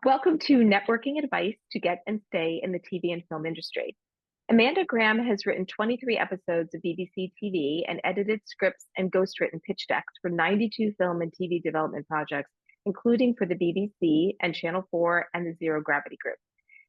Welcome to Networking Advice to Get and Stay in the TV and Film Industry. Amanda Graham has written 23 episodes of BBC TV and edited scripts and ghostwritten pitch decks for 92 film and TV development projects, including for the BBC and Channel 4 and the Zero Gravity Group.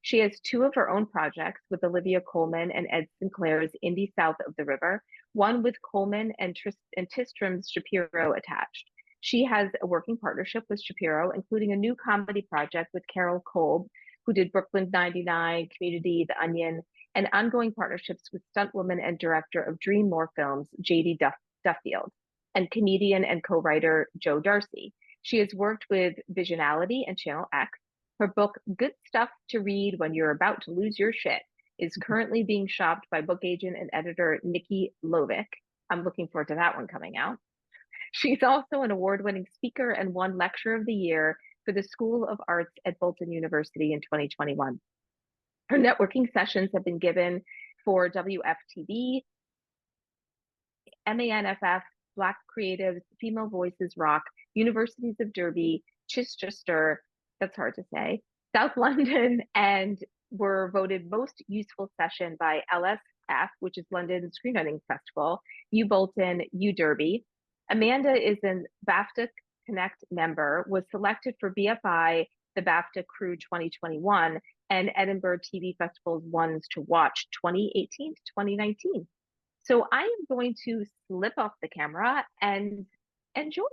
She has two of her own projects with Olivia Colman and Ed Sinclair's Indie South of the River, one with Colman and Tristram Shapiro attached. She has a working partnership with Shapiro, including a new comedy project with Carol Kolb, who did Brooklyn 99, Community, The Onion, and ongoing partnerships with stuntwoman and director of Dream More Films, J.D. Duffield, and comedian and co-writer Joe Darcy. She has worked with Visionality and Channel X. Her book, Good Stuff to Read When You're About to Lose Your Shit, is currently being shopped by book agent and editor Nikki Lovick. I'm looking forward to that one coming out. She's also an award-winning speaker and won Lecturer of the Year for the School of Arts at Bolton University in 2021. Her networking sessions have been given for WFTV, MANFF, Black Creatives, Female Voices Rock, Universities of Derby, Chichester, that's hard to say, South London, and were voted most useful session by LSF, which is London Screenwriting Festival, U Bolton, U Derby. Amanda is an BAFTA Connect member, was selected for BFI, the BAFTA Crew 2021, and Edinburgh TV Festival's Ones to Watch 2018 to 2019. So I am going to slip off the camera and enjoy.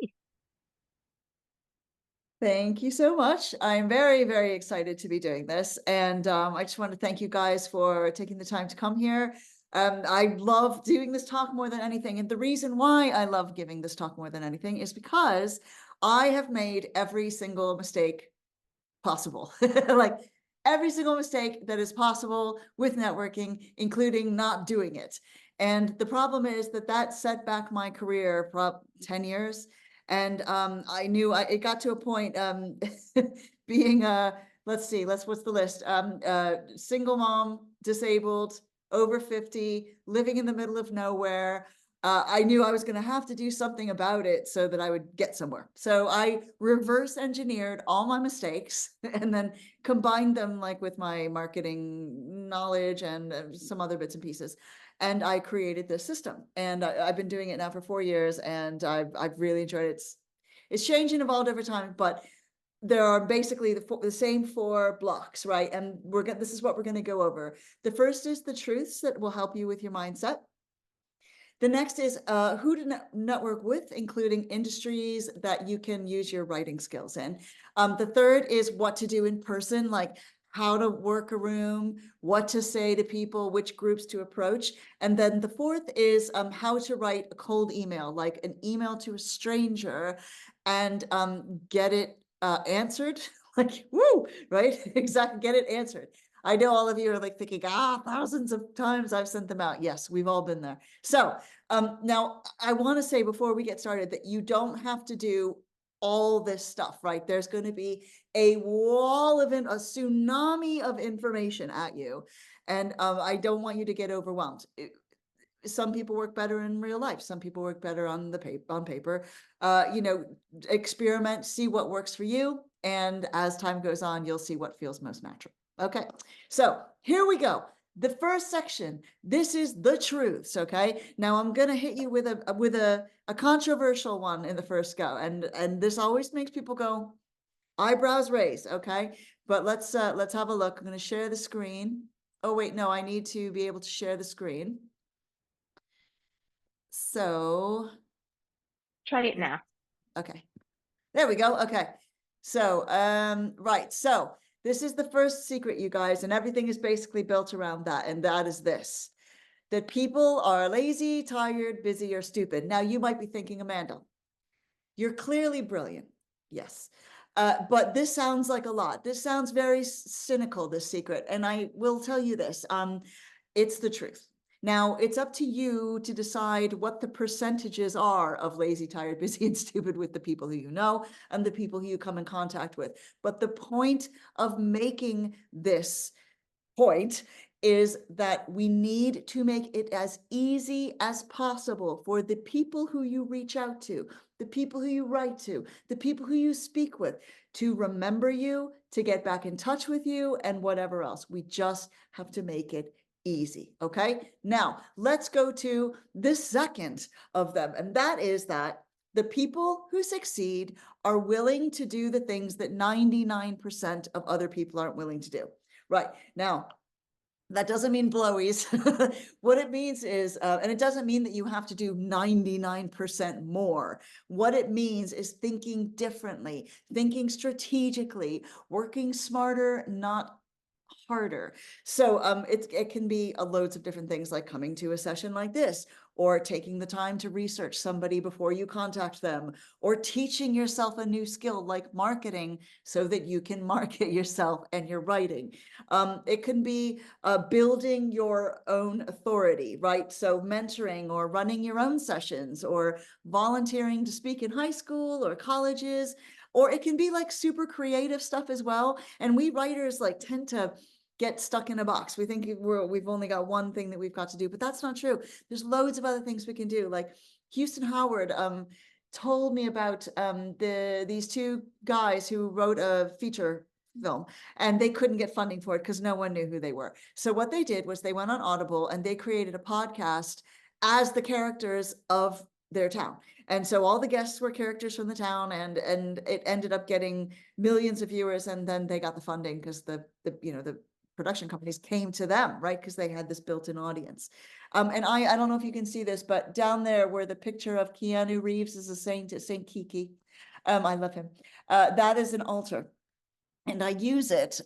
Thank you so much. I'm very, very excited to be doing this. And I just want to thank you guys for taking the time to come here. I love doing this talk more than anything. And the reason why I love giving this talk more than anything is because I have made every single mistake possible. Like every single mistake that is possible with networking, including not doing it. And the problem is that set back my career for 10 years. And I knew it got to a point being what's the list? Single mom, disabled, over 50, living in the middle of nowhere. I knew I was going to have to do something about it so that I would get somewhere. So I reverse engineered all my mistakes and then combined them like with my marketing knowledge and some other bits and pieces. And I created this system, and I've been doing it now for 4 years, and I've really enjoyed it. It's changed and evolved over time, but there are basically the same 4 blocks, right? And this is what we're going to go over. The first is the truths that will help you with your mindset. The next is who to network with, including industries that you can use your writing skills in. The third is what to do in person, like how to work a room, what to say to people, which groups to approach. And then the fourth is how to write a cold email, like an email to a stranger, and get it answered. Like, woo, right? Exactly, get it answered. I know all of you are like thinking, thousands of times I've sent them out. Yes, we've all been there. So now I want to say before we get started that you don't have to do all this stuff, right? There's going to be a tsunami of information at you. And I don't want you to get overwhelmed. Some people work better in real life. Some people work better on paper. Experiment, see what works for you. And as time goes on, you'll see what feels most natural. Okay, so here we go. The first section, this is the truths, okay? Now I'm gonna hit you with a controversial one in the first go, and this always makes people go, eyebrows raised, okay? But let's have a look. I'm gonna share the screen. Oh wait, no, I need to be able to share the screen. So try it now. Okay, there we go. Okay, so right, so this is the first secret, you guys, and everything is basically built around that, and that is this: that people are lazy, tired, busy, or stupid. Now you might be thinking, Amanda, you're clearly brilliant. Yes. But this sounds like a lot. This sounds very cynical, this secret. And I will tell you this, it's the truth. Now, it's up to you to decide what the percentages are of lazy, tired, busy, and stupid with the people who you know and the people who you come in contact with. But the point of making this point is that we need to make it as easy as possible for the people who you reach out to, the people who you write to, the people who you speak with, to remember you, to get back in touch with you, and whatever else. We just have to make it easy. Okay. Now let's go to the second of them. And that is that the people who succeed are willing to do the things that 99% of other people aren't willing to do. Right. Now, that doesn't mean blowies. What it means is, and it doesn't mean that you have to do 99% more. What it means is thinking differently, thinking strategically, working smarter, not harder. So it can be loads of different things, like coming to a session like this, or taking the time to research somebody before you contact them, or teaching yourself a new skill like marketing so that you can market yourself and your writing. It can be building your own authority, right? So mentoring or running your own sessions or volunteering to speak in high school or colleges, or it can be like super creative stuff as well. And we writers like tend to get stuck in a box. We think we've only got one thing that we've got to do, but that's not true. There's loads of other things we can do. Like Houston Howard told me about these two guys who wrote a feature film, and they couldn't get funding for it because no one knew who they were. So what they did was they went on Audible and they created a podcast as the characters of their town. And so all the guests were characters from the town, and it ended up getting millions of viewers. And then they got the funding because the production companies came to them, right? Because they had this built-in audience. And I don't know if you can see this, but down there where the picture of Keanu Reeves is a Saint Kiki. I love him. That is an altar. And I use it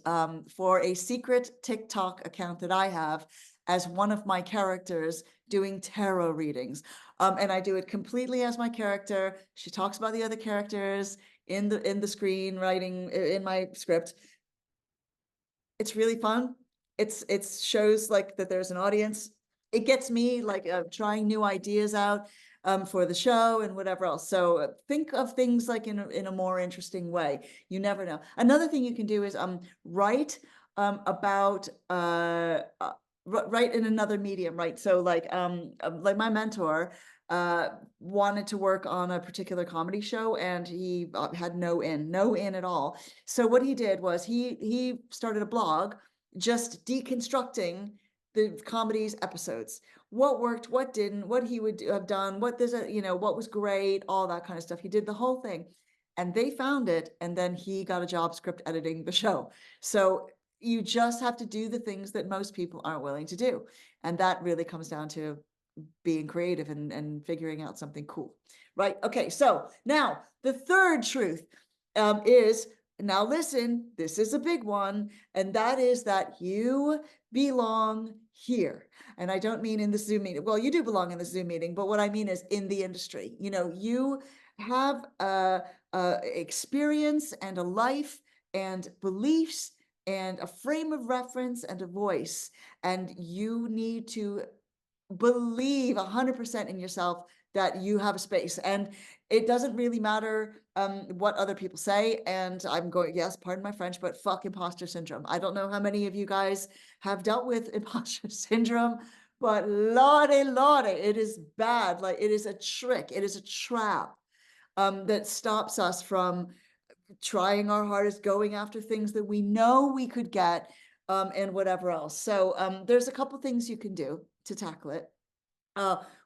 for a secret TikTok account that I have as one of my characters doing tarot readings. And I do it completely as my character. She talks about the other characters in the screenwriting in my script. It's really fun. It shows like that there's an audience. It gets me like trying new ideas out for the show and whatever else. So think of things like in a more interesting way. You never know. Another thing you can do is write about write in another medium, right? So like my mentor wanted to work on a particular comedy show, and he had no in at all. So what he did was he started a blog just deconstructing the comedy's episodes. What worked, what didn't, what he would have done, what what was great, all that kind of stuff. He did the whole thing, and they found it, and then he got a job script editing the show. So you just have to do the things that most people aren't willing to do, and that really comes down to being creative and figuring out something cool, right? Okay, so now the third truth is, now listen, this is a big one, and that is that you belong here. And I don't mean in the Zoom meeting. Well, you do belong in the Zoom meeting, but what I mean is in the industry. You have a experience and a life and beliefs and a frame of reference and a voice, and you need to believe 100% in yourself that you have a space. And it doesn't really matter what other people say. And I'm going, yes, pardon my French, but fuck imposter syndrome. I don't know how many of you guys have dealt with imposter syndrome, but lordy, it is bad. Like, it is a trick. It is a trap that stops us from trying our hardest, going after things that we know we could get, and whatever else. So there's a couple things you can do to tackle it.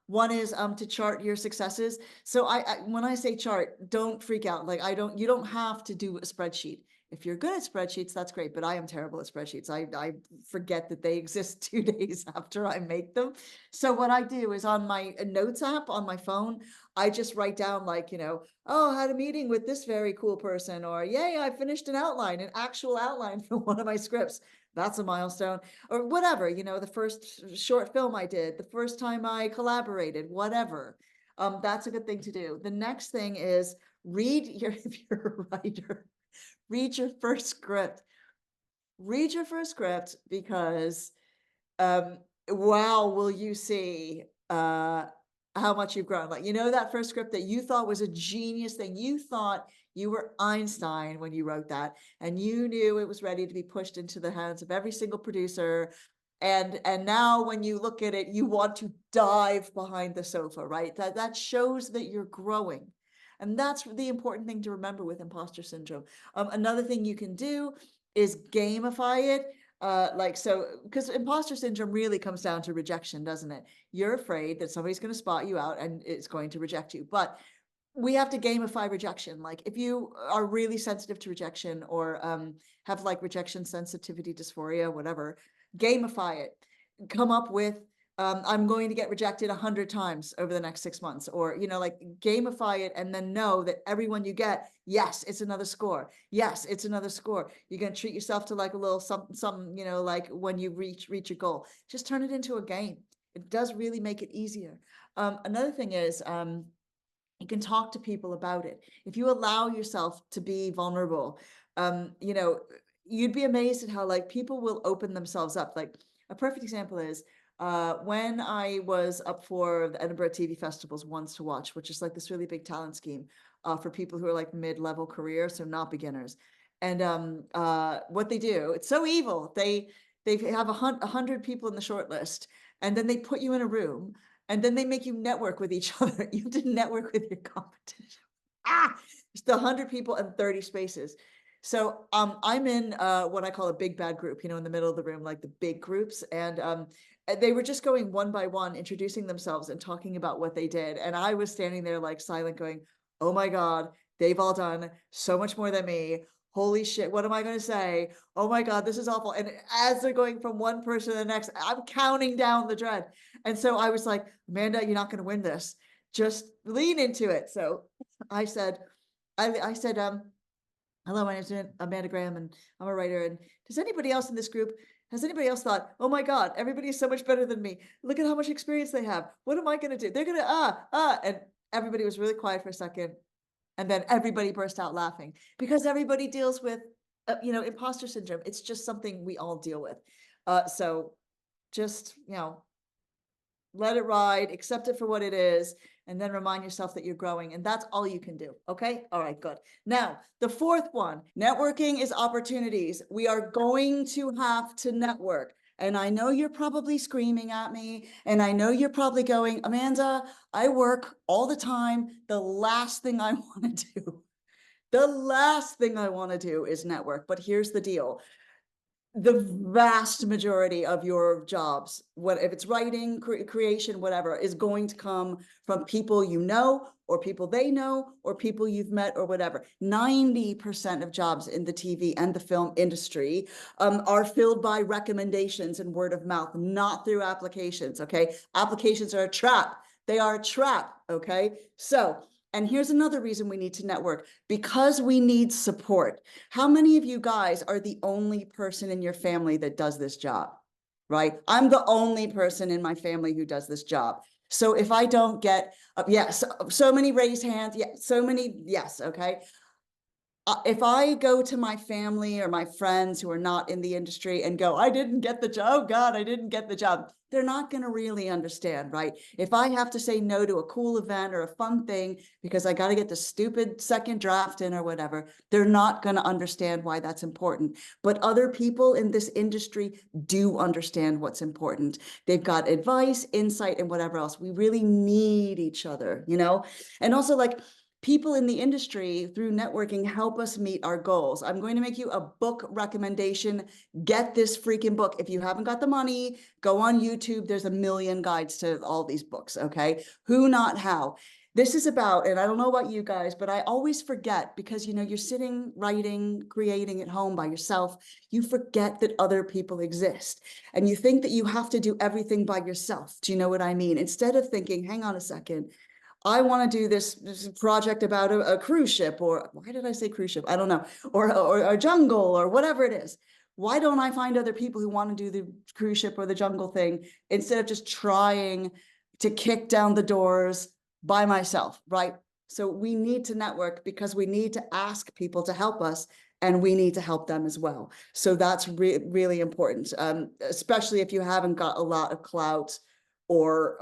One is to chart your successes. So when I say chart, don't freak out. Like you don't have to do a spreadsheet. If you're good at spreadsheets, that's great, but I am terrible at spreadsheets. I forget that they exist 2 days after I make them. So what I do is on my notes app on my phone, I just write down like, oh, I had a meeting with this very cool person, or yay, I finished an actual outline for one of my scripts. That's a milestone, or whatever, the first short film I did, the first time I collaborated, whatever. That's a good thing to do. The next thing is if you're a writer, read your first script. Read your first script, because wow, will you see how much you've grown. Like, that first script that you thought was a genius thing. You thought you were Einstein when you wrote that, and you knew it was ready to be pushed into the hands of every single producer. And now when you look at it, you want to dive behind the sofa, right? That shows that you're growing. And that's the important thing to remember with imposter syndrome. Another thing you can do is gamify it. Because imposter syndrome really comes down to rejection, doesn't it? You're afraid that somebody's going to spot you out and it's going to reject you. But we have to gamify rejection. Like if you are really sensitive to rejection or have like rejection sensitivity dysphoria, whatever, gamify it. Come up with I'm going to get rejected 100 times over the next 6 months, or like gamify it, and then know that everyone you get, yes, it's another score. Yes, it's another score. You're going to treat yourself to like a little some like when you reach your goal. Just turn it into a game. It does really make it easier. Another thing is you can talk to people about it. If you allow yourself to be vulnerable, you'd be amazed at how like people will open themselves up. Like a perfect example is when I was up for the Edinburgh TV festivals once to watch, which is like this really big talent scheme for people who are like mid-level career, so not beginners. And what they do, it's so evil. They have 100 people in the short list, and then they put you in a room, and then they make you network with each other. You have to network with your competition. It's the 100 people and 30 spaces. So I'm in what I call a big bad group, in the middle of the room, like the big groups. And they were just going one by one, introducing themselves and talking about what they did. And I was standing there like silent going, oh my God, they've all done so much more than me. Holy shit, what am I going to say? Oh my God, this is awful. And as they're going from one person to the next, I'm counting down the dread. And so I was like, Amanda, you're not going to win this. Just lean into it. So I said, hello, my name's Amanda Graham, and I'm a writer. And has anybody else thought, oh my God, everybody is so much better than me. Look at how much experience they have. What am I going to do? They're going to, and everybody was really quiet for a second. And then everybody burst out laughing because everybody deals with, imposter syndrome. It's just something we all deal with. So just, let it ride, accept it for what it is, and then remind yourself that you're growing. And that's all you can do. Okay. All right, good. Now, the fourth one, networking is opportunities. We are going to have to network. And I know you're probably screaming at me, and I know you're probably going, Amanda, I work all the time. The last thing I want to do is network. But here's the deal. The vast majority of your jobs, what if it's writing, creation, whatever, is going to come from people or people they know, or people you've met, or whatever. 90% of jobs in the TV and the film industry are filled by recommendations and word of mouth, not through applications. Okay, applications are a trap. They are a trap. Okay, so. And here's another reason we need to network, because we need support. How many of you guys are the only person in your family that does this job, right? I'm the only person in my family who does this job. So if I don't get, yes, so many raised hands, yeah, so many, yes, okay. If I go to my family or my friends who are not in the industry and go, I didn't get the job, God, I didn't get the job, they're not going to really understand, right? If I have to say no to a cool event or a fun thing because I got to get the stupid second draft in or whatever, they're not going to understand why that's important. But other people in this industry do understand what's important. They've got advice, insight, and whatever else. We really need each other, And also, like, people in the industry through networking help us meet our goals. I'm going to make you a book recommendation. Get this freaking book. If you haven't got the money, go on YouTube. There's a million guides to all these books. Okay. Who, not how. This is about, and I don't know about you guys, but I always forget because, you're sitting, writing, creating at home by yourself. You forget that other people exist and you think that you have to do everything by yourself. Do you know what I mean? Instead of thinking, hang on a second, I want to do this project about a cruise ship, or why did I say cruise ship? I don't know, or a jungle or whatever it is. Why don't I find other people who want to do the cruise ship or the jungle thing instead of just trying to kick down the doors by myself, right? So we need to network because we need to ask people to help us, and we need to help them as well. So that's really important, especially if you haven't got a lot of clout or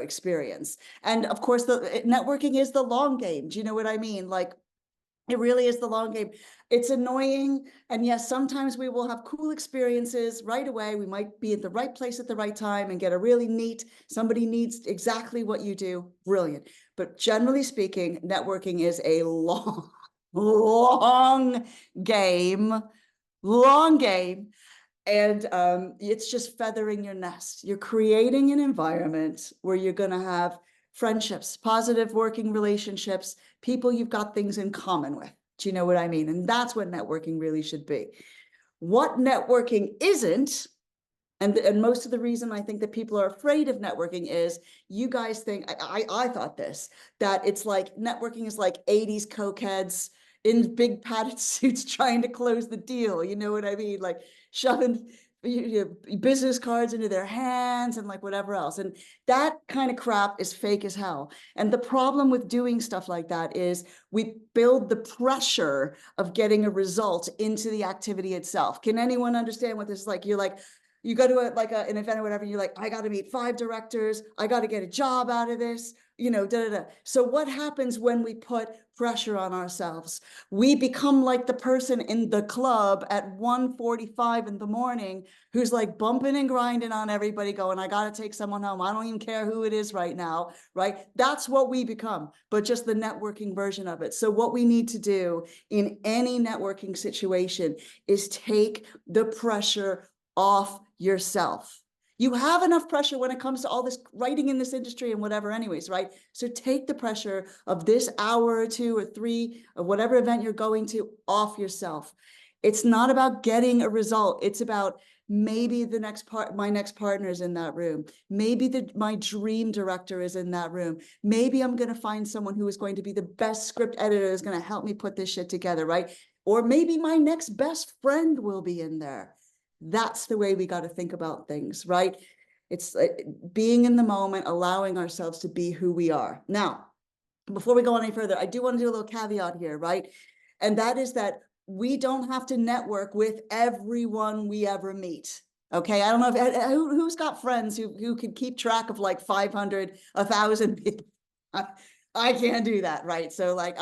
experience. And of course, the networking is the long game. Do you know what I mean? Like, It really is the long game. It's annoying. And yes, sometimes we will have cool experiences right away. We might be at the right place at the right time and get a really neat, somebody needs exactly what you do. Brilliant. But generally speaking, networking is a long, long game, long game. And it's just feathering your nest. You're creating an environment where you're going to have friendships, positive working relationships, people you've got things in common with. Do you know what I mean? And that's what networking really should be. What networking isn't, and most of the reason I think that people are afraid of networking is you guys think, I thought this, that it's like networking is like 80s cokeheads in big padded suits trying to close the deal. You know what I mean? Like shoving business cards into their hands and like whatever else. And that kind of crap is fake as hell. And the problem with doing stuff like that is we build the pressure of getting a result into the activity itself. Can anyone understand what this is like? You're like, you go to an event or whatever, and you're like, I got to meet 5 directors. I got to get a job out of this, So what happens when we put pressure on ourselves? We become like the person in the club at 1:45 in the morning who's like bumping and grinding on everybody going, I got to take someone home. I don't even care who it is right now, right? That's what we become, but just the networking version of it. So what we need to do in any networking situation is take the pressure off yourself. You have enough pressure when it comes to all this writing in this industry and whatever anyways, right? So take the pressure of this hour or 2 or 3 of whatever event you're going to off yourself. It's not about getting a result. It's about maybe my next partner is in that room. Maybe my dream director is in that room. Maybe I'm going to find someone who is going to be the best script editor is going to help me put this shit together, right? Or maybe my next best friend will be in there. That's the way we got to think about things, right? It's being in the moment, allowing ourselves to be who we are. Now, before we go any further, I do want to do a little caveat here, right? And that is that we don't have to network with everyone we ever meet. Okay, I don't know if who's got friends who could keep track of like 500, 1,000 people. I can't do that, right? So like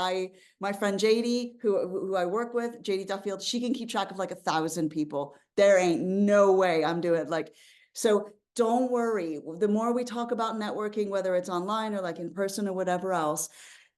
my friend JD, who I work with, JD Duffield, she can keep track of like 1,000 people. There ain't no way I'm doing it. Like, so don't worry. The more we talk about networking, whether it's online or like in person or whatever else,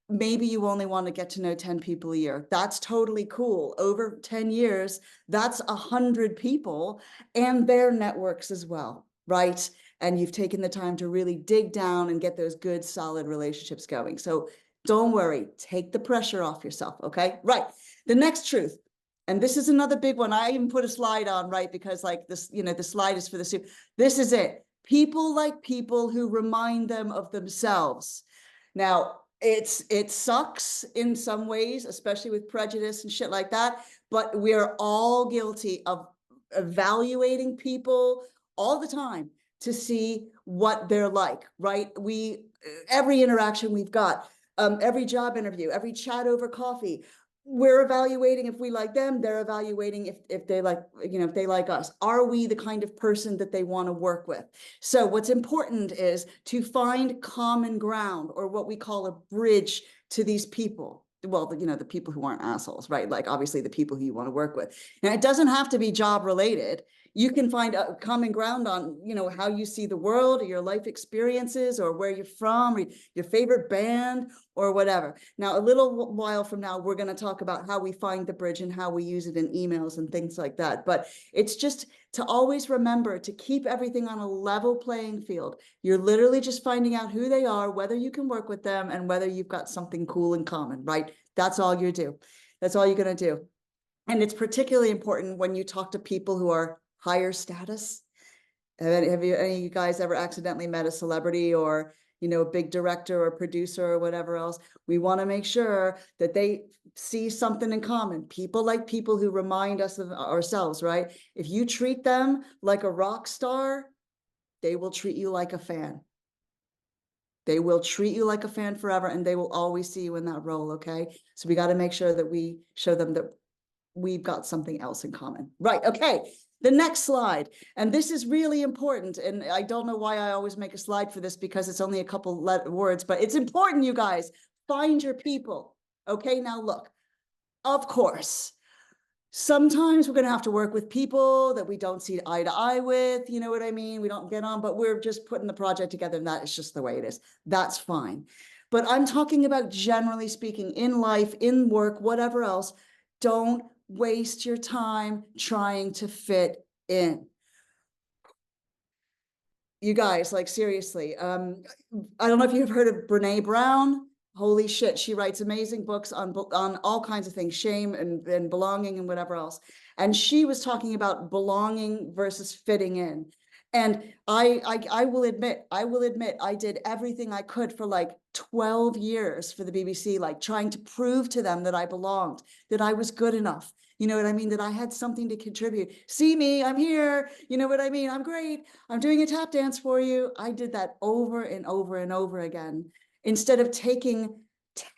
maybe you only want to get to know 10 people a year. That's totally cool. Over 10 years, that's 100 people and their networks as well, right? And you've taken the time to really dig down and get those good, solid relationships going. So don't worry, take the pressure off yourself, okay? Right, the next truth, and this is another big one. I even put a slide on, right? Because like this, the slide is for the soup. This is it. People like people who remind them of themselves. Now, it sucks in some ways, especially with prejudice and shit like that, but we're all guilty of evaluating people all the time to see what they're like, right? Every interaction we've got, every job interview, every chat over coffee, we're evaluating if we like them, they're evaluating if they like, if they like us. Are we the kind of person that they want to work with? So what's important is to find common ground, or what we call a bridge to these people. Well, the people who aren't assholes, right? Like obviously the people who you want to work with. And it doesn't have to be job related. You can find a common ground on, how you see the world, or your life experiences, or where you're from, or your favorite band, or whatever. Now, a little while from now, we're going to talk about how we find the bridge and how we use it in emails and things like that. But it's just to always remember to keep everything on a level playing field. You're literally just finding out who they are, whether you can work with them, and whether you've got something cool in common, right? That's all you do. That's all you're going to do. And it's particularly important when you talk to people who are higher status. Have any of you guys ever accidentally met a celebrity or, a big director or producer or whatever else? We want to make sure that they see something in common. People like people who remind us of ourselves, right? If you treat them like a rock star, they will treat you like a fan. They will treat you like a fan forever, and they will always see you in that role, okay? So we got to make sure that we show them that we've got something else in common. Right, okay. The next slide, and this is really important, and I don't know why I always make a slide for this because it's only a couple words, but it's important, you guys. Find your people. Okay, now look, Of course. Sometimes we're going to have to work with people that we don't see eye to eye with, you know what I mean? We don't get on, but we're just putting the project together and that is just the way it is. That's fine. But I'm talking about generally speaking in life, in work, whatever else. Don't waste your time trying to fit in. You guys, like seriously, I don't know if you've heard of Brene Brown. Holy shit, she writes amazing books on all kinds of things, shame and belonging and whatever else. And she was talking about belonging versus fitting in. And I will admit, I did everything I could for like 12 years for the BBC, like trying to prove to them that I belonged, that I was good enough. You know what I mean? That I had something to contribute. See me, I'm here. You know what I mean? I'm great. I'm doing a tap dance for you. I did that over and over and over again, instead of taking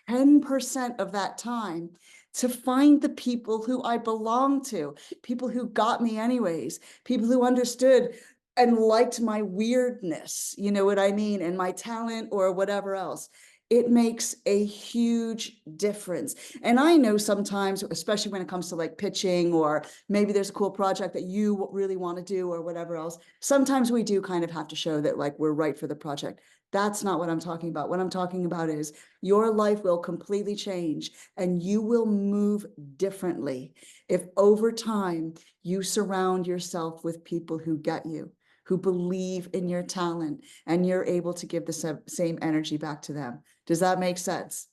10% of that time to find the people who I belong to, people who got me anyways, people who understood and liked my weirdness, you know what I mean, and my talent or whatever else. It makes a huge difference. And I know sometimes, especially when it comes to like pitching, or maybe there's a cool project that you really want to do or whatever else, sometimes we do kind of have to show that like we're right for the project. That's not what I'm talking about. What I'm talking about is your life will completely change and you will move differently if over time you surround yourself with people who get you, who believe in your talent, and you're able to give the same energy back to them. Does that make sense?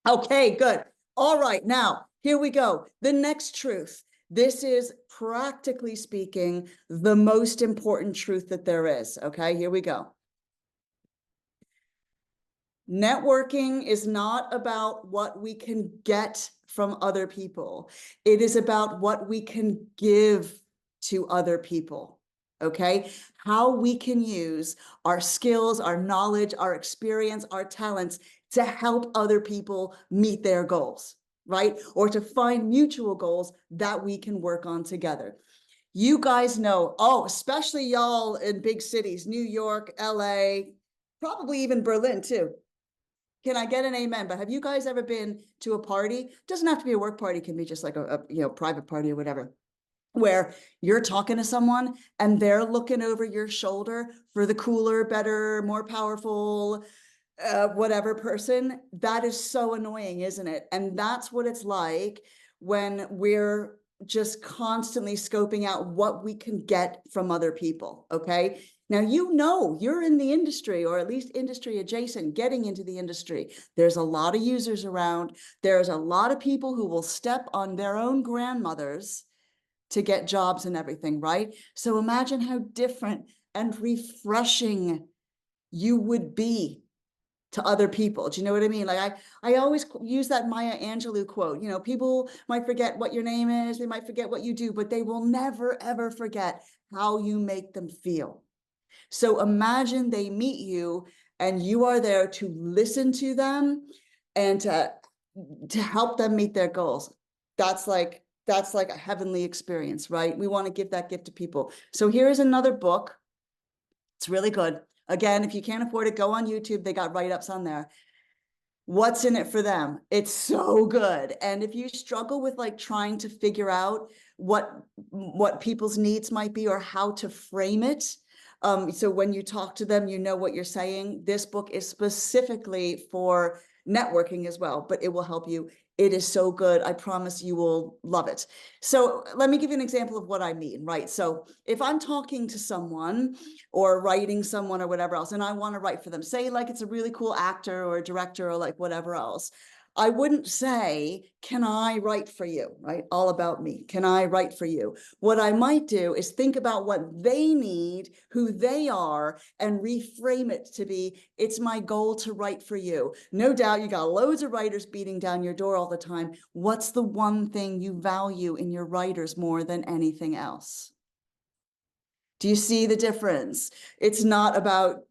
Okay, good. All right, now here we go. The next truth. This is, practically speaking, the most important truth that there is. Okay, here we go. Networking is not about what we can get from other people. It is about what we can give to other people. Okay, how we can use our skills, our knowledge, our experience, our talents to help other people meet their goals, right? Or to find mutual goals that we can work on together. You guys know, oh, especially y'all in big cities, New York, LA, probably even Berlin too. Can I get an amen? But have you guys ever been to a party? Doesn't have to be a work party, it can be just like a private party or whatever, where you're talking to someone and they're looking over your shoulder for the cooler, better, more powerful, whatever person. That is so annoying, isn't it? And that's what it's like when we're just constantly scoping out what we can get from other people. Okay. Now, you know, you're in the industry, or at least industry adjacent, getting into the industry. There's a lot of users around. There's a lot of people who will step on their own grandmothers to get jobs and everything, right? So imagine how different and refreshing you would be to other people. Do you know what I mean? Like I always use that Maya Angelou quote, you know, people might forget what your name is, they might forget what you do, but they will never, ever forget how you make them feel. So imagine they meet you and you are there to listen to them and to help them meet their goals. That's like a heavenly experience, right? We want to give that gift to people. So here's another book. It's really good. Again, if you can't afford it, go on YouTube. They got write-ups on there. What's in it for them? It's so good. And if you struggle with like trying to figure out what people's needs might be or how to frame it, so when you talk to them, you know what you're saying. This book is specifically for networking as well, but it will help you. It is so good. I promise you will love it. So let me give you an example of what I mean, right? So if I'm talking to someone or writing someone or whatever else, and I want to write for them, say like it's a really cool actor or a director or like whatever else, I wouldn't say, can I write for you, right? All about me. Can I write for you? What I might do is think about what they need, who they are, and reframe it to be, it's my goal to write for you. No doubt you got loads of writers beating down your door all the time. What's the one thing you value in your writers more than anything else? Do you see the difference? It's not about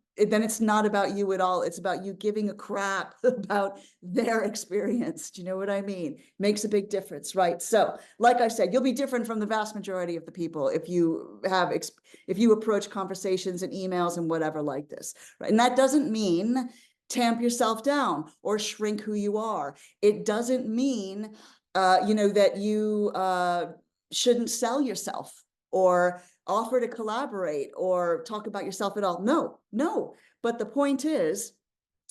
you at all. It's about you giving a crap about their experience. Do you know what I mean? Makes a big difference, right? So, like I said, you'll be different from the vast majority of the people if you approach conversations and emails and whatever like this, right? And that doesn't mean tamp yourself down or shrink who you are. It doesn't mean that you shouldn't sell yourself or offer to collaborate or talk about yourself at all. No, no. But the point is,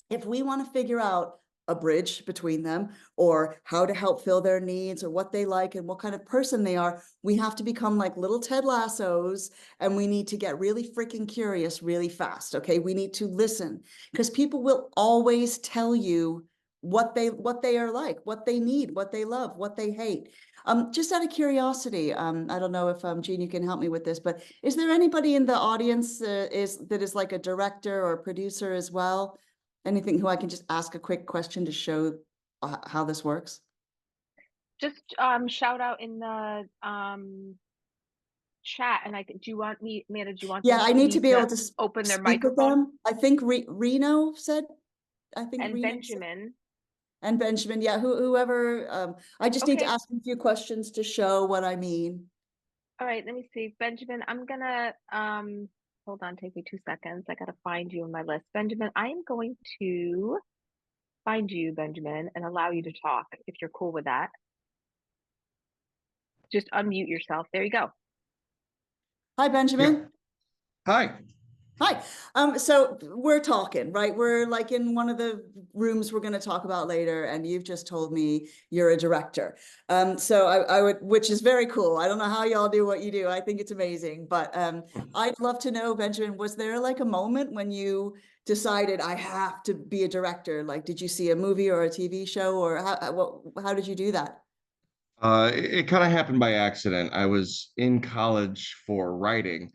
if we want to figure out a bridge between them or how to help fill their needs or what they like and what kind of person they are, we have to become like little Ted Lassos, and we need to get really freaking curious really fast. Okay. We need to listen, because people will always tell you what they are like, what they need, what they love, what they hate. Just out of curiosity, I don't know if Jean, you can help me with this, but is there anybody in the audience that is like a director or producer as well? Anything who I can just ask a quick question to show how this works? Just shout out in the chat, and do you want me, Amanda, do you want Yeah, I need to me be able to to open their speak with microphone? them. I think Reno said, I think And Reno said, Benjamin. and Benjamin. Yeah, whoever. I just need to Okay. ask a few questions to show what I mean. All right, let me see. Benjamin, I'm gonna hold on, take me 2 seconds. I gotta find you in my list. Benjamin, I am going to find you, Benjamin, and allow you to talk if you're cool with that. Just unmute yourself. There you go. Hi, Yeah. Benjamin. Hi. Hi. So we're talking, right? We're like in one of the rooms we're going to talk about later, and you've just told me you're a director. So I would, which is very cool. I don't know how y'all do what you do. I think it's amazing. But I'd love to know, Benjamin, was there like a moment when you decided I have to be a director? Like, did you see a movie or a TV show, or how did you do that? It kind of happened by accident. I was in college for writing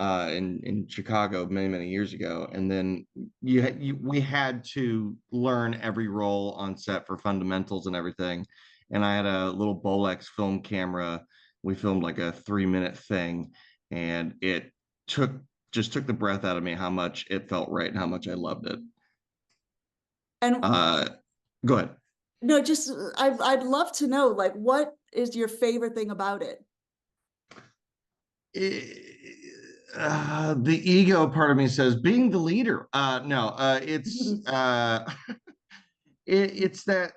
in Chicago many years ago, and then we had to learn every role on set for fundamentals and everything. And I had a little Bolex film camera. We filmed like a 3-minute thing, and it took just took the breath out of me how much it felt right and how much I loved it. And Uh, Go ahead. no, just I'd love to know, like, what is your favorite thing about it? The ego part of me says being the leader. No, it's that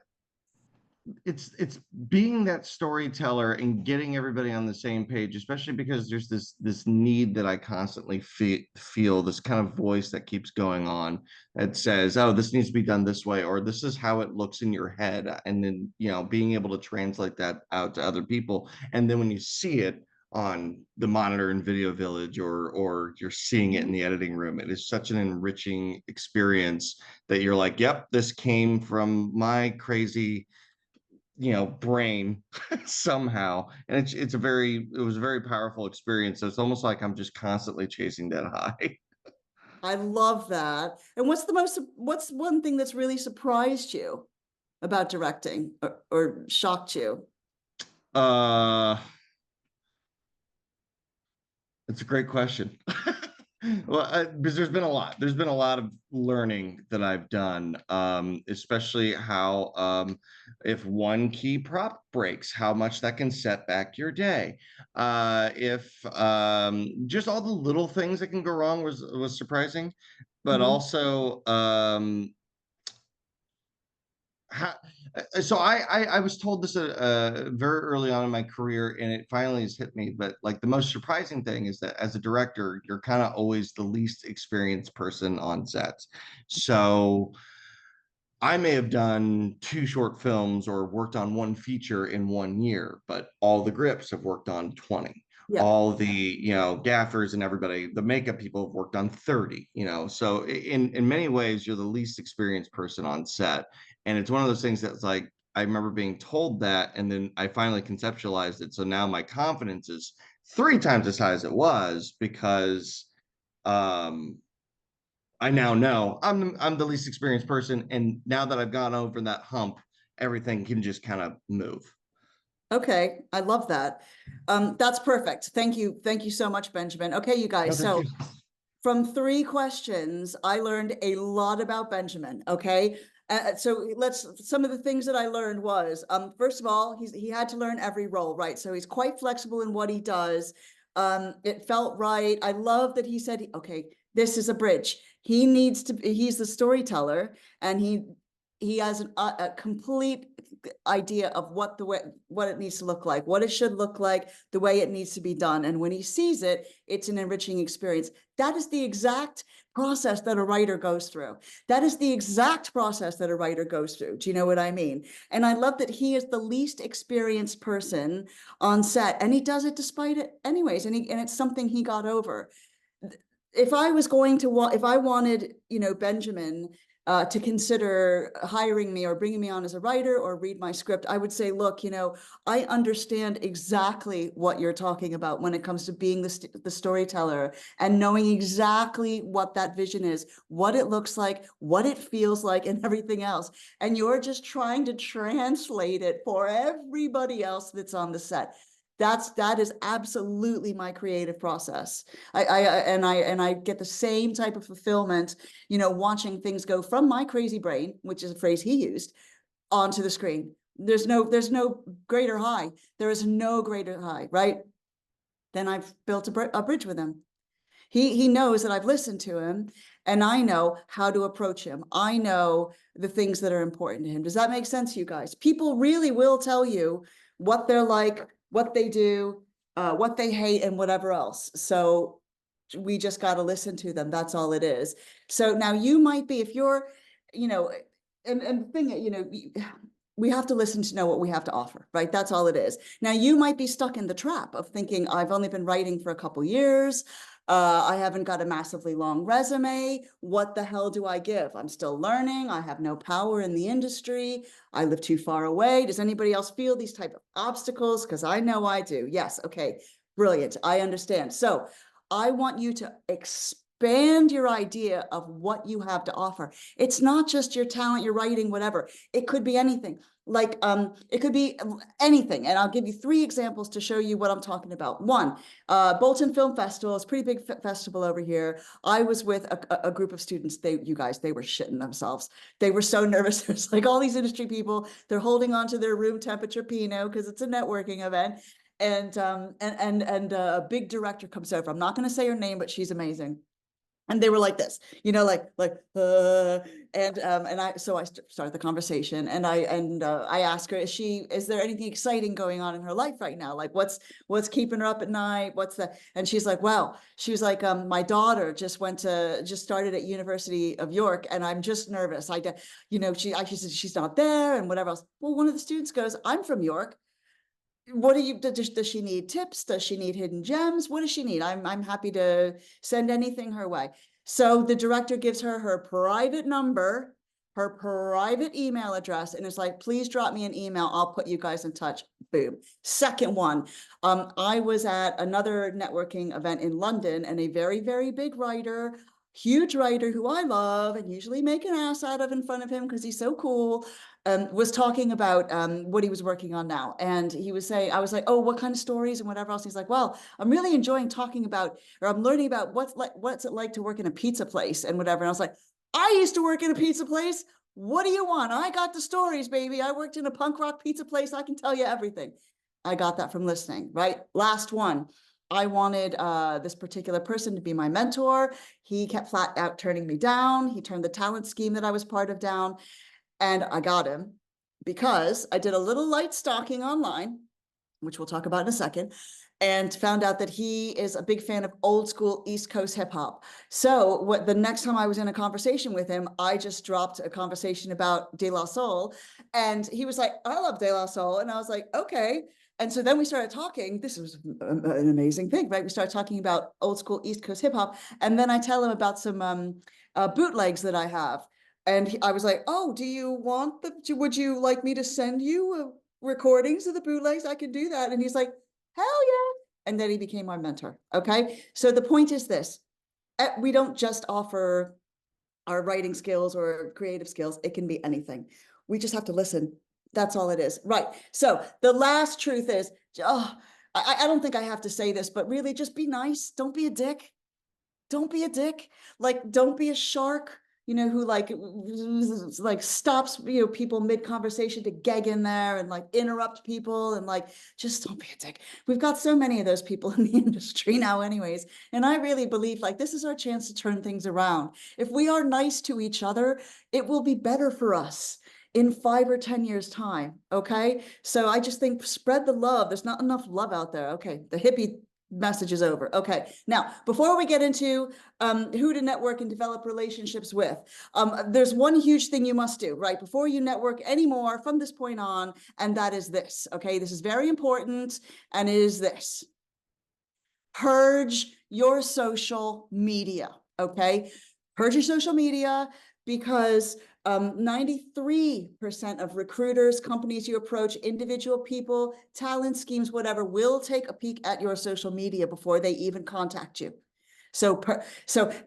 it's being that storyteller and getting everybody on the same page, especially because there's this need that I constantly feel this kind of voice that keeps going on that says, oh, this needs to be done this way, or this is how it looks in your head, and then being able to translate that out to other people, and then when you see it on the monitor in Video Village, or you're seeing it in the editing room, it is such an enriching experience that you're like, yep, this came from my crazy brain somehow. And it was a very powerful experience. So it's almost like I'm just constantly chasing that high. I love that. And what's one thing that's really surprised you about directing, or shocked you? uh it's a great question. Well, because there's been a lot of learning that I've done, especially how, if one key prop breaks, how much that can set back your day. If Just all the little things that can go wrong was surprising, but Mhm. also how, so I was told this very early on in my career, and it finally has hit me. But like, the most surprising thing is that as a director, you're kind of always the least experienced person on set. So I may have done 2 short films or worked on one feature in 1 year, but all the grips have worked on 20. Yeah. All the, gaffers and everybody, the makeup people have worked on 30, So in many ways, you're the least experienced person on set. And it's one of those things that's like, I remember being told that, and then I finally conceptualized it. So now my confidence is 3 times as high as it was, because um I now know I'm the least experienced person, and now that I've gone over that hump, everything can just kind of move. Okay. I love that. That's perfect. Thank you. Thank you so much, Benjamin. Okay, you No, guys. thank So you. from 3 questions, I learned a lot about Benjamin. Okay. So some of the things that I learned was, first of all, he had to learn every role, right? So he's quite flexible in what he does. It felt right. I love that he said, okay, this is a bridge. He's the storyteller, and he has a complete idea of what it needs to look like, what it should look like, the way it needs to be done. And when he sees it, it's an enriching experience. That is the exact process that a writer goes through. That is the exact process that a writer goes through. Do you know what I mean? And I love that he is the least experienced person on set, and he does it despite it anyways. And it's something he got over. If I was going to, if I wanted, Benjamin to consider hiring me or bringing me on as a writer or read my script, I would say, look, I understand exactly what you're talking about when it comes to being the storyteller and knowing exactly what that vision is, what it looks like, what it feels like, and everything else. And you're just trying to translate it for everybody else that's on the set. That is absolutely my creative process. I get the same type of fulfillment, watching things go from my crazy brain, which is a phrase he used, onto the screen. There's no greater high. There is no greater high, right? Then I've built a bridge with him. He knows that I've listened to him, and I know how to approach him. I know the things that are important to him. Does that make sense, you guys? People really will tell you what they're like, what they do, what they hate, and whatever else. So we just got to listen to them. That's all it is. So now you might be, if you're, and the thing, we have to listen to know what we have to offer, right? That's all it is. Now you might be stuck in the trap of thinking, I've only been writing for a couple years. I haven't got a massively long resume. What the hell do I give? I'm still learning. I have no power in the industry. I live too far away. Does anybody else feel these type of obstacles? Because I know I do. Yes. Okay. Brilliant. I understand. So I want you to expand your idea of what you have to offer. It's not just your talent, your writing, whatever. It could be anything. Like it could be anything. And I'll give you 3 examples to show you what I'm talking about. One, Bolton Film Festival is a pretty big festival over here. I was with a group of students. You guys, they were shitting themselves. They were so nervous. There's like all these industry people. They're holding on to their room temperature Pinot because it's a networking event. And a big director comes over. I'm not going to say her name, but she's amazing. And they were like this, and I started the conversation, and I asked her, is there anything exciting going on in her life right now? Like what's keeping her up at night? What's the, and she's like, well, she was like, my daughter just started at University of York, and I'm just nervous. She said she's not there and whatever else. Well, one of the students goes, I'm from York. What does she need tips? Does she need hidden gems? What does she need? I'm happy to send anything her way. So the director gives her private number, her private email address, and it's like, please drop me an email. I'll put you guys in touch. Boom. Second one, I was at another networking event in London, and a very, very big writer, huge writer who I love and usually make an ass out of in front of him because he's so cool, was talking about what he was working on now. And he was saying, I was like, oh, what kind of stories and whatever else? He's like, well, I'm really enjoying talking about, or I'm learning about what's it like to work in a pizza place and whatever. And I was like, I used to work in a pizza place. What do you want? I got the stories, baby. I worked in a punk rock pizza place. I can tell you everything. I got that from listening, right? Last one. I wanted this particular person to be my mentor. He kept flat out turning me down. He turned the talent scheme that I was part of down. And I got him because I did a little light stalking online, which we'll talk about in a second, and found out that he is a big fan of old school East Coast hip hop. So the next time I was in a conversation with him, I just dropped a conversation about De La Soul. And he was like, I love De La Soul. And I was like, okay. And so then we started talking. This was an amazing thing, right? We started talking about old school East Coast hip hop. And then I tell him about some bootlegs that I have. And I was like, oh, do you want would you like me to send you recordings of the bootlegs? I could do that. And he's like, hell yeah. And then he became our mentor. Okay. So the point is this, we don't just offer our writing skills or creative skills. It can be anything. We just have to listen. That's all it is. Right. So the last truth is, I don't think I have to say this, but really just be nice. Don't be a dick. Don't be a dick. Like, don't be a shark, who like stops, people mid-conversation to gag in there and like interrupt people, and like, just don't be a dick. We've got so many of those people in the industry now anyways. And I really believe like this is our chance to turn things around. If we are nice to each other, it will be better for us. in 5 or 10 years time. Okay. So I just think spread the love. There's not enough love out there. Okay. The hippie message is over. Okay. Now, before we get into who to network and develop relationships with, there's one huge thing you must do, right? Before you network anymore from this point on, and that is this. Okay. This is very important. And it is this: purge your social media. Okay. Purge your social media, because 93% of recruiters, companies you approach, individual people, talent schemes, whatever, will take a peek at your social media before they even contact you. So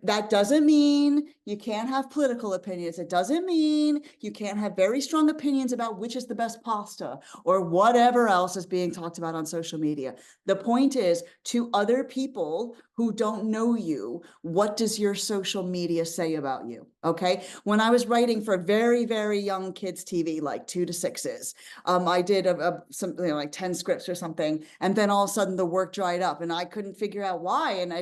that doesn't mean you can't have political opinions. It doesn't mean you can't have very strong opinions about which is the best pasta or whatever else is being talked about on social media. The point is, to other people who don't know you, what does your social media say about you? Okay. When I was writing for very, very young kids TV, like 2 to 6s, I did something like 10 scripts or something. And then all of a sudden the work dried up and I couldn't figure out why. And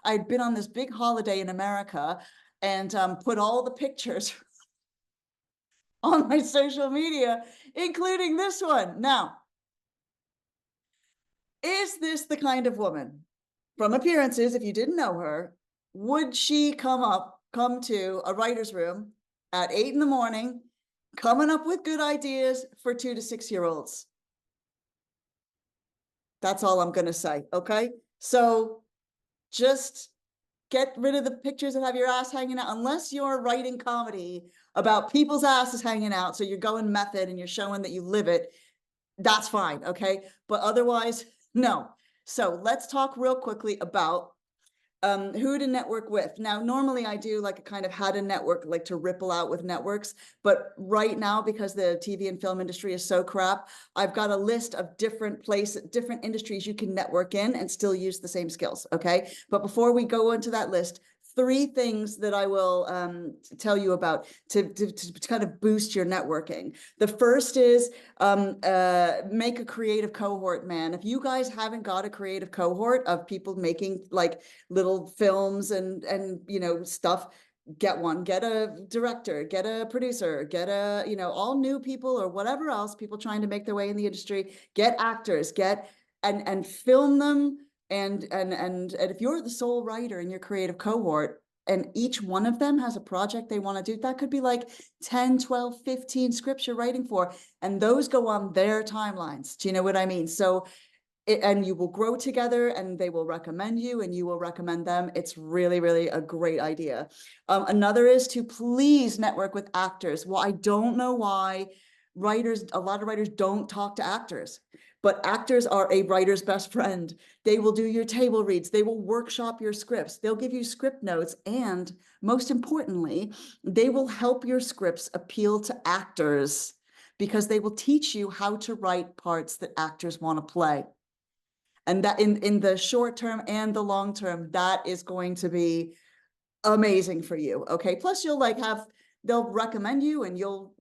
I'd been on this big holiday in America and put all the pictures on my social media, including this one. Now, is this the kind of woman, from appearances, if you didn't know her, would she come to a writer's room at 8 in the morning, coming up with good ideas for 2 to 6-year-olds? That's all I'm going to say. Okay. So just get rid of the pictures that have your ass hanging out, unless you're writing comedy about people's asses hanging out. So you're going method and you're showing that you live it. That's fine. Okay. But otherwise, no. So let's talk real quickly about who to network with. Now, normally I do like a kind of how to network, like to ripple out with networks. But right now, because the TV and film industry is so crap, I've got a list of different industries you can network in and still use the same skills. Okay. But before we go into that list, 3 things that I will tell you about to kind of boost your networking. The first is make a creative cohort, man. If you guys haven't got a creative cohort of people making like little films and stuff, get one. Get a director, get a producer, get a, all new people or whatever else, people trying to make their way in the industry, get actors, and film them. And if you're the sole writer in your creative cohort and each one of them has a project they want to do, that could be like 10, 12, 15 scripts you're writing for, and those go on their timelines. Do you know what I mean? So, and you will grow together and they will recommend you and you will recommend them. It's really, really a great idea. Another is to please network with actors. Well, I don't know why a lot of writers don't talk to actors. But actors are a writer's best friend. They will do your table reads. They will workshop your scripts. They'll give you script notes. And most importantly, they will help your scripts appeal to actors because they will teach you how to write parts that actors want to play. And that in the short term and the long term, that is going to be amazing for you. Okay. Plus you'll they'll recommend you and you'll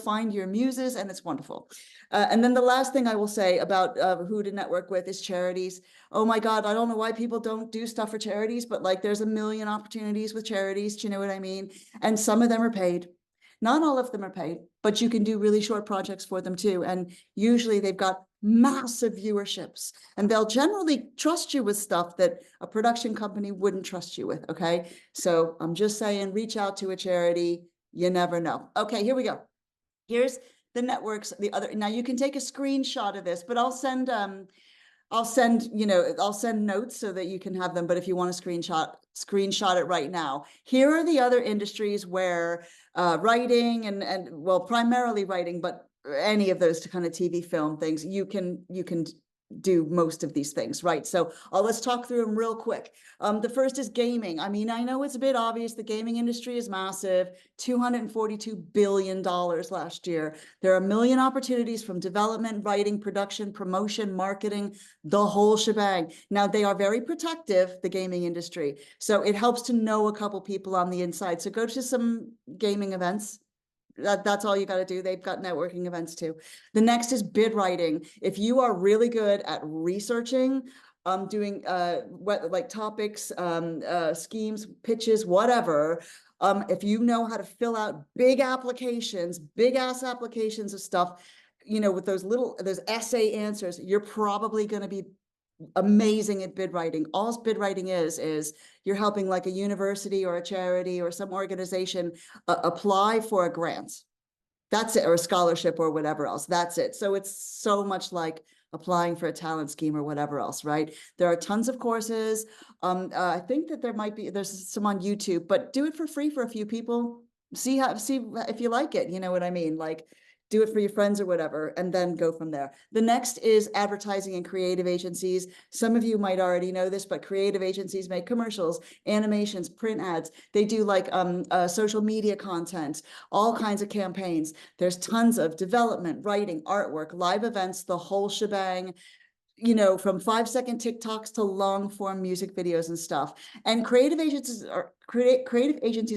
find your muses and it's wonderful. And then the last thing I will say about who to network with is charities. Oh my God, I don't know why people don't do stuff for charities, but like there's a million opportunities with charities. Do you know what I mean? And some of them are paid. Not all of them are paid, but you can do really short projects for them too. And usually they've got massive viewerships and they'll generally trust you with stuff that a production company wouldn't trust you with. Okay. So I'm just saying, reach out to a charity. You never know. Okay, here we go. Here's the networks. Now you can take a screenshot of this, but I'll send notes so that you can have them. But if you want to screenshot it right now. Here are the other industries where writing and well, primarily writing, but any of those to kind of TV film things, you can do most of these things, right? So let's talk through them real quick. The first is gaming. I mean, I know it's a bit obvious. The gaming industry is massive, $242 billion last year. There are a million opportunities from development, writing, production, promotion, marketing, the whole shebang. Now, they are very protective, the gaming industry. So it helps to know a couple people on the inside. So go to some gaming events. That's all you got to do. They've got networking events too. The next is bid writing. If you are really good at researching, doing like topics, schemes, pitches, whatever, If you know how to fill out big applications, big ass applications of stuff, you know, with those essay answers, you're probably going to be amazing at bid writing. All bid writing is you're helping like a university or a charity or some organization apply for a grant. That's it, or a scholarship or whatever else. That's it. So it's so much like applying for a talent scheme or whatever else, right? There are tons of courses. I think that there's some on YouTube, but do it for free for a few people. See if you like it. You know what I mean? Like, do it for your friends or whatever, and then go from there. The next is advertising and creative agencies. Some of you might already know this, but creative agencies make commercials, animations, print ads. They do like social media content, all kinds of campaigns. There's tons of development, writing, artwork, live events, the whole shebang, you know, from 5-second TikToks to long form music videos and stuff. And creative agencies are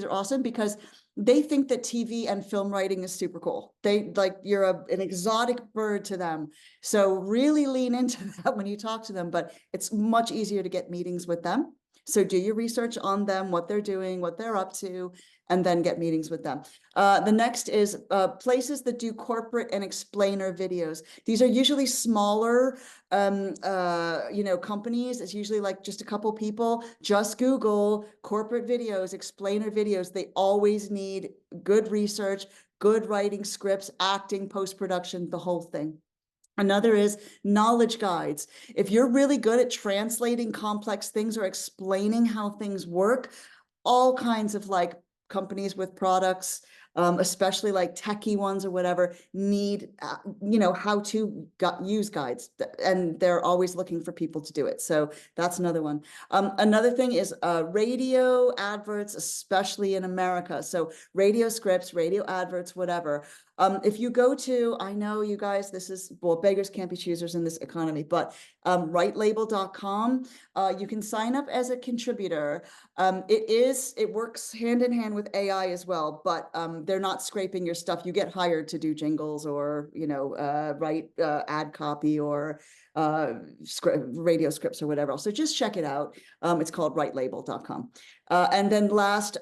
awesome because they think that TV and film writing is super cool. They like, you're an exotic bird to them. So really lean into that when you talk to them, but it's much easier to get meetings with them. So do your research on them, what they're doing, what they're up to, and then get meetings with them. The next is places that do corporate and explainer videos. These are usually smaller, you know, companies. It's usually like just a couple people. Just Google corporate videos, explainer videos. They always need good research, good writing, scripts, acting, post-production, the whole thing. Another is knowledge guides. If you're really good at translating complex things or explaining how things work, all kinds of like companies with products, especially like techie ones or whatever, need, you know, how to use guides, and they're always looking for people to do it. So that's another one. Another thing is radio adverts, especially in America. So radio scripts, radio adverts, whatever. If you go to, I know you guys, this is, well, beggars can't be choosers in this economy, but writelabel.com, you can sign up as a contributor. It works hand in hand with AI as well, but they're not scraping your stuff. You get hired to do jingles or, you know, write ad copy or radio scripts or whatever else. So just check it out. It's called writelabel.com. And then last,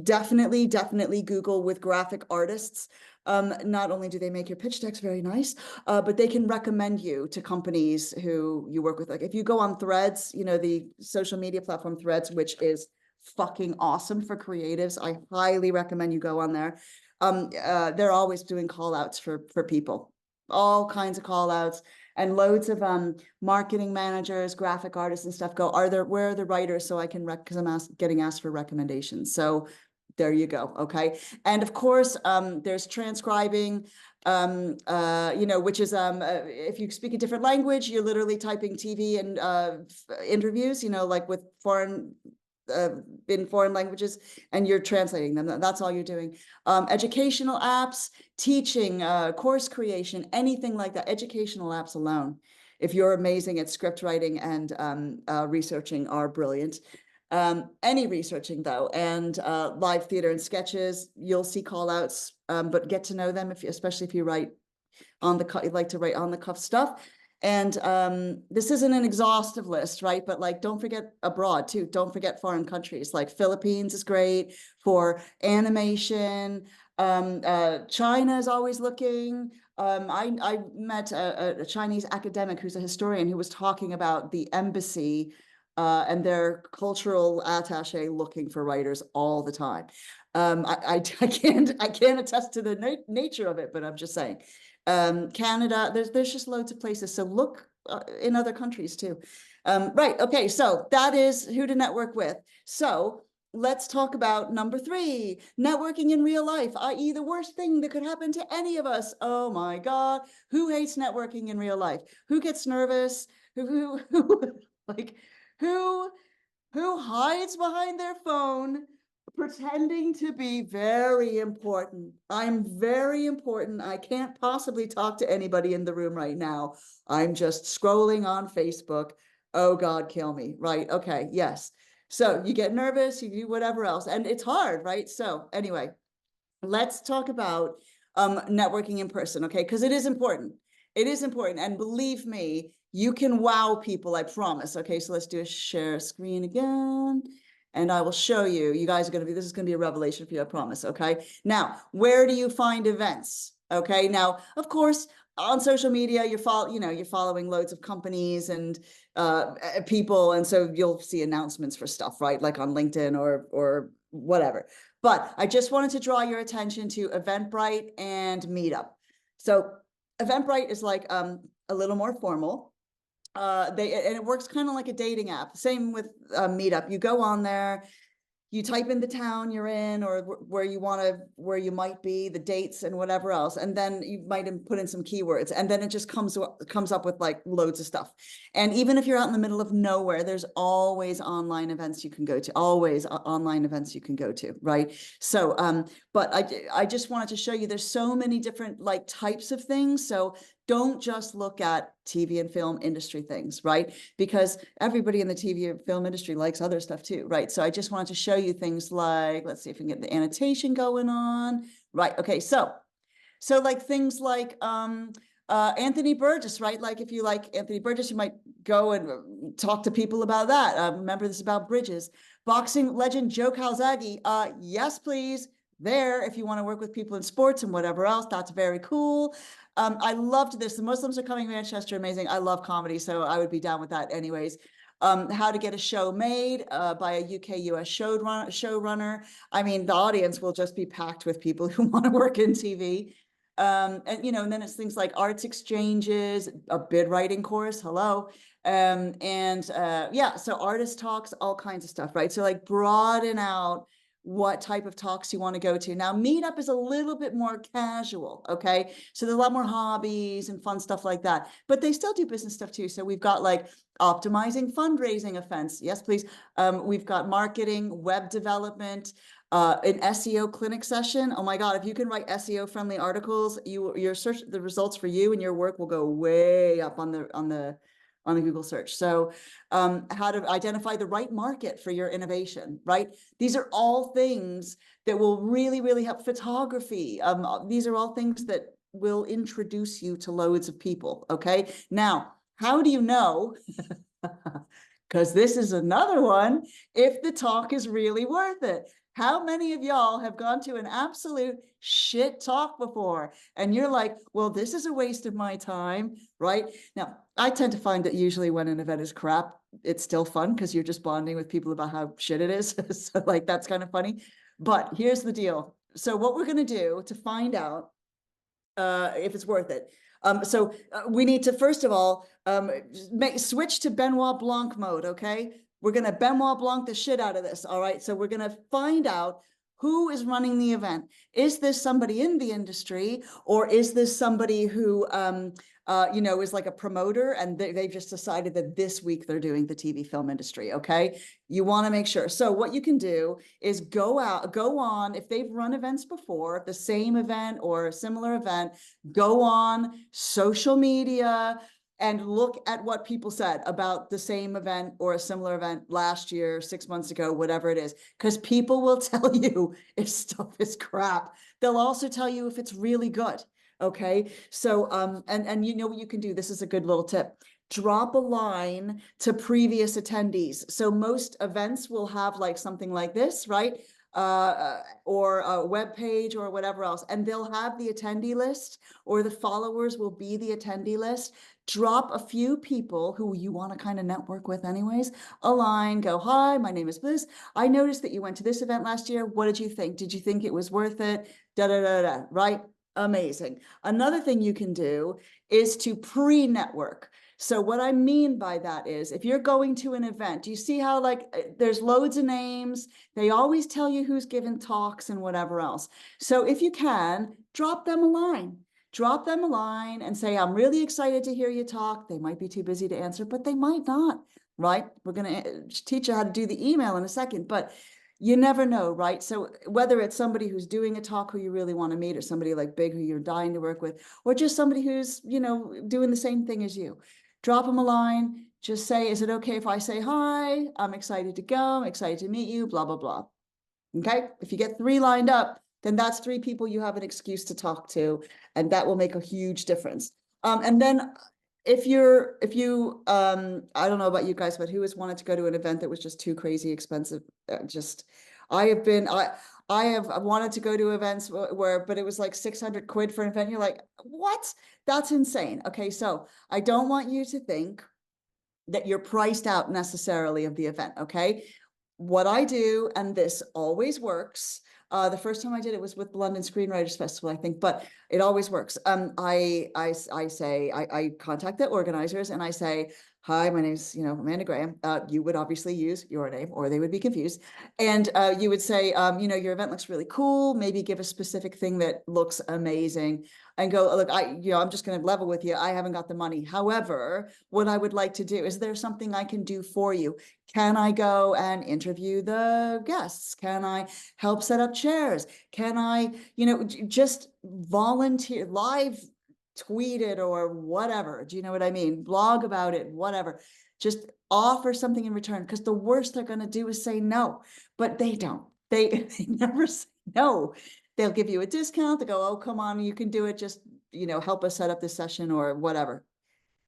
definitely Google with graphic artists. Not only do they make your pitch decks very nice, but they can recommend you to companies who you work with. Like if you go on Threads, you know, the social media platform Threads, which is fucking awesome for creatives. I highly recommend you go on there. They're always doing call outs for people, all kinds of call outs, and loads of marketing managers, graphic artists and stuff go, where are the writers, so I can because I'm getting asked for recommendations. So there you go. Okay. And of course, there's transcribing, you know, which is, if you speak a different language, you're literally typing TV and interviews, you know, like with in foreign languages, and you're translating them. That's all you're doing. Educational apps, teaching, course creation, anything like that. Educational apps alone, if you're amazing at script writing and researching, are brilliant. Any researching though, and live theater and sketches, you'll see call outs, but get to know them, especially if you write on the cuff, you like to write on the cuff stuff. And this isn't an exhaustive list, right? But like, don't forget abroad too. Don't forget foreign countries. Like Philippines is great for animation. China is always looking. I met a Chinese academic who's a historian who was talking about the embassy and their cultural attaché looking for writers all the time. I can't attest to the nature of it, but I'm just saying. Canada, there's just loads of places. So look in other countries too. Right. Okay. So that is who to network with. So let's talk about number 3, networking in real life, i.e. the worst thing that could happen to any of us. Oh my God. Who hates networking in real life? Who gets nervous? Who like, who hides behind their phone pretending to be very important? I'm very important. I can't possibly talk to anybody in the room right now. I'm just scrolling on Facebook. Oh God, kill me. Right. Okay. Yes. So you get nervous, you do whatever else, and it's hard, right? So anyway, let's talk about networking in person, okay? Because it is important. It is important. And believe me, you can wow people, I promise. Okay, so let's do a share screen again. and I will show you. You guys are going to be, this is going to be a revelation for you, I promise. Okay. Now, where do you find events? Okay. Now, of course, on social media, you're following loads of companies and people, and so you'll see announcements for stuff, right? Like on LinkedIn or whatever. But I just wanted to draw your attention to Eventbrite and Meetup. So Eventbrite is like a little more formal. And it works kind of like a dating app. Same with Meetup. You go on there, you type in the town you're in or where you might be, the dates and whatever else, and then you might put in some keywords, and then it just comes up with like loads of stuff. And even if you're out in the middle of nowhere, there's always online events you can go to, right? So but I just wanted to show you there's so many different like types of things. So don't just look at TV and film industry things, right? Because everybody in the TV and film industry likes other stuff too, right? So I just wanted to show you things like, let's see if we can get the annotation going on. Right, okay, so like things like Anthony Burgess, right? Like if you like Anthony Burgess, you might go and talk to people about that. Remember, this is about bridges. Boxing legend Joe Calzaghe, yes, please. There, if you want to work with people in sports and whatever else, that's very cool. I loved this. The Muslims Are Coming to Manchester, amazing. I love comedy, so I would be down with that anyways. How to get a show made by a UK-US showrunner. I mean, the audience will just be packed with people who want to work in TV. And then it's things like arts exchanges, a bid writing course, hello. Yeah, so artist talks, all kinds of stuff, right? So like broaden out what type of talks you want to go to. Now, Meetup is a little bit more casual, okay? So there's a lot more hobbies and fun stuff like that, but they still do business stuff too. So we've got like optimizing fundraising events. Yes, please. We've got marketing, web development, an SEO clinic session. Oh my God, if you can write SEO friendly articles, the results for you and your work will go way up on the Google search. So how to identify the right market for your innovation, right? These are all things that will really, really help. Photography. These are all things that will introduce you to loads of people, okay? Now, how do you know? Because this is another one, if the talk is really worth it. How many of y'all have gone to an absolute shit talk before? And you're like, well, this is a waste of my time, right? Now, I tend to find that usually when an event is crap, it's still fun because you're just bonding with people about how shit it is. So like, that's kind of funny. But here's the deal. So what we're going to do to find out if it's worth it. We need to, first of all, switch to Benoit Blanc mode, okay? We're going to Benoit Blanc the shit out of this, all right? So we're going to find out who is running the event. Is this somebody in the industry, or is this somebody who, is like a promoter and they've just decided that this week they're doing the TV film industry, okay? You want to make sure. So what you can do is go on, if they've run events before, the same event or a similar event, go on social media, and look at what people said about the same event or a similar event last year, 6 months ago, whatever it is, because people will tell you if stuff is crap. They'll also tell you if it's really good. Okay. So, and you know what you can do? This is a good little tip. Drop a line to previous attendees. So most events will have like something like this, right? Or a web page or whatever else, and they'll have the attendee list, or the followers will be the attendee list. Drop a few people who you want to kind of network with anyways, a line, go, hi, my name is Liz. I noticed that you went to this event last year. What did you think? Did you think it was worth it? Da, da, da, da, right? Amazing. Another thing you can do is to pre-network. So what I mean by that is, if you're going to an event, do you see how like there's loads of names? They always tell you who's given talks and whatever else. So if you can, drop them a line. Drop them a line and say, I'm really excited to hear you talk. They might be too busy to answer, but they might not, right? We're going to teach you how to do the email in a second, but you never know, right? So whether it's somebody who's doing a talk who you really want to meet, or somebody like big who you're dying to work with, or just somebody who's, doing the same thing as you, drop them a line. Just say, is it okay if I say hi? I'm excited to go. I'm excited to meet you, blah, blah, blah. Okay. If you get 3 lined up, then that's 3 people you have an excuse to talk to, and that will make a huge difference. And then if you, I don't know about you guys, but who has wanted to go to an event that was just too crazy expensive? I have wanted to go to events where, but it was like 600 quid for an event. You're like, what? That's insane. Okay. So I don't want you to think that you're priced out necessarily of the event. Okay. What I do, and this always works. The first time I did it was with the London Screenwriters Festival, I think, but it always works. I contact the organizers and I say, hi, my name's, Amanda Graham. You would obviously use your name or they would be confused. And you would say, your event looks really cool. Maybe give a specific thing that looks amazing and go, look, I'm just going to level with you. I haven't got the money. However, what I would like to do, is there something I can do for you? Can I go and interview the guests? Can I help set up chairs? Can I, just volunteer, live tweet it or whatever? Do you know what I mean? Blog about it, whatever. Just offer something in return, because the worst they're going to do is say no, but they don't. They never say no. They'll give you a discount. They go, oh, come on, you can do it. Just, help us set up this session or whatever.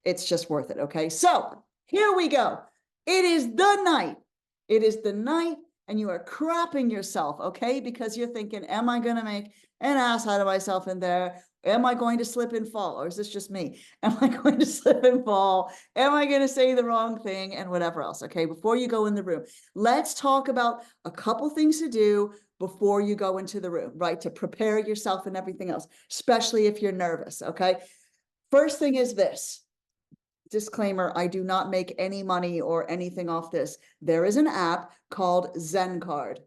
It's just worth it. Okay. So here we go. It is the night. It is the night and you are crapping yourself. Okay. Because you're thinking, am I going to make an ass out of myself in there? Am I going to slip and fall? Or is this just me? Am I going to slip and fall? Am I going to say the wrong thing and whatever else? Okay. Before you go in the room, let's talk about a couple things to do before you go into the room, right? To prepare yourself and everything else, especially if you're nervous. Okay. First thing is this. Disclaimer, I do not make any money or anything off this. There is an app called ZenCard.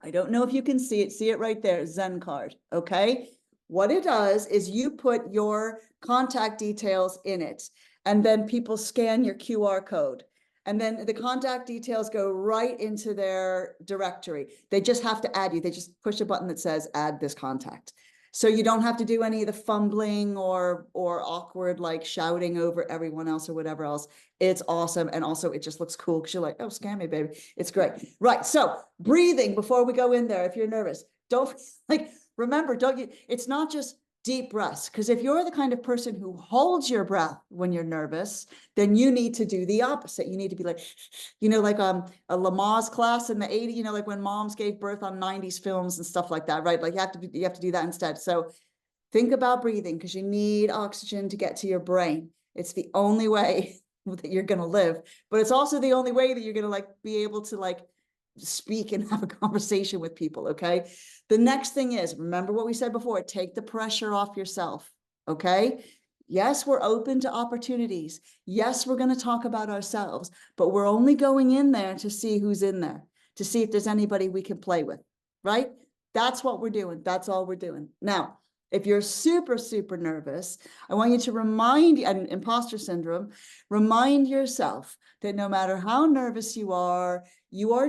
I don't know if you can see it right there, ZenCard, okay? What it does is you put your contact details in it, and then people scan your QR code. And then the contact details go right into their directory. They just have to add you. They just push a button that says add this contact. So you don't have to do any of the fumbling or awkward, like shouting over everyone else or whatever else. It's awesome. And also it just looks cool because you're like, oh, scan me, baby. It's great. Right. So breathing before we go in there, if you're nervous, remember, it's not just deep breaths, because if you're the kind of person who holds your breath when you're nervous, then you need to do the opposite. You need to be like, like a Lamaze class in the 80s, like when moms gave birth on 90s films and stuff like that, right? Like you have to do that instead. So think about breathing, because you need oxygen to get to your brain. It's the only way that you're going to live, but it's also the only way that you're going to be able to speak and have a conversation with people. Okay. The next thing is, remember what we said before, take the pressure off yourself. Okay. Yes, we're open to opportunities. Yes, we're going to talk about ourselves, but we're only going in there to see who's in there, to see if there's anybody we can play with, right? That's what we're doing. That's all we're doing. Now, if you're super, super nervous, I want you to remind you, and imposter syndrome, remind yourself that no matter how nervous you are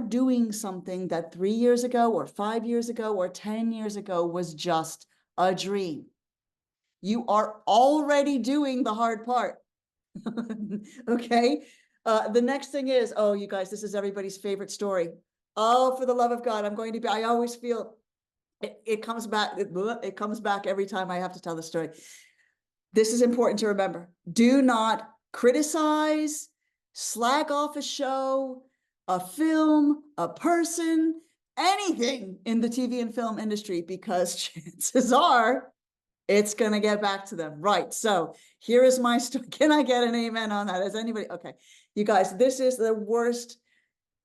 doing something that 3 years ago or 5 years ago or 10 years ago was just a dream. You are already doing the hard part. Okay. The next thing is, oh, you guys, this is everybody's favorite story. Oh, for the love of God, I always feel it comes back. It comes back every time I have to tell the story. This is important to remember. Do not criticize, slag off a show, a film, a person, anything in the TV and film industry, because chances are it's going to get back to them. Right. So here is my story. Can I get an amen on that? Is anybody? Okay. You guys, this is the worst.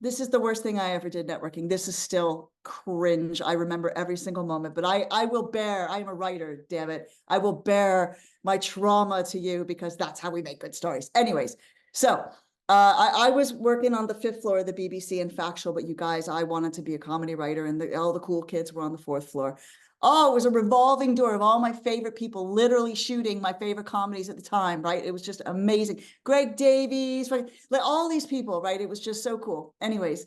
This is the worst thing I ever did networking. This is still cringe. I remember every single moment, but I will bear, I'm a writer, damn it. I will bear my trauma to you, because that's how we make good stories. Anyways, so I was working on the 5th floor of the BBC in Factual, but you guys, I wanted to be a comedy writer, and all the cool kids were on the 4th floor. Oh, it was a revolving door of all my favorite people literally shooting my favorite comedies at the time, right? It was just amazing. Greg Davies, right? Like all these people, right? It was just so cool. Anyways,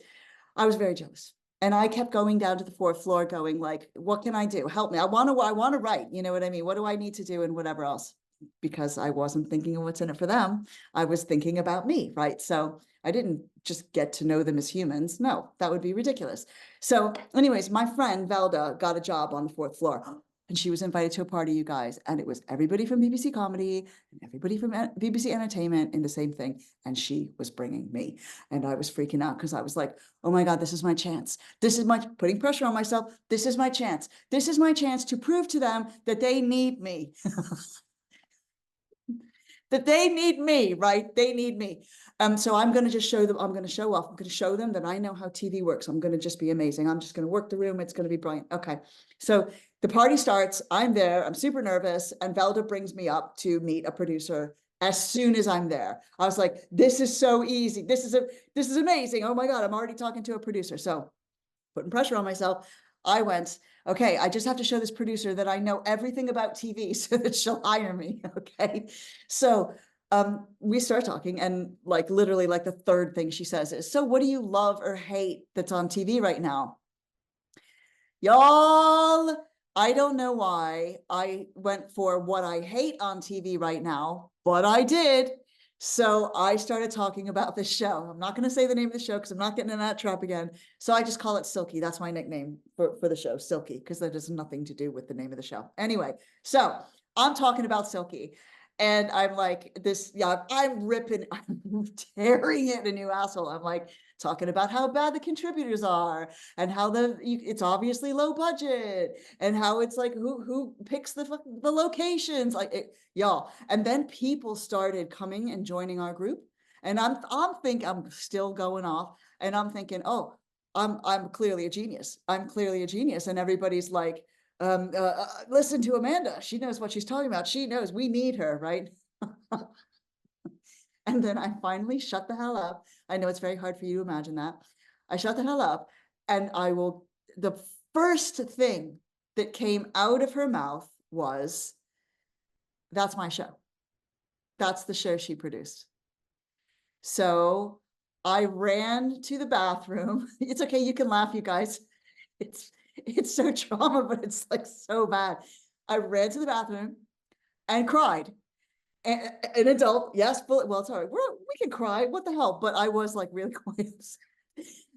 I was very jealous. And I kept going down to the 4th floor going like, what can I do? Help me. I want to write, you know what I mean? What do I need to do and whatever else? Because I wasn't thinking of what's in it for them. I was thinking about me, right? So I didn't just get to know them as humans. No, that would be ridiculous. So anyways, my friend Velda got a job on the 4th floor. And she was invited to a party, you guys, and it was everybody from BBC Comedy and everybody from BBC Entertainment in the same thing. And she was bringing me. And I was freaking out because I was like, oh my God, this is my chance. This is my, putting pressure on myself. This is my chance. This is my chance to prove to them that they need me. That they need me, right? They need me. So I'm going to just show them, I'm going to show off. I'm going to show them that I know how TV works. I'm going to just be amazing. I'm just going to work the room. It's going to be brilliant. Okay. So the party starts. I'm there. I'm super nervous. And Velda brings me up to meet a producer as soon as I'm there. I was like, this is so easy. This is amazing. Oh my God, I'm already talking to a producer. So putting pressure on myself, I went, okay, I just have to show this producer that I know everything about TV so that she'll hire me. Okay. So we start talking, and like literally like the third thing she says is, so what do you love or hate that's on TV right now? Y'all, I don't know why I went for what I hate on TV right now, but I did. So I started talking about this show. I'm not going to say the name of the show because I'm not getting in that trap again. So I just call it Silky. That's my nickname for the show, Silky, because that has nothing to do with the name of the show. Anyway, so I'm talking about Silky. And I'm like, this, yeah, I'm ripping, I'm tearing it a new asshole. I'm like talking about how bad the contributors are and how it's obviously low budget and how it's like, who picks the locations, like y'all. And then people started coming and joining our group. And I'm still going off, and I'm thinking, oh, I'm clearly a genius. I'm clearly a genius. And everybody's like, listen to Amanda. She knows what she's talking about. She knows we need her, right? And then I finally shut the hell up. I know it's very hard for you to imagine that. I shut the hell up, and the first thing that came out of her mouth was, that's my show. That's the show she produced. So I ran to the bathroom. It's okay. You can laugh, you guys. It's so trauma, but it's like so bad. I ran to the bathroom and cried. An adult, yes, well, sorry, we can cry, what the hell? But I was like really quiet.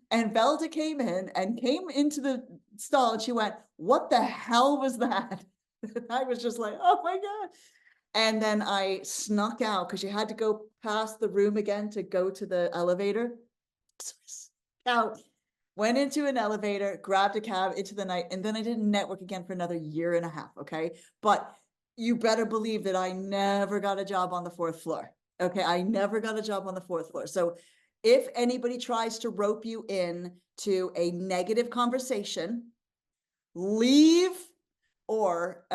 And Velda came into the stall, and she went, what the hell was that? I was just like, oh my God. And then I snuck out because you had to go past the room again to go to the elevator. So out, went into an elevator, grabbed a cab into the night, and then I didn't network again for another 1.5 years, okay? But you better believe that I never got a job on the 4th floor, okay? I never got a job on the 4th floor. So if anybody tries to rope you in to a negative conversation, leave or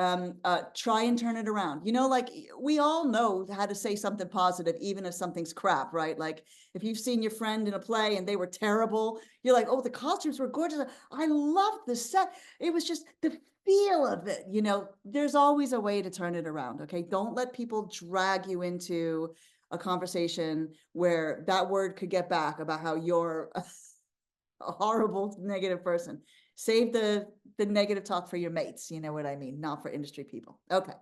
try and turn it around. You know, like we all know how to say something positive, even if something's crap, right? Like if you've seen your friend in a play and they were terrible, you're like, oh, the costumes were gorgeous. I loved the set. It was just the feel of it. You know, there's always a way to turn it around. Okay. Don't let people drag you into a conversation where that word could get back about how you're a horrible, negative person. Save the negative talk for your mates, you know what I mean, not for industry people. Okay.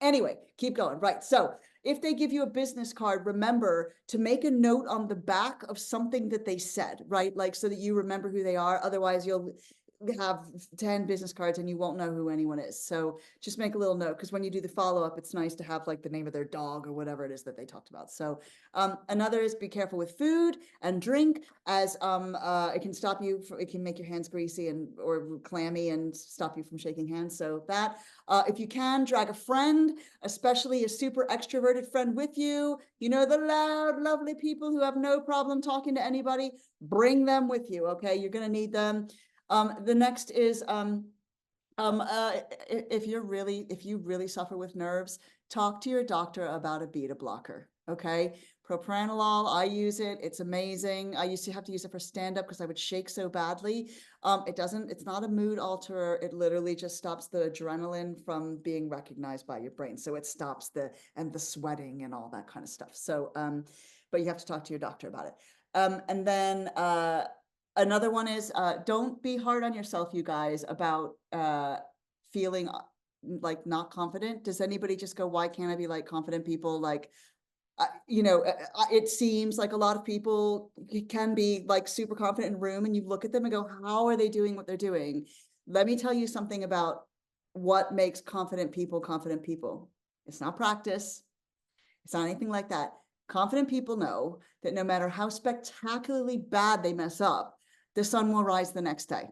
Anyway, keep going. Right. So if they give you a business card, remember to make a note on the back of something that they said, right? Like so that you remember who they are. Otherwise, you'll have 10 business cards and you won't know who anyone is. So just make a little note, because when you do the follow-up, it's nice to have like the name of their dog or whatever it is that they talked about. So another is be careful with food and drink, as it can stop you it can make your hands greasy or clammy and stop you from shaking hands. So that if you can, drag a friend, especially a super extroverted friend with you, you know, the loud, lovely people who have no problem talking to anybody, bring them with you. Okay. You're going to need them. The next is, if you really suffer with nerves, talk to your doctor about a beta blocker. Okay. Propranolol, I use it. It's amazing. I used to have to use it for stand-up because I would shake so badly. It's not a mood alterer. It literally just stops the adrenaline from being recognized by your brain. So it stops the sweating and all that kind of stuff. So, but you have to talk to your doctor about it. And then, another one is don't be hard on yourself, you guys, about feeling like not confident. Does anybody just go, why can't I be like confident people? Like, you know, it seems like a lot of people can be like super confident in a room, and you look at them and go, how are they doing what they're doing? Let me tell you something about what makes confident people confident people. It's not practice. It's not anything like that. Confident people know that no matter how spectacularly bad they mess up, the sun will rise the next day.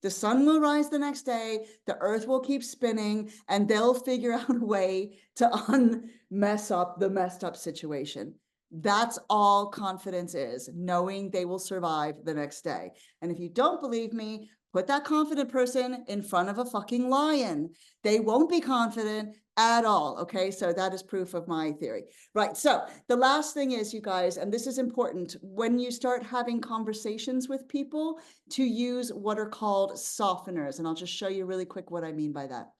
The sun will rise the next day, the earth will keep spinning, and they'll figure out a way to unmess up the messed up situation. That's all confidence is, knowing they will survive the next day. And if you don't believe me, put that confident person in front of a fucking lion. They won't be confident at all. Okay, so that is proof of my theory. Right, so the last thing is, you guys, and this is important, when you start having conversations with people, to use what are called softeners. And I'll just show you really quick what I mean by that.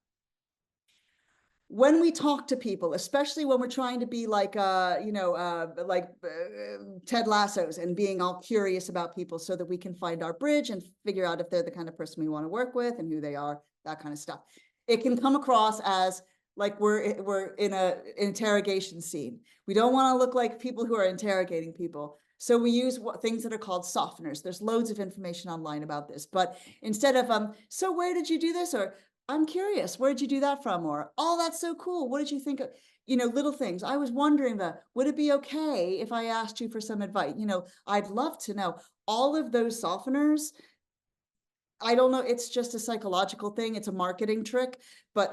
When we talk to people, especially when we're trying to be like, Ted Lasso's and being all curious about people so that we can find our bridge and figure out if they're the kind of person we want to work with and who they are, that kind of stuff. It can come across as like we're in an interrogation scene. We don't want to look like people who are interrogating people. So we use things that are called softeners. There's loads of information online about this. But instead of, so where did you do this? Or I'm curious, where did you do that from? Or, oh, that's so cool. What did you think of? You know, little things. I was wondering would it be okay if I asked you for some advice? You know, I'd love to know. All of those softeners, I don't know, it's just a psychological thing. It's a marketing trick, but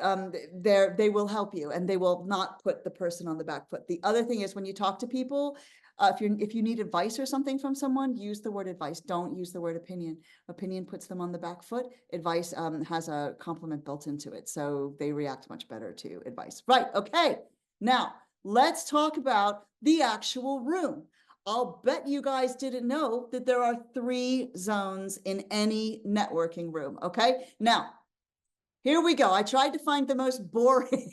they will help you and they will not put the person on the back foot. The other thing is when you talk to people, if you need advice or something from someone, use the word advice. Don't use the word opinion. Opinion puts them on the back foot. Advice has a compliment built into it, so they react much better to advice. Right, okay. Now, let's talk about the actual room. I'll bet you guys didn't know that there are 3 zones in any networking room, okay? Now, here we go. I tried to find the most boring.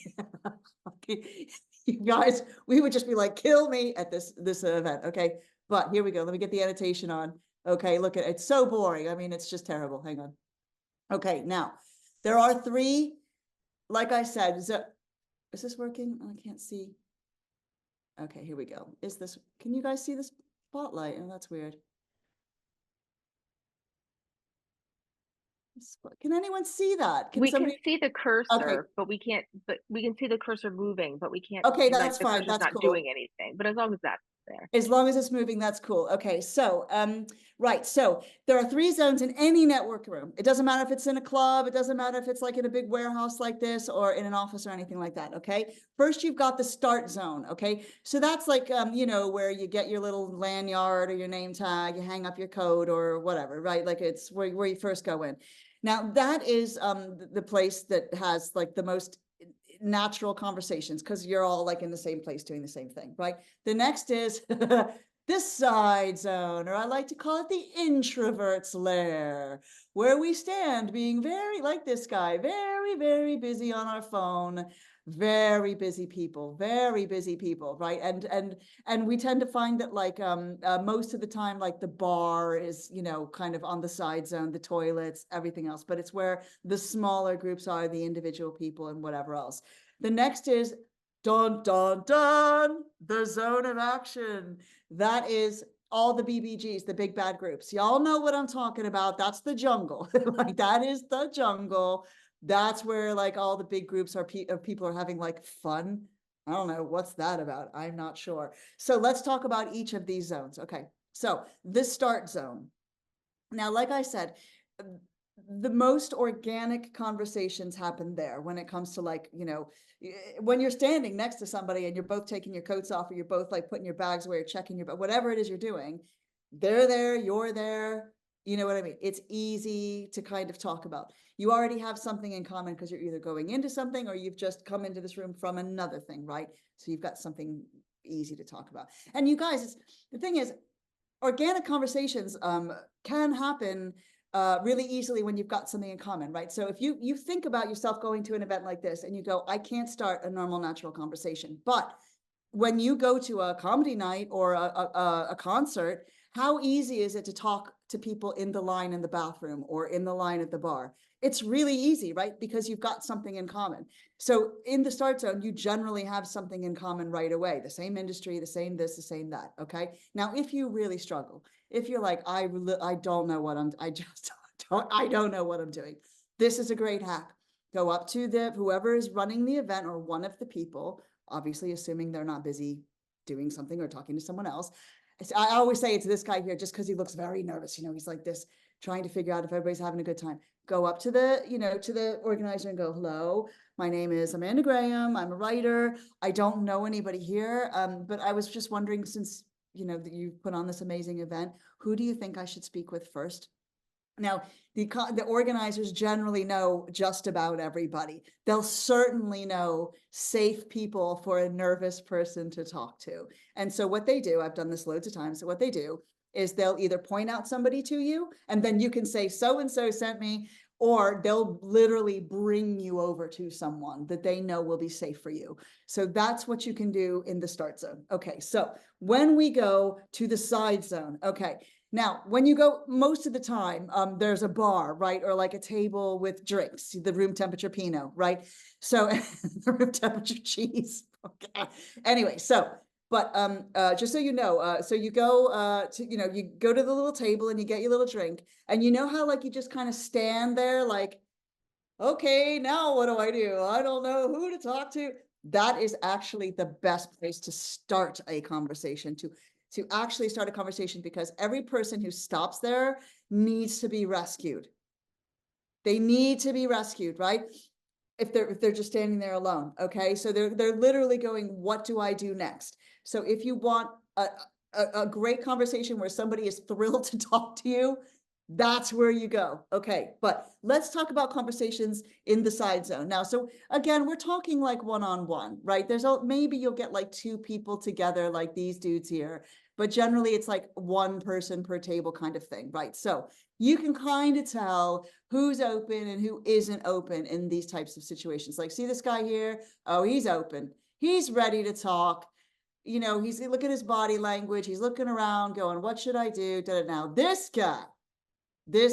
Okay. You guys, we would just be like, kill me at this event, okay? But here we go. Let me get the annotation on. Okay, look at it. It's so boring. I mean, it's just terrible. Hang on. Okay, now, there are 3, like I said, is this working? I can't see. Okay, here we go. Can you guys see this spotlight? Oh, that's weird. Can anyone see that? We can see the cursor, okay. but we can see the cursor moving, but we can't. Okay, like, that's the fine. cursor's That's not cool. doing anything. But as long as that's there. As long as it's moving, that's cool. Okay, so right, so there are 3 zones in any network room. It doesn't matter if it's in a club, it doesn't matter if it's like in a big warehouse like this or in an office or anything like that, okay? First, you've got the start zone, okay? So that's like, you know, where you get your little lanyard or your name tag, you hang up your code or whatever, right? Like it's where you first go in. Now, that is the place that has like the most natural conversations because you're all like in the same place doing the same thing, right? The next is this side zone, or I like to call it the introvert's lair, where we stand being very, like this guy, very, very busy on our phone, very busy people, right? And we tend to find that like most of the time, like the bar is, you know, kind of on the side zone, the toilets, everything else, but it's where the smaller groups are, the individual people and whatever else. The next is dun, dun, dun, the zone of action. That is all the BBGs, the big bad groups. Y'all know what I'm talking about. That's the jungle. Like that is the jungle. That's where like all the big groups of people are having like fun. I don't know. What's that about? I'm not sure. So let's talk about each of these zones. Okay. So the start zone. Now, like I said, the most organic conversations happen there when it comes to like, you know, when you're standing next to somebody and you're both taking your coats off or you're both like putting your bags away or checking your, whatever it is you're doing, they're there, you're there. You know what I mean? It's easy to kind of talk about. You already have something in common because you're either going into something or you've just come into this room from another thing, right? So you've got something easy to talk about. And you guys, the thing is, organic conversations can happen really easily when you've got something in common, right? So if you think about yourself going to an event like this and you go, I can't start a normal, natural conversation. But when you go to a comedy night or a concert, how easy is it to talk to people in the line in the bathroom or in the line at the bar? It's really easy, right? Because you've got something in common. So in the start zone, you generally have something in common right away. The same industry, the same this, the same that, okay? Now, if you really struggle, if you're like, I don't know what I don't know what I'm doing. This is a great hack. go up to whoever is running the event or one of the people, obviously assuming they're not busy doing something or talking to someone else. I always say it's this guy here just because he looks very nervous. He's like this, trying to figure out if everybody's having a good time. Go up to the organizer and go, hello, my name is Amanda Graham. I'm a writer. I don't know anybody here. But I was just wondering, since, that you've put on this amazing event, who do you think I should speak with first? Now, the organizers generally know just about everybody. They'll certainly know safe people for a nervous person to talk to. And so what they do, I've done this loads of times, so what they do is they'll either point out somebody to you, and then you can say, so-and-so sent me, or they'll literally bring you over to someone that they know will be safe for you. So that's what you can do in the start zone. Okay, so when we go to the side zone, okay, now, when you go, most of the time, there's a bar, right? Or like a table with drinks, the room temperature Pinot, right? So the room temperature cheese. Okay. Anyway, but just so you know, so you go you go to the little table and you get your little drink, and you know how like you just kind of stand there like, okay, now what do? I don't know who to talk to. That is actually the best place to start a conversation, to actually start a conversation, because every person who stops there needs to be rescued. They need to be rescued, right? If they're just standing there alone. Okay, so they're literally going, what do I do next? So if you want a great conversation where somebody is thrilled to talk to you, that's where you go. Okay, but let's talk about conversations in the side zone now. So again, we're talking like one-on-one, right? Maybe you'll get like two people together like these dudes here, but generally it's like one person per table kind of thing, right? So you can kind of tell who's open and who isn't open in these types of situations. Like, see this guy here? Oh, he's open. He's ready to talk. Look at his body language. He's looking around going, what should I do? Now this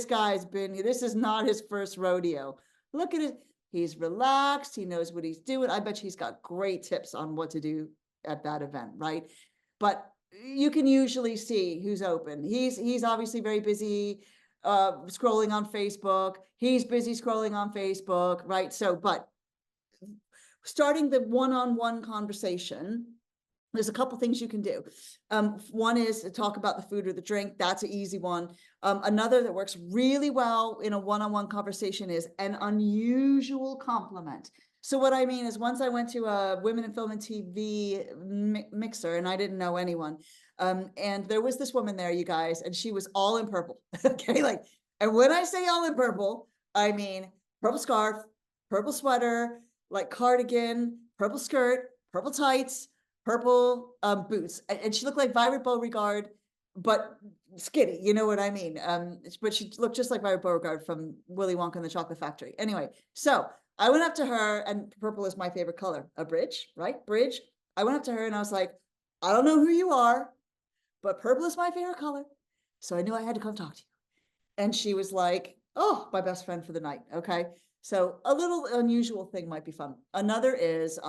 guy's this is not his first rodeo. Look at it. He's relaxed. He knows what he's doing. I bet he's got great tips on what to do at that event, right? But you can usually see who's open. He's obviously very busy scrolling on Facebook. He's busy scrolling on Facebook, right? So, but starting the one-on-one conversation, there's a couple things you can do. One is to talk about the food or the drink. That's an easy one. Another that works really well in a one-on-one conversation is an unusual compliment. So what I mean is, once I went to a Women in Film and TV mixer, and I didn't know anyone. And there was this woman there, you guys, and she was all in purple. Okay, and when I say all in purple, I mean purple scarf, purple sweater, like cardigan, purple skirt, purple tights, purple boots, and she looked like Violet Beauregard, but skinny, you know what I mean? But she looked just like Violet Beauregard from Willy Wonka and the Chocolate Factory. Anyway, so I went up to her, and purple is my favorite color, a bridge, right? Bridge. I went up to her and I was like, I don't know who you are, but purple is my favorite color. So I knew I had to come talk to you. And she was like, oh, my best friend for the night. Okay. So a little unusual thing might be fun. Another is,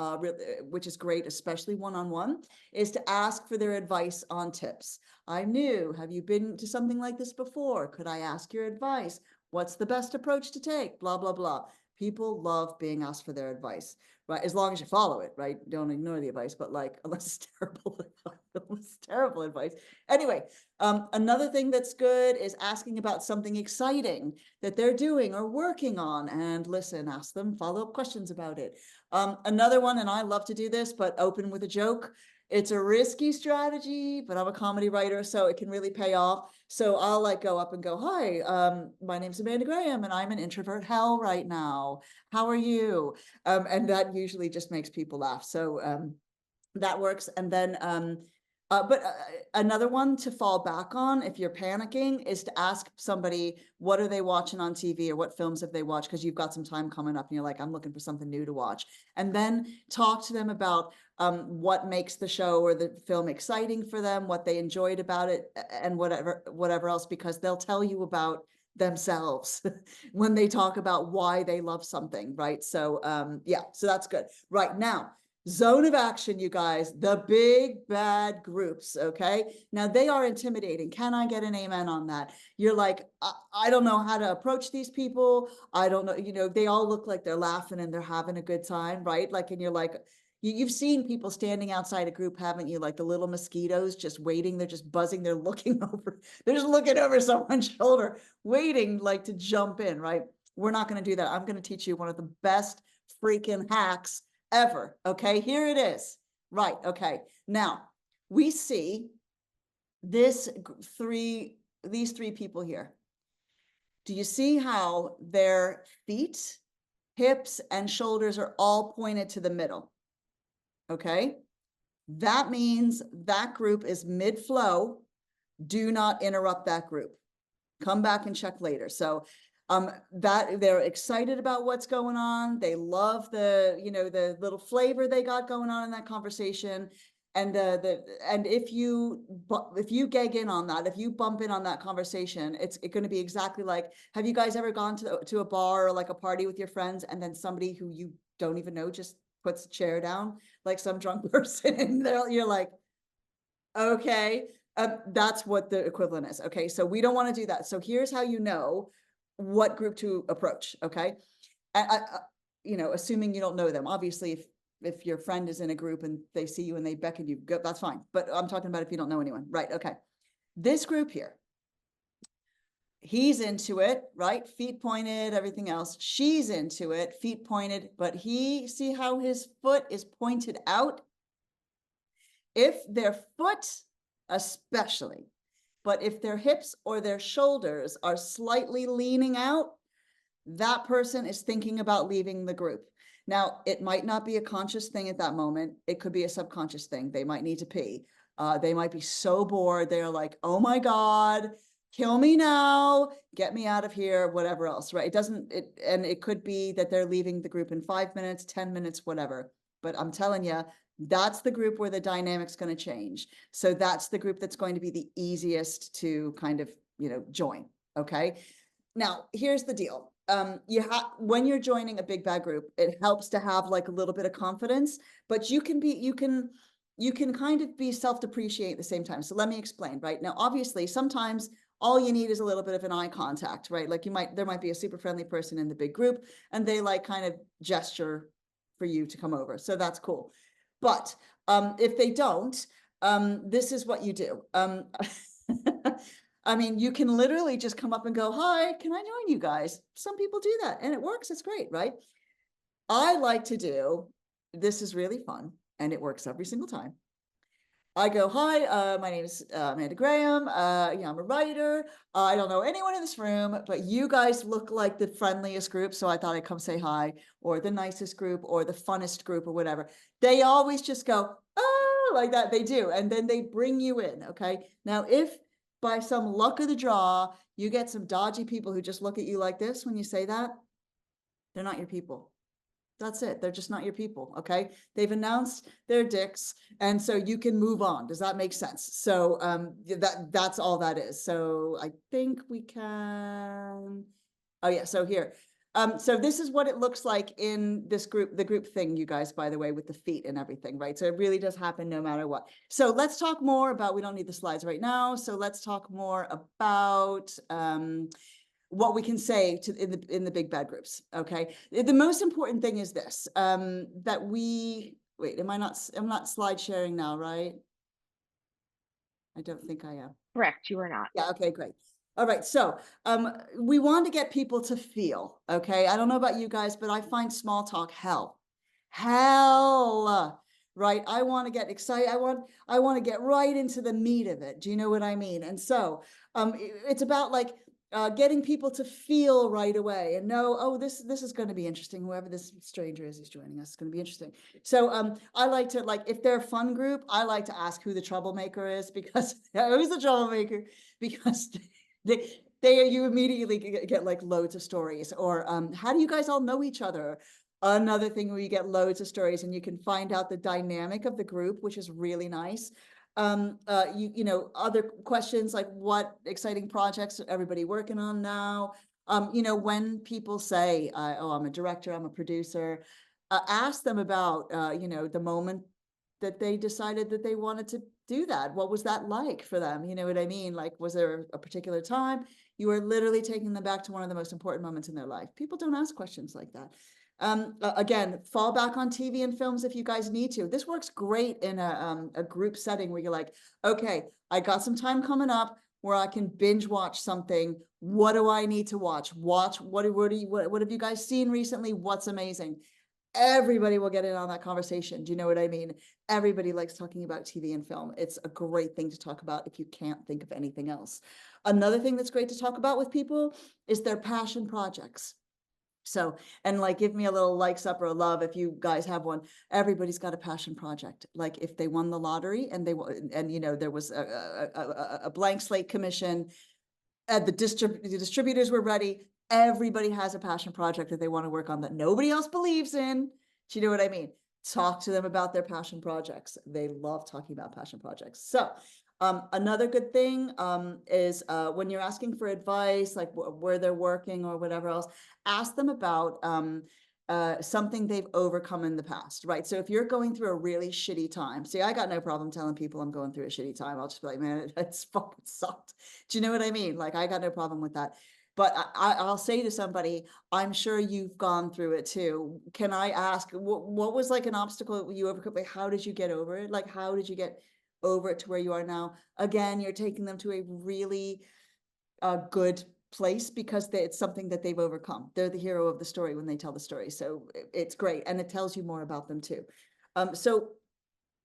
which is great, especially one-on-one, is to ask for their advice on tips. I'm new. Have you been to something like this before? Could I ask your advice? What's the best approach to take? Blah, blah, blah. People love being asked for their advice, right? As long as you follow it, right? Don't ignore the advice, but like, unless it's terrible advice. Anyway, another thing that's good is asking about something exciting that they're doing or working on, and listen, ask them follow-up questions about it. Another one, and I love to do this, but open with a joke. It's a risky strategy, but I'm a comedy writer, so it can really pay off. So I'll like go up and go, hi, my name's Amanda Graham, and I'm an introvert hell right now. How are you? And that usually just makes people laugh. So that works. And then, another one to fall back on if you're panicking is to ask somebody, what are they watching on TV, or what films have they watched? Because you've got some time coming up and you're like, I'm looking for something new to watch. And then talk to them about what makes the show or the film exciting for them, what they enjoyed about it, and whatever else, because they'll tell you about themselves when they talk about why they love something, right? So yeah, so that's good. Right now, Zone of action, you guys, the big bad groups, okay? Now they are intimidating. Can I get an amen on that? You're like, I don't know how to approach these people. I don't know, you know, they all look like they're laughing and they're having a good time, right? Like, and you're like, you've seen people standing outside a group, haven't you? Like the little mosquitoes just waiting. They're just buzzing. They're looking over, they're just looking over someone's shoulder, waiting like to jump in, right? We're not going to do that. I'm going to teach you one of the best freaking hacks ever. Okay, here it is. Right. Okay. Now we see these three people here. Do you see how their feet, hips, and shoulders are all pointed to the middle? Okay. That means that group is mid-flow. Do not interrupt that group. Come back and check later. So that they're excited about what's going on. They love the, you know, the little flavor they got going on in that conversation. And if you gag in on that, if you bump in on that conversation, it's going to be exactly like, have you guys ever gone to a bar or like a party with your friends, and then somebody who you don't even know just puts a chair down, like some drunk person, and you're like, okay, that's what the equivalent is. Okay, so we don't want to do that. So here's how you know what group to approach. Okay, you know, assuming you don't know them. Obviously, if your friend is in a group and they see you and they beckon you, go, that's fine. But I'm talking about if you don't know anyone, right? Okay, this group here, he's into it, right? Feet pointed, everything else. She's into it, feet pointed, but see how his foot is pointed out? If their foot, especially, but if their hips or their shoulders are slightly leaning out, that person is thinking about leaving the group. Now, it might not be a conscious thing at that moment. It could be a subconscious thing. They might need to pee. They might be so bored. They're like, oh my God, kill me now, get me out of here, whatever else, right? And it could be that they're leaving the group in 5 minutes, 10 minutes, whatever. But I'm telling you, that's the group where the dynamic's going to change. So that's the group that's going to be the easiest to kind of, you know, join. Okay. Now, here's the deal. When you're joining a big bad group, it helps to have like a little bit of confidence, but you can kind of be self-depreciate at the same time. So let me explain, right? Now, obviously, sometimes all you need is a little bit of an eye contact, right? Like there might be a super friendly person in the big group and they like kind of gesture for you to come over. So that's cool. But if they don't, this is what you do. I mean, you can literally just come up and go, hi, can I join you guys? Some people do that and it works. It's great, right? I like to do, this is really fun and it works every single time. I go, hi, my name is Amanda Graham. Yeah, I'm a writer. I don't know anyone in this room, but you guys look like the friendliest group. So I thought I'd come say hi, or the nicest group, or the funnest group, or whatever. They always just go, oh, like that. They do. And then they bring you in. Okay. Now, if by some luck of the draw, you get some dodgy people who just look at you like this when you say that, they're not your people. That's it. They're just not your people. Okay. They've announced their dicks. And so you can move on. Does that make sense? So that's all that is. So I think we can. Oh yeah. So here. So this is what it looks like in this group, the group thing, you guys, by the way, with the feet and everything, right? So it really does happen no matter what. So let's talk more about, we don't need the slides right now. So let's talk more about what we can say in the big bad groups. Okay. The most important thing is this, that wait, I'm not slide sharing now, right? I don't think I am. Correct. You are not. Yeah. Okay, great. All right. So we want to get people to feel, okay. I don't know about you guys, but I find small talk hell, right? I want to get excited. I want to get right into the meat of it. Do you know what I mean? And so it's about like, getting people to feel right away and know, oh, this is going to be interesting. Whoever this stranger is who's joining us is going to be interesting. So I like to, like, if they're a fun group, I like to ask who the troublemaker is, because who's the troublemaker? Because you immediately get like loads of stories. Or how do you guys all know each other? Another thing where you get loads of stories and you can find out the dynamic of the group, which is really nice. You know, other questions like what exciting projects are everybody working on now? You know, when people say, oh, I'm a director, I'm a producer, ask them about, you know, the moment that they decided that they wanted to do that. What was that like for them? You know what I mean? Like, was there a particular time? You are literally taking them back to one of the most important moments in their life. People don't ask questions like that. Again, fall back on TV and films if you guys need to. This works great in a group setting where you're like, okay, I got some time coming up where I can binge watch something. What do I need to watch? What have you guys seen recently? What's amazing? Everybody will get in on that conversation. Do you know what I mean? Everybody likes talking about TV and film. It's a great thing to talk about if you can't think of anything else. Another thing that's great to talk about with people is their passion projects. So, and like, give me a little likes up or a love if you guys have one. Everybody's got a passion project. Like if they won the lottery and you know, there was a blank slate commission, the distributors were ready. Everybody has a passion project that they want to work on that nobody else believes in. Do you know what I mean? Talk to them about their passion projects. They love talking about passion projects. So another good thing is when you're asking for advice, like where they're working or whatever else, ask them about something they've overcome in the past, right? So if you're going through a really shitty time, see, I got no problem telling people I'm going through a shitty time. I'll just be like, man, it's fucking sucked. Do you know what I mean? Like, I got no problem with that. But I'll say to somebody, I'm sure you've gone through it too. Can I ask, what was like an obstacle you overcome? Like, how did you get over it? Like, how did you get over it to where you are now? Again, you're taking them to a really good place because it's something that they've overcome. They're the hero of the story when they tell the story. So it's great. And it tells you more about them too. So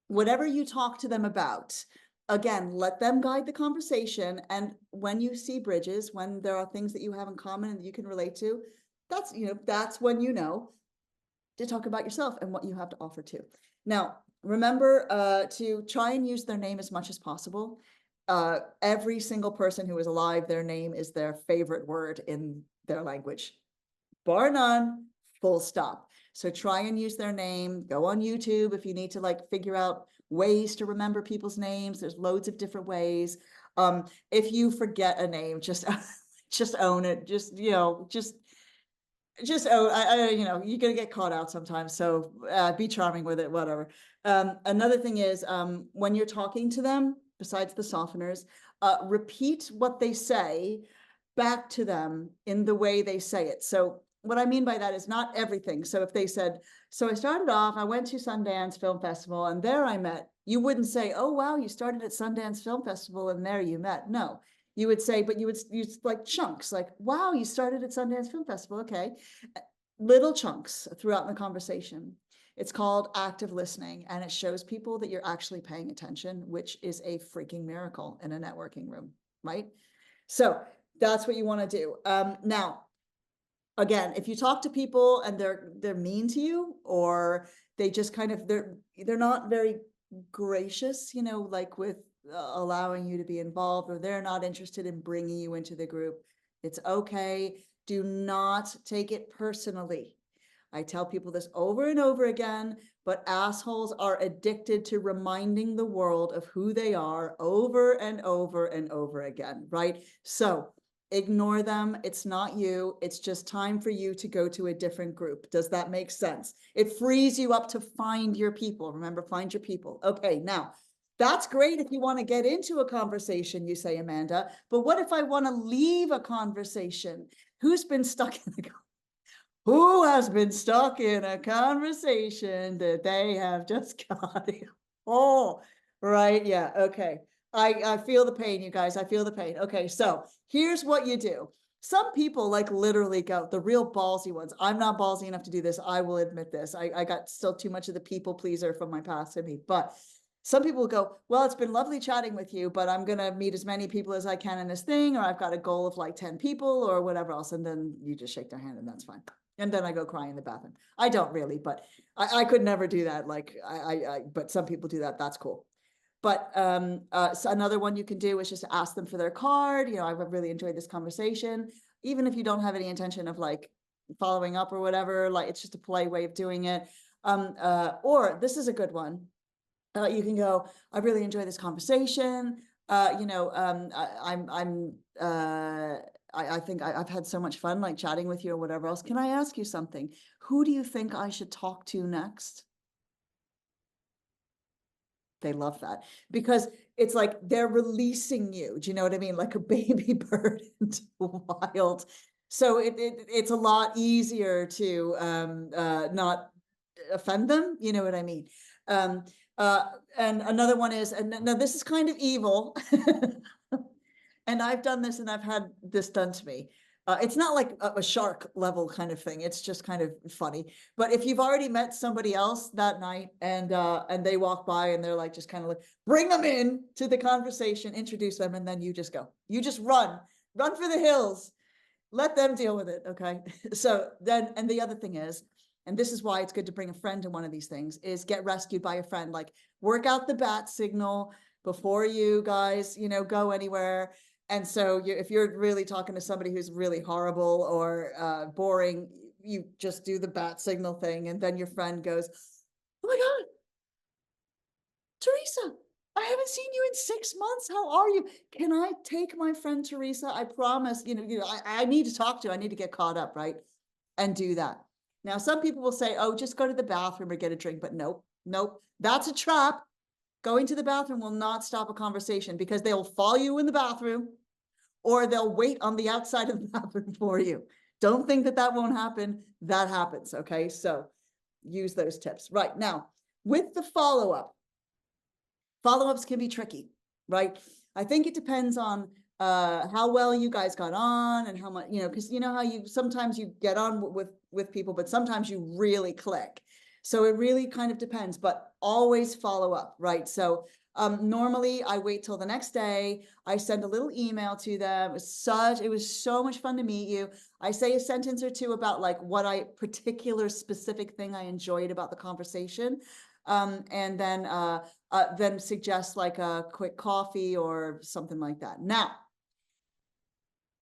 whatever you talk to them about, again, let them guide the conversation. And when you see bridges, when there are things that you have in common and that you can relate to, that's, you know, that's when you know to talk about yourself and what you have to offer too. Now, remember to try and use their name as much as possible. Every single person who is alive, their name is their favorite word in their language, bar none, full stop. So try and use their name. Go on YouTube if you need to like figure out ways to remember people's names. There's loads of different ways. If you forget a name, just just own it. Just, you know, just you know, you're gonna get caught out sometimes. So be charming with it, whatever. Another thing is when you're talking to them, besides the softeners, repeat what they say back to them in the way they say it. So what I mean by that is not everything. So if they said, so I started off, I went to Sundance Film Festival and there I met, you wouldn't say, oh, wow, you started at Sundance Film Festival and there you met. No, you would say, but you would use like chunks, like, wow, you started at Sundance Film Festival. Okay. Little chunks throughout the conversation. It's called active listening, and it shows people that you're actually paying attention, which is a freaking miracle in a networking room, right? So that's what you want to do. Now, again, if you talk to people and they're mean to you, or they just kind of, they're not very gracious, you know, like with allowing you to be involved, or they're not interested in bringing you into the group, it's okay. Do not take it personally. I tell people this over and over again, but assholes are addicted to reminding the world of who they are over and over and over again, right? So ignore them. It's not you. It's just time for you to go to a different group. Does that make sense? It frees you up to find your people. Remember, find your people. Okay, now, that's great if you want to get into a conversation, you say, Amanda, but what if I want to leave a conversation? Who's been stuck in the Who has been stuck in a conversation that they have just got? Oh, right. Yeah. Okay. I feel the pain, you guys. I feel the pain. Okay. So here's what you do. Some people like literally go, the real ballsy ones. I'm not ballsy enough to do this. I will admit this. I got still too much of the people pleaser from my past in me, but some people will go, well, it's been lovely chatting with you, but I'm going to meet as many people as I can in this thing, or I've got a goal of like 10 people or whatever else. And then you just shake their hand and that's fine. And then I go cry in the bathroom. I don't really, but I could never do that. Like but some people do that. That's cool. But so another one you can do is just ask them for their card. You know, I've really enjoyed this conversation. Even if you don't have any intention of like following up or whatever, like it's just a polite way of doing it. Or this is a good one. You can go, I really enjoy this conversation. You know, I'm I think I've had so much fun like chatting with you or whatever else. Can I ask you something? Who do you think I should talk to next? They love that because it's like they're releasing you. Do you know what I mean? Like a baby bird into the wild. So it's a lot easier to not offend them. You know what I mean? Um, and another one is, and now this is kind of evil. And I've done this and I've had this done to me. It's not like a shark level kind of thing. It's just kind of funny. But if you've already met somebody else that night and they walk by and they're like, just kind of like, bring them in to the conversation, introduce them, and then you just go. You just run for the hills. Let them deal with it, okay? So then, and the other thing is, and this is why it's good to bring a friend to one of these things, is get rescued by a friend. Like work out the bat signal before you guys, go anywhere. And so if you're really talking to somebody who's really horrible or boring, you just do the bat signal thing. And then your friend goes, oh my God, Teresa, I haven't seen you in 6 months. How are you? Can I take my friend Teresa? I promise, I need to talk to her. I need to get caught up, right? And do that. Now, some people will say, oh, just go to the bathroom or get a drink. But nope, that's a trap. Going to the bathroom will not stop a conversation because they'll follow you in the bathroom or they'll wait on the outside of the bathroom for you. Don't think that won't happen. That happens, okay? So use those tips. Right, now, with the follow-up, follow-ups can be tricky, right? I think it depends on how well you guys got on and how much, because you know how sometimes you get on with people, but sometimes you really click. So it really kind of depends, but always follow up, right? So normally I wait till the next day. I send a little email to them. It was so much fun to meet you. I say a sentence or two about like what particular specific thing I enjoyed about the conversation. And then suggest like a quick coffee or something like that. Now,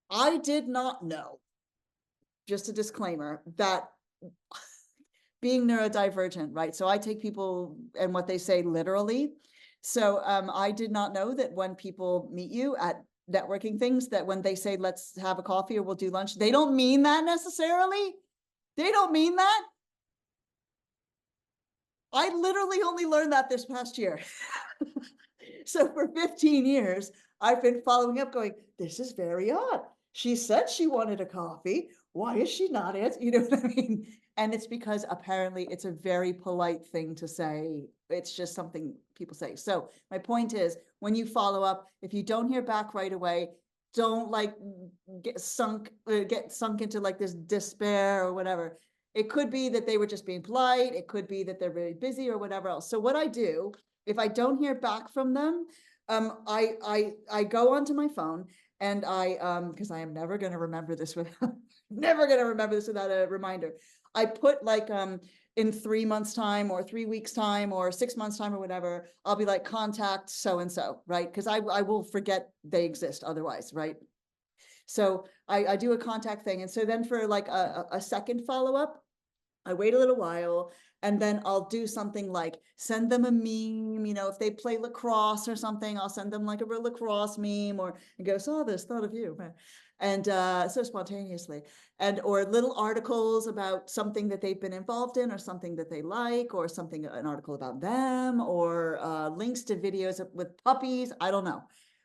I did not know, just a disclaimer, that being neurodivergent, right? So I take people and what they say literally. So I did not know that when people meet you at networking things, that when they say, let's have a coffee or we'll do lunch, they don't mean that necessarily. They don't mean that. I literally only learned that this past year. So for 15 years, I've been following up going, this is very odd. She said she wanted a coffee. Why is she not answering? You know what I mean? And it's because apparently it's a very polite thing to say. It's just something people say. So my point is, when you follow up, if you don't hear back right away, don't like get sunk into like this despair or whatever. It could be that they were just being polite. It could be that they're really busy or whatever else. So what I do, if I don't hear back from them, I go onto my phone and because I am never going to remember this without a reminder. I put like in 3 months time or 3 weeks time or 6 months time or whatever, I'll be like, contact so-and-so, right? Because I will forget they exist otherwise, right? So I do a contact thing. And so then for like a second follow-up, I wait a little while and then I'll do something like send them a meme, if they play lacrosse or something, I'll send them like a real lacrosse meme or go, saw this, thought of you. And so spontaneously, or little articles about something that they've been involved in or something that they like, or an article about them, or links to videos with puppies. I don't know,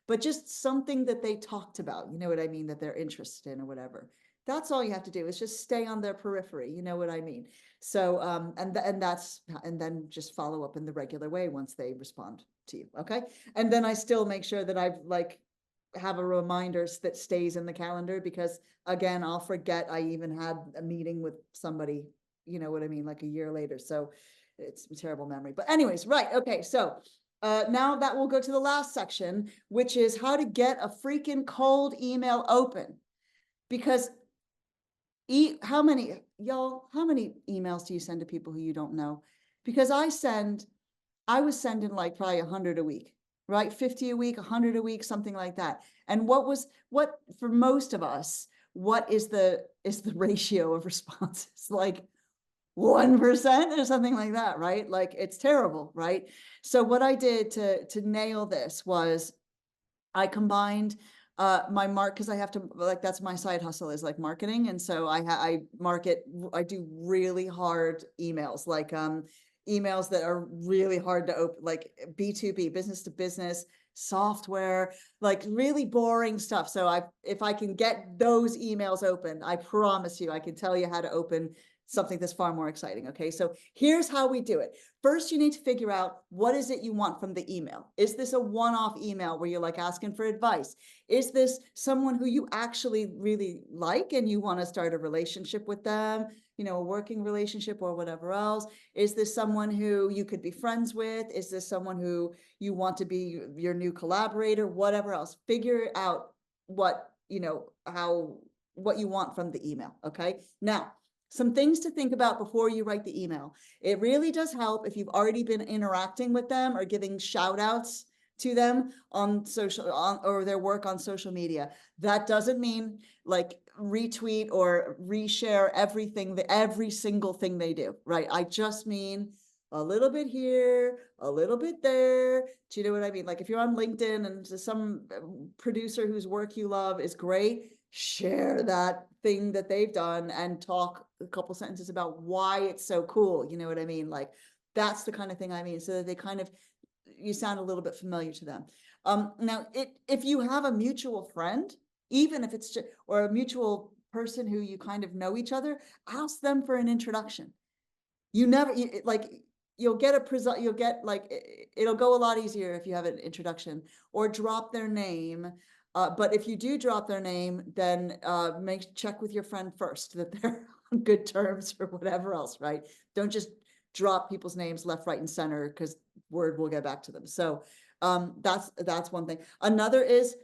but just something that they talked about, you know what I mean, that they're interested in or whatever. That's all you have to do is just stay on their periphery. You know what I mean? So, and then just follow up in the regular way once they respond to you. Okay. And then I still make sure that I've have a reminder that stays in the calendar, because again, I'll forget I even had a meeting with somebody, you know what I mean? Like a year later. So it's a terrible memory, but anyways, right. Okay. So now that will go to the last section, which is how to get a freaking cold email open. Because how many emails do you send to people who you don't know? Because I was sending like probably 100 a week, right? 50 a week, 100 a week, something like that. And what for most of us, what is the ratio of responses? Like 1% or something like that, right? Like it's terrible, right? So what I did to nail this was I combined because I have to, like, that's my side hustle, is like marketing. And so I market, I do really hard emails, like emails that are really hard to open, like B2B, business to business, software, like really boring stuff. So if I can get those emails open, I promise you, I can tell you how to open something that's far more exciting. Okay, so here's how we do it. First, you need to figure out, what is it you want from the email? Is this a one-off email where you're like asking for advice? Is this someone who you actually really like and you want to start a relationship with them, you know, a working relationship or whatever else? Is this someone who you could be friends with? Is this someone who you want to be your new collaborator? Whatever else, figure out what, you know, what you want from the email. Okay, now, some things to think about before you write the email. It really does help if you've already been interacting with them or giving shout outs to them on social, or their work on social media. That doesn't mean like retweet or reshare everything, every single thing they do, right? I just mean a little bit here, a little bit there. Do you know what I mean? Like if you're on LinkedIn and some producer whose work you love is great, share that thing that they've done and talk a couple sentences about why it's so cool. You know what I mean? Like that's the kind of thing I mean, so that they kind of, you sound a little bit familiar to them. Now, if you have a mutual friend, even if it's just, or a mutual person who you kind of know each other, ask them for an introduction. You never, like, you'll get it'll go a lot easier if you have an introduction, or drop their name. But if you do drop their name, then check with your friend first that they're on good terms or whatever else, right? Don't just drop people's names left, right, and center, because word will get back to them. So that's one thing. Another is,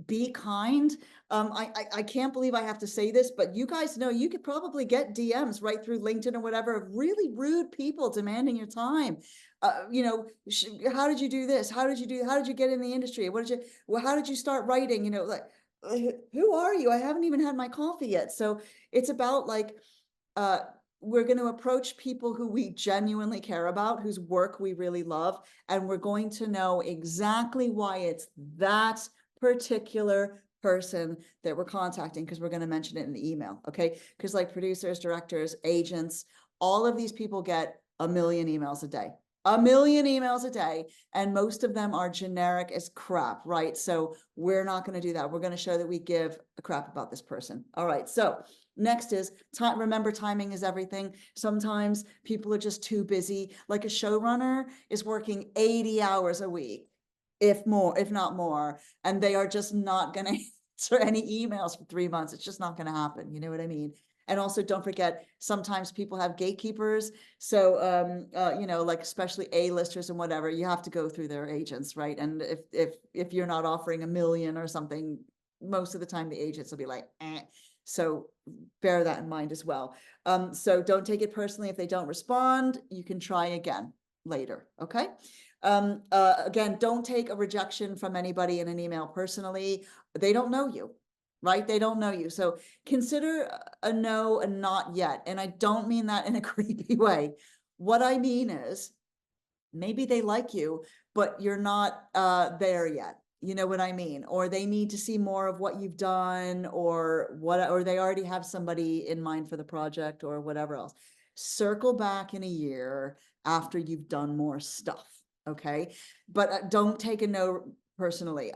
be kind. I can't believe I have to say this, but you guys know you could probably get DMs right through LinkedIn or whatever of really rude people demanding your time. You know, how did you do this? How did you get in the industry? How did you start writing? You know, like, who are you? I haven't even had my coffee yet. So it's about like, we're going to approach people who we genuinely care about, whose work we really love, and we're going to know exactly why it's that particular person that we're contacting, because we're going to mention it in the email. Okay, because like producers, directors, agents, all of these people get a million emails a day. And most of them are generic as crap, right? So we're not going to do that. We're going to show that we give a crap about this person. All right, so next is time. Remember, timing is everything. Sometimes people are just too busy. Like a showrunner is working 80 hours a week, if not more, and they are just not going to answer any emails for 3 months. It's just not going to happen. You know what I mean? And also, don't forget, sometimes people have gatekeepers. So, you know, like especially A-listers and whatever, you have to go through their agents, right? And if you're not offering a million or something, most of the time the agents will be like, eh. So bear that in mind as well. So don't take it personally if they don't respond. You can try again later. Okay. Again, don't take a rejection from anybody in an email personally. They don't know you, right? They don't know you. So consider a no and not yet. And I don't mean that in a creepy way. What I mean is, maybe they like you, but you're not there yet. You know what I mean? Or they need to see more of what you've done, or they already have somebody in mind for the project, or whatever else. Circle back in a year after you've done more stuff. Okay. But don't take a no personally.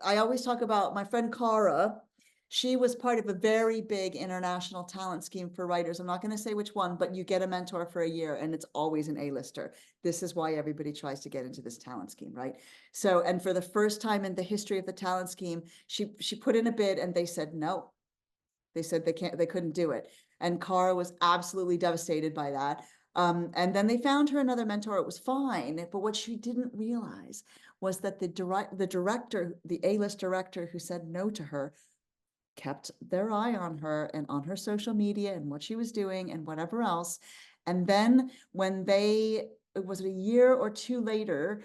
I always talk about my friend Cara. She was part of a very big international talent scheme for writers. I'm not going to say which one, but you get a mentor for a year and it's always an A-lister. This is why everybody tries to get into this talent scheme, right? So, and for the first time in the history of the talent scheme, she put in a bid and they said no. They said they couldn't do it. And Cara was absolutely devastated by that. And then they found her another mentor. It was fine. But what she didn't realize was that the director, the A-list director who said no to her, kept their eye on her and on her social media and what she was doing and whatever else. And then when was it a year or two later,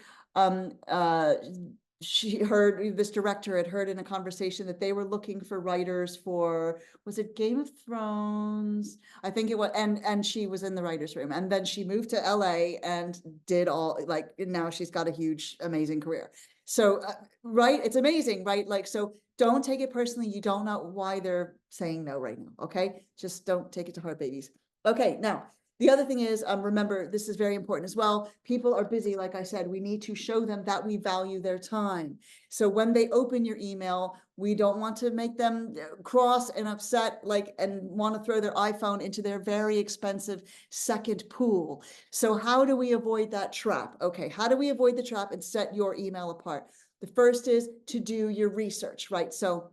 this director had heard in a conversation that they were looking for writers for, was it Game of Thrones? I think it was, and she was in the writer's room. And then she moved to LA and did all, like, now she's got a huge, amazing career. So, right, it's amazing, right? Like, so don't take it personally. You don't know why they're saying no right now, okay? Just don't take it to heart, babies. Okay, now, the other thing is, remember, this is very important as well. People are busy, like I said, we need to show them that we value their time. So when they open your email, we don't want to make them cross and upset, like, and want to throw their iPhone into their very expensive second pool. So how do we avoid that trap? Okay, how do we avoid the trap and set your email apart? The first is to do your research, right? So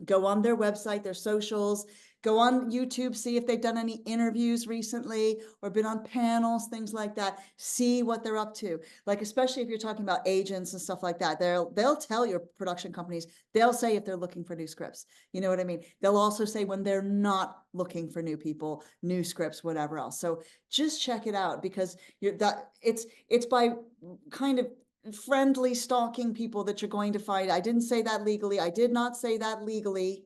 go on their website, their socials, go on YouTube, see if they've done any interviews recently or been on panels, things like that. See what they're up to. Like, especially if you're talking about agents and stuff like that, they'll tell your production companies, they'll say if they're looking for new scripts. You know what I mean? They'll also say when they're not looking for new people, new scripts, whatever else. So just check it out, because it's by kind of friendly stalking people that you're going to find. I didn't say that legally. I did not say that legally,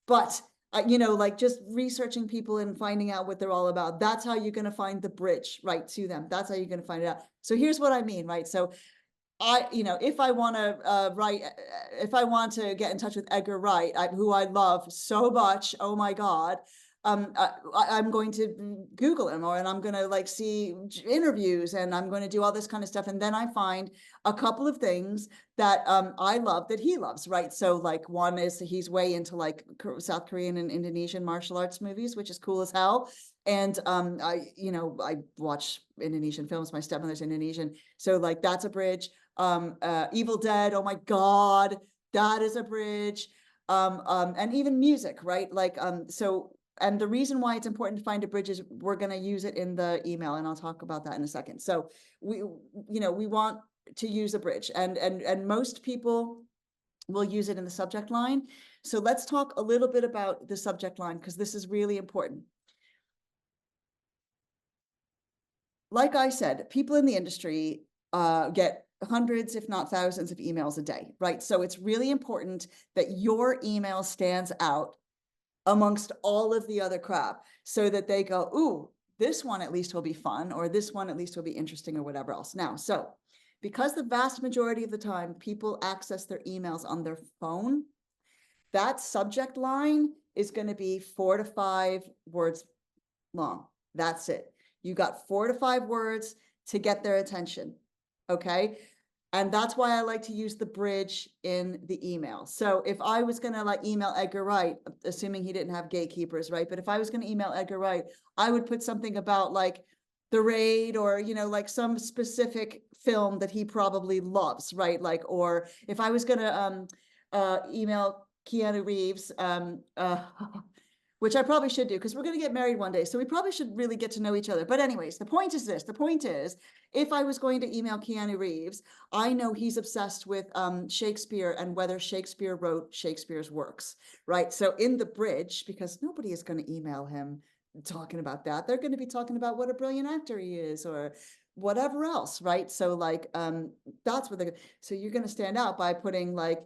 but you know, like, just researching people and finding out what they're all about. That's how you're going to find the bridge right to them. That's how you're going to find it out. So here's what I mean, right? So you know, if I want to write, if I want to get in touch with Edgar Wright, who I love so much, oh my God, I'm going to Google him, and I'm going to like see interviews, and I'm going to do all this kind of stuff. And then I find a couple of things that I love that he loves, right? So like, one is he's way into like South Korean and Indonesian martial arts movies, which is cool as hell. And I watch Indonesian films. My stepmother's Indonesian. So like, that's a bridge. Evil Dead, oh my God, that is a bridge. And even music, right? Like, so, and the reason why it's important to find a bridge is we're going to use it in the email, and I'll talk about that in a second. So we want to use a bridge, and most people will use it in the subject line. So let's talk a little bit about the subject line, because this is really important. Like I said, people in the industry get hundreds, if not thousands, of emails a day, right? So it's really important that your email stands out amongst all of the other crap, so that they go, ooh, this one at least will be fun, or this one at least will be interesting, or whatever else. Now, so because the vast majority of the time people access their emails on their phone, that subject line is going to be 4 to 5 words long. That's it. You got 4 to 5 words to get their attention. Okay. And that's why I like to use the bridge in the email. So if I was going to like email Edgar Wright, assuming he didn't have gatekeepers, right? But if I was going to email Edgar Wright, I would put something about like The Raid, or, you know, like some specific film that he probably loves, right? Like, or if I was going to email Keanu Reeves, which I probably should do, because we're going to get married one day. So we probably should really get to know each other. But anyways, the point is this. The point is, if I was going to email Keanu Reeves, I know he's obsessed with Shakespeare and whether Shakespeare wrote Shakespeare's works, right? So in the bridge, because nobody is going to email him talking about that. They're going to be talking about what a brilliant actor he is, or whatever else, right? So like, that's what so you're going to stand out by putting like,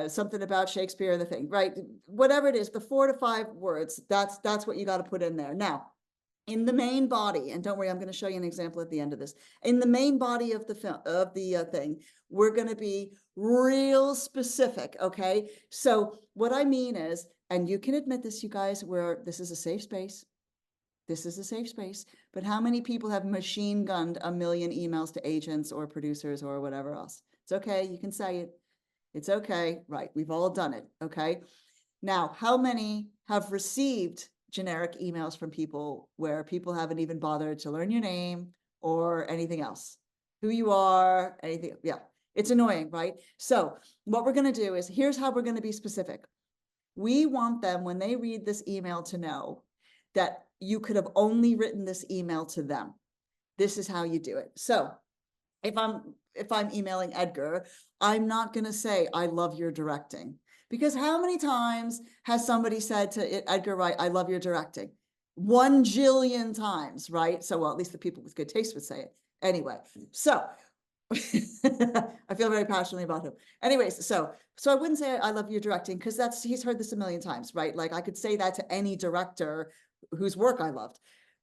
something about Shakespeare and the thing, right? Whatever it is, the 4 to 5 words, that's what you got to put in there. Now, in the main body, and don't worry, I'm going to show you an example at the end of this. In the main body of the film, of the thing, we're going to be real specific, okay? So what I mean is, and you can admit this, you guys, this is a safe space. This is a safe space. But how many people have machine gunned a million emails to agents or producers or whatever else? It's okay, you can say it. It's okay, right? We've all done it, okay? Now, how many have received generic emails from people where people haven't even bothered to learn your name or anything else? Who you are, anything, yeah. It's annoying, right? So what we're gonna do is, here's how we're gonna be specific. We want them, when they read this email, to know that you could have only written this email to them. This is how you do it. So if I'm emailing Edgar, I'm not going to say, I love your directing. Because how many times has somebody said to Edgar Wright, I love your directing? 1 jillion times, right? So, well, at least the people with good taste would say it. Anyway, so I feel very passionately about him. Anyways, so I wouldn't say I love your directing, because he's heard this a million times, right? Like, I could say that to any director whose work I loved.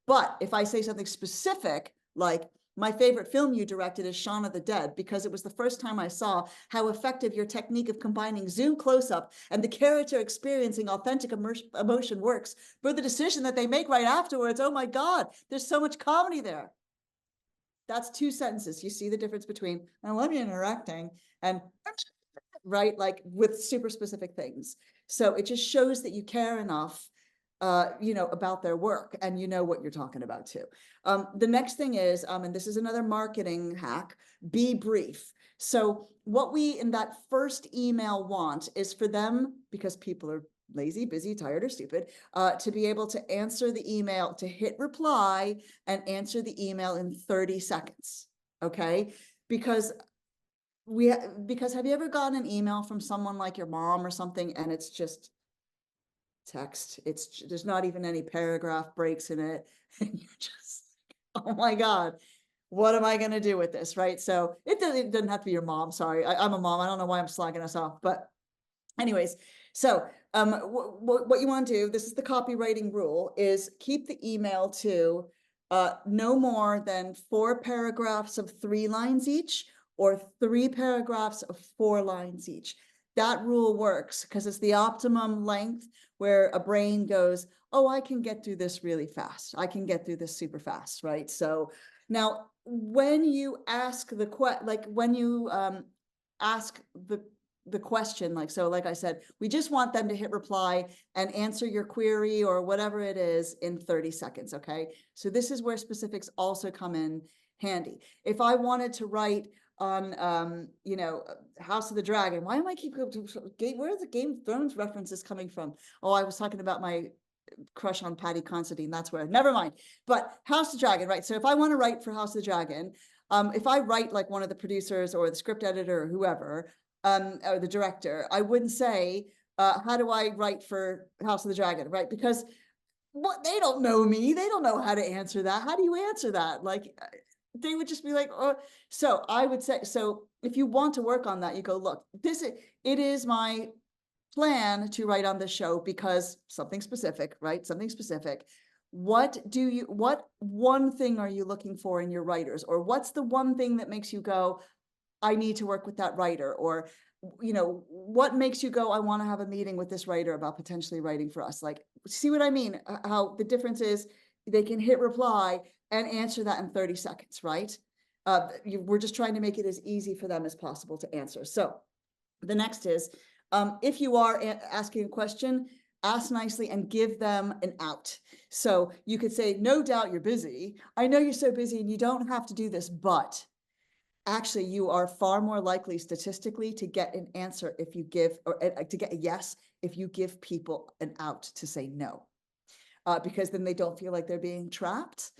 But if I say something specific, like, my favorite film you directed is Shaun of the Dead, because it was the first time I saw how effective your technique of combining zoom close-up and the character experiencing authentic emotion works for the decision that they make right afterwards. Oh my God, there's so much comedy there. That's 2 sentences. You see the difference between, I love you interacting, and right, like with super specific things. So it just shows that you care enough, about their work, and you know what you're talking about too. The next thing is, and this is another marketing hack, be brief. So what we in that first email want is for them, because people are lazy, busy, tired, or stupid, to be able to answer the email, to hit reply and answer the email in 30 seconds. Okay, because have you ever gotten an email from someone like your mom or something, and it's just text, there's not even any paragraph breaks in it, and you're just, oh my God, what am I going to do with this, right? So it doesn't have to be your mom. Sorry, I'm a mom. I don't know why I'm slagging us off, but anyways, so what you want to do, this is the copywriting rule, is keep the email to no more than 4 paragraphs of 3 lines each, or 3 paragraphs of 4 lines each. That rule works because it's the optimum length where a brain goes, oh, I can get through this really fast. I can get through this super fast, right? So now when you ask ask the question, like I said, we just want them to hit reply and answer your query or whatever it is in 30 seconds. Okay. So this is where specifics also come in handy. If I wanted to write on, House of the Dragon, why am I where are the Game of Thrones references coming from? Oh, I was talking about my crush on Patty Considine. That's where, never mind. But House of the Dragon, right? So if I want to write for House of the Dragon, if I write like one of the producers or the script editor or whoever, or the director, I wouldn't say, how do I write for House of the Dragon, right? Because they don't know me. They don't know how to answer that. How do you answer that? Like, they would just be like, oh. So I would say, so if you want to work on that, you go, look, it is my plan to write on this show because something specific, right? Something specific. What one thing are you looking for in your writers? Or what's the one thing that makes you go, I need to work with that writer? Or, what makes you go, I want to have a meeting with this writer about potentially writing for us? Like, see what I mean? How the difference is they can hit reply and answer that in 30 seconds, right? We're just trying to make it as easy for them as possible to answer. So the next is, if you are asking a question, ask nicely and give them an out. So you could say, no doubt you're busy. I know you're so busy and you don't have to do this, but actually you are far more likely statistically to get an answer if you give, or to get a yes, if you give people an out to say no. Because then they don't feel like they're being trapped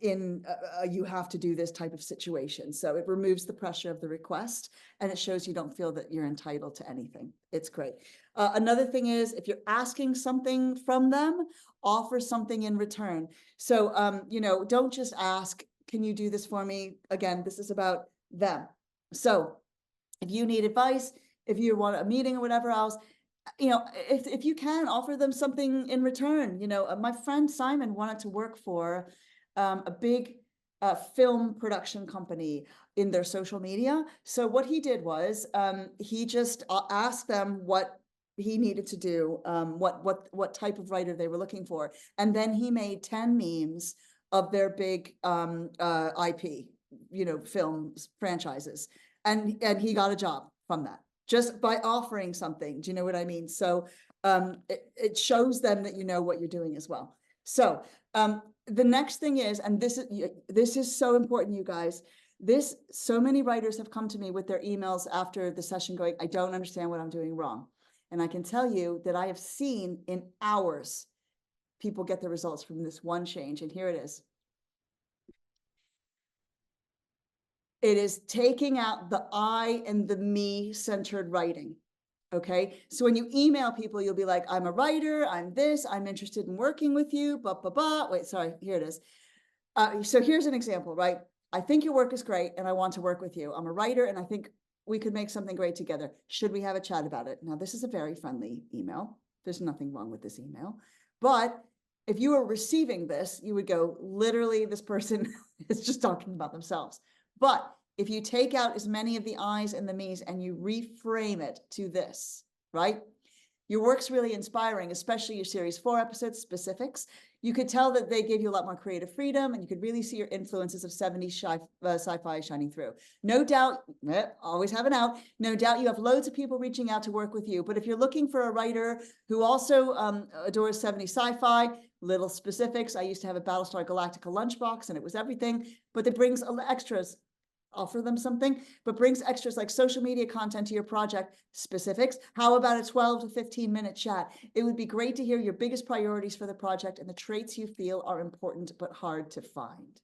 in you have to do this type of situation. So it removes the pressure of the request, and it shows you don't feel that you're entitled to anything. It's great. Another thing is, if you're asking something from them, offer something in return. So, don't just ask, can you do this for me? Again, this is about them. So if you need advice, if you want a meeting or whatever else, if you can offer them something in return. My friend Simon wanted to work for a big film production company in their social media. So what he did was he just asked them what he needed to do, what type of writer they were looking for, and then he made 10 memes of their big IP, films franchises, and he got a job from that, just by offering something. Do you know what I mean? So it shows them that you know what you're doing as well. So the next thing is, and this is so important, you guys, so many writers have come to me with their emails after the session going, I don't understand what I'm doing wrong. And I can tell you that I have seen in hours people get the results from this one change. And here it is. It is taking out the I and the me centered writing. Okay. So when you email people, you'll be like, I'm a writer, I'm this, I'm interested in working with you, blah, blah, blah. Wait, sorry, here it is. So here's an example, right? I think your work is great and I want to work with you. I'm a writer and I think we could make something great together. Should we have a chat about it? Now, this is a very friendly email. There's nothing wrong with this email, but if you were receiving this, you would go, literally, this person is just talking about themselves. But if you take out as many of the I's and the me's and you reframe it to this, right? Your work's really inspiring, especially your series 4 episodes, specifics. You could tell that they gave you a lot more creative freedom, and you could really see your influences of 70s sci-fi shining through. No doubt, always have an out. No doubt you have loads of people reaching out to work with you. But if you're looking for a writer who also adores 70s sci-fi, little specifics. I used to have a Battlestar Galactica lunchbox, and it was everything, but it brings extras. Offer them something, but brings extras like social media content to your project, specifics. How about a 12 to 15-minute chat? It would be great to hear your biggest priorities for the project and the traits you feel are important but hard to find.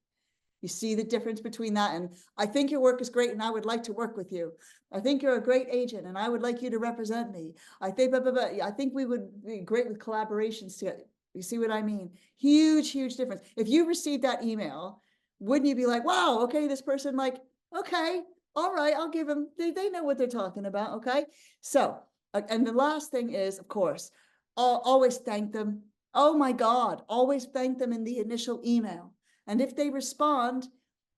You see the difference between that and I think your work is great and I would like to work with you. I think you're a great agent and I would like you to represent me. I think, I think we would be great with collaborations together. You see what I mean? Huge, huge difference. If you received that email, wouldn't you be like, wow, okay, this person like, okay, all right, I'll give them, they know what they're talking about, okay? So, and the last thing is, of course, always thank them. Oh my God, always thank them in the initial email. And if they respond,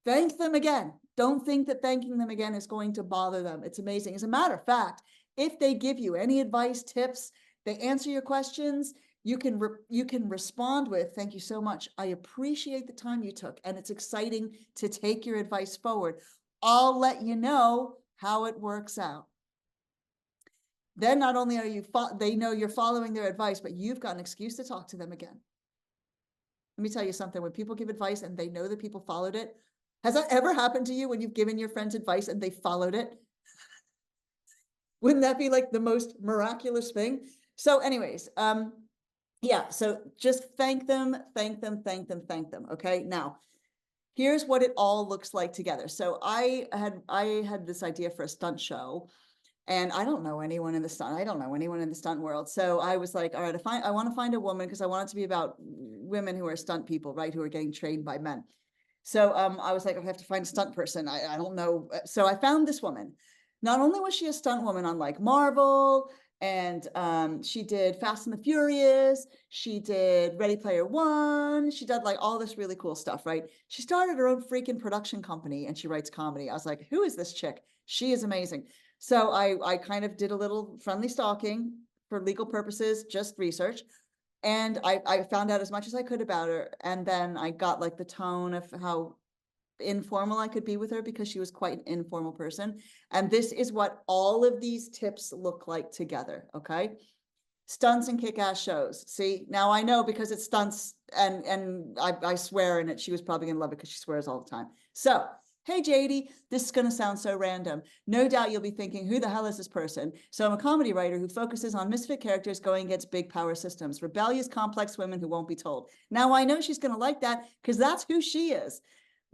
thank them again. Don't think that thanking them again is going to bother them. It's amazing. As a matter of fact, if they give you any advice, tips, they answer your questions, you can respond with, thank you so much. I appreciate the time you took, and it's exciting to take your advice forward. I'll let you know how it works out. Then not only are you, they know you're following their advice, but you've got an excuse to talk to them again. Let me tell you something, when people give advice and they know that people followed it, has that ever happened to you when you've given your friends advice and they followed it? Wouldn't that be like the most miraculous thing? So anyways, yeah, so just thank them, thank them, thank them, thank them. Okay, now here's what it all looks like together. So I had this idea for a stunt show, and I don't know anyone in the stunt world. So I was like, all right, I want to find a woman, because I want it to be about women who are stunt people, right? Who are getting trained by men. So I was like, I have to find a stunt person. I don't know. So I found this woman. Not only was she a stunt woman on like Marvel, and she did Fast and the Furious, she did Ready Player One, she did like all this really cool stuff, right? She started her own freaking production company and she writes comedy. I was like, who is this chick? She is amazing. So I kind of did a little friendly stalking for legal purposes, just research. And I found out as much as I could about her. And then I got like the tone of how informal I could be with her, because she was quite an informal person. And this is what all of these tips look like together. Okay. Stunts and kick-ass shows. See, now I know, because it's stunts, and I swear in it. She was probably gonna love it because she swears all the time. So, hey JD, this is gonna sound so random. No doubt you'll be thinking, who the hell is this person? So I'm a comedy writer who focuses on misfit characters going against big power systems, rebellious, complex women who won't be told. Now I know she's gonna like that, because that's who she is.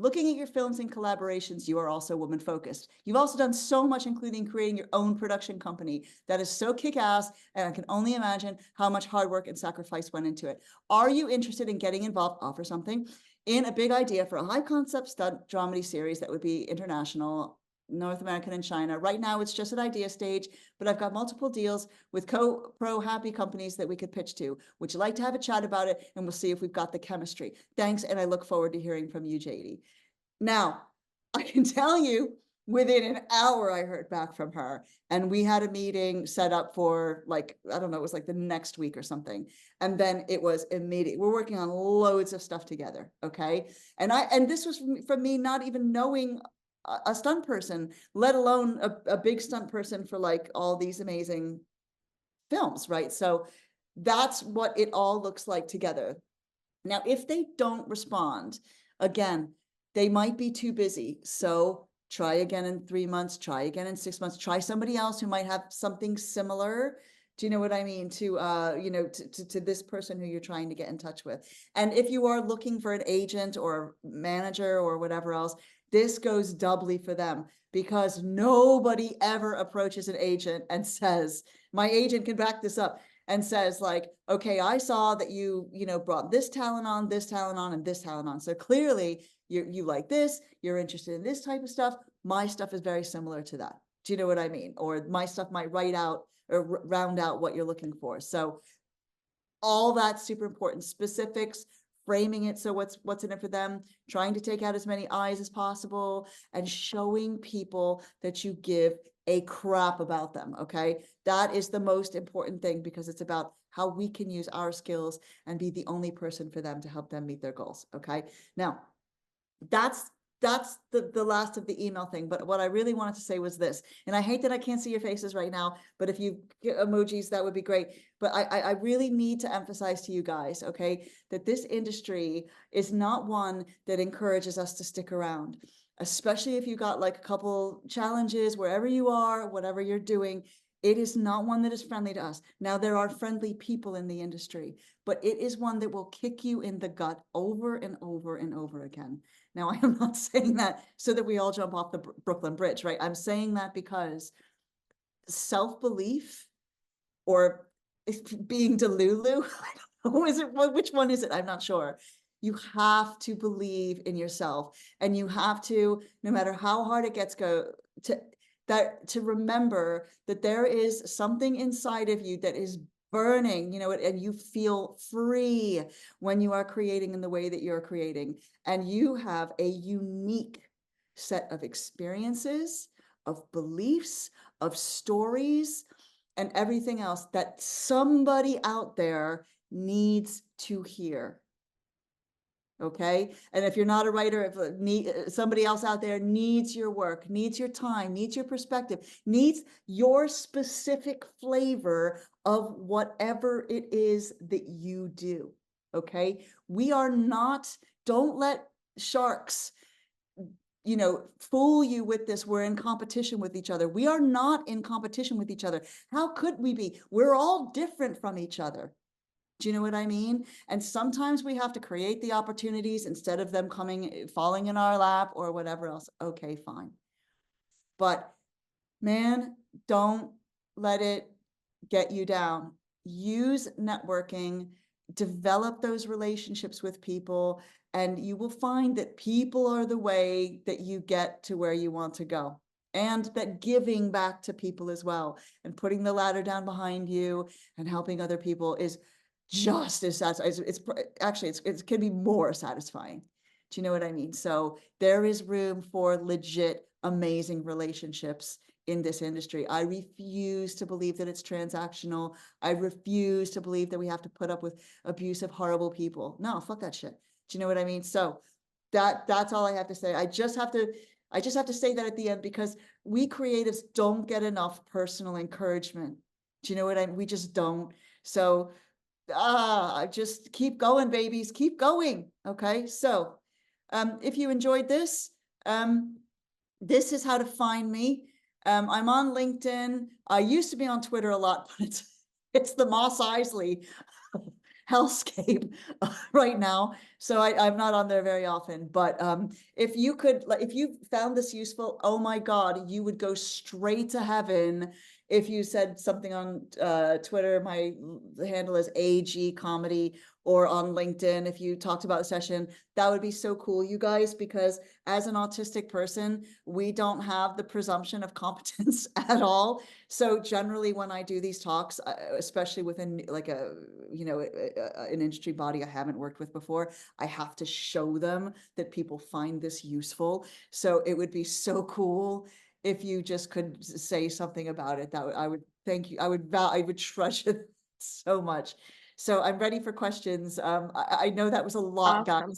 Looking at your films and collaborations, you are also woman focused. You've also done so much, including creating your own production company that is so kick-ass, and I can only imagine how much hard work and sacrifice went into it. Are you interested in getting involved, offer something, in a big idea for a high concept stunt dramedy series that would be international, North American and China? Right now it's just at idea stage, but I've got multiple deals with pro happy companies that we could pitch to. Would you like to have a chat about it? And we'll see if we've got the chemistry. Thanks, and I look forward to hearing from you, JD. Now, I can tell you, within an hour I heard back from her, and we had a meeting set up for like, I don't know, it was like the next week or something. And then it was immediate. We're working on loads of stuff together. Okay. And this was from me not even knowing a stunt person, let alone a big stunt person for like all these amazing films, right? So that's what it all looks like together. Now, if they don't respond, again, they might be too busy. So try again in 3 months, try again in 6 months, try somebody else who might have something similar. Do you know what I mean? To this person who you're trying to get in touch with. And if you are looking for an agent or manager or whatever else, this goes doubly for them, because nobody ever approaches an agent and says, my agent can back this up, and says like, okay, I saw that you brought this talent on, and this talent on. So clearly you like this, you're interested in this type of stuff. My stuff is very similar to that. Do you know what I mean? Or my stuff might round out what you're looking for. So all that's super important. Specifics, framing it so what's in it for them, trying to take out as many eyes as possible, and showing people that you give a crap about them, okay? That is the most important thing, because it's about how we can use our skills and be the only person for them to help them meet their goals, okay? Now, that's the last of the email thing. But what I really wanted to say was this, and I hate that I can't see your faces right now, but if you get emojis, that would be great. But I really need to emphasize to you guys, okay, that this industry is not one that encourages us to stick around, especially if you got like a couple challenges wherever you are, whatever you're doing. It is not one that is friendly to us. Now, there are friendly people in the industry, but it is one that will kick you in the gut over and over and over again. Now, I am not saying that so that we all jump off the Brooklyn Bridge, right? I'm saying that because self-belief, or being Delulu, I don't know, which one is it? I'm not sure. You have to believe in yourself, and you have to, no matter how hard it gets, to remember that there is something inside of you that is burning, and you feel free when you are creating in the way that you're creating. And you have a unique set of experiences, of beliefs, of stories, and everything else that somebody out there needs to hear. Okay. And if you're not a writer, if somebody else out there needs your work, needs your time, needs your perspective, needs your specific flavor of whatever it is that you do. Okay. We are not, don't let sharks, fool you with this. We're in competition with each other. We are not in competition with each other. How could we be? We're all different from each other. Do you know what I mean? And sometimes we have to create the opportunities instead of them falling in our lap or whatever else. Okay, fine. But man, don't let it get you down. Use networking, develop those relationships with people, and you will find that people are the way that you get to where you want to go. And that giving back to people as well, and putting the ladder down behind you and helping other people is just as satisfying. It's actually, it can be more satisfying. Do you know what I mean? So there is room for legit, amazing relationships in this industry. I refuse to believe that it's transactional. I refuse to believe that we have to put up with abusive, horrible people. No, fuck that shit. Do you know what I mean? So that's all I have to say. I just have to say that at the end, because we creatives don't get enough personal encouragement. Do you know what I mean? We just don't. So just keep going, babies, keep going. Okay. So if you enjoyed this, this is how to find me. I'm on LinkedIn. I used to be on Twitter a lot, but it's the Moss Isley hellscape right now. So I'm not on there very often. But if you found this useful, oh my God, you would go straight to heaven if you said something on Twitter. My handle is AG Comedy, or on LinkedIn, if you talked about the session. That would be so cool, you guys, because as an autistic person, we don't have the presumption of competence at all. So generally when I do these talks, especially within like an industry body I haven't worked with before, I have to show them that people find this useful. So it would be so cool if you just could say something about it. I would thank you. I would treasure it so much. So I'm ready for questions. I know that was a lot, Awesome.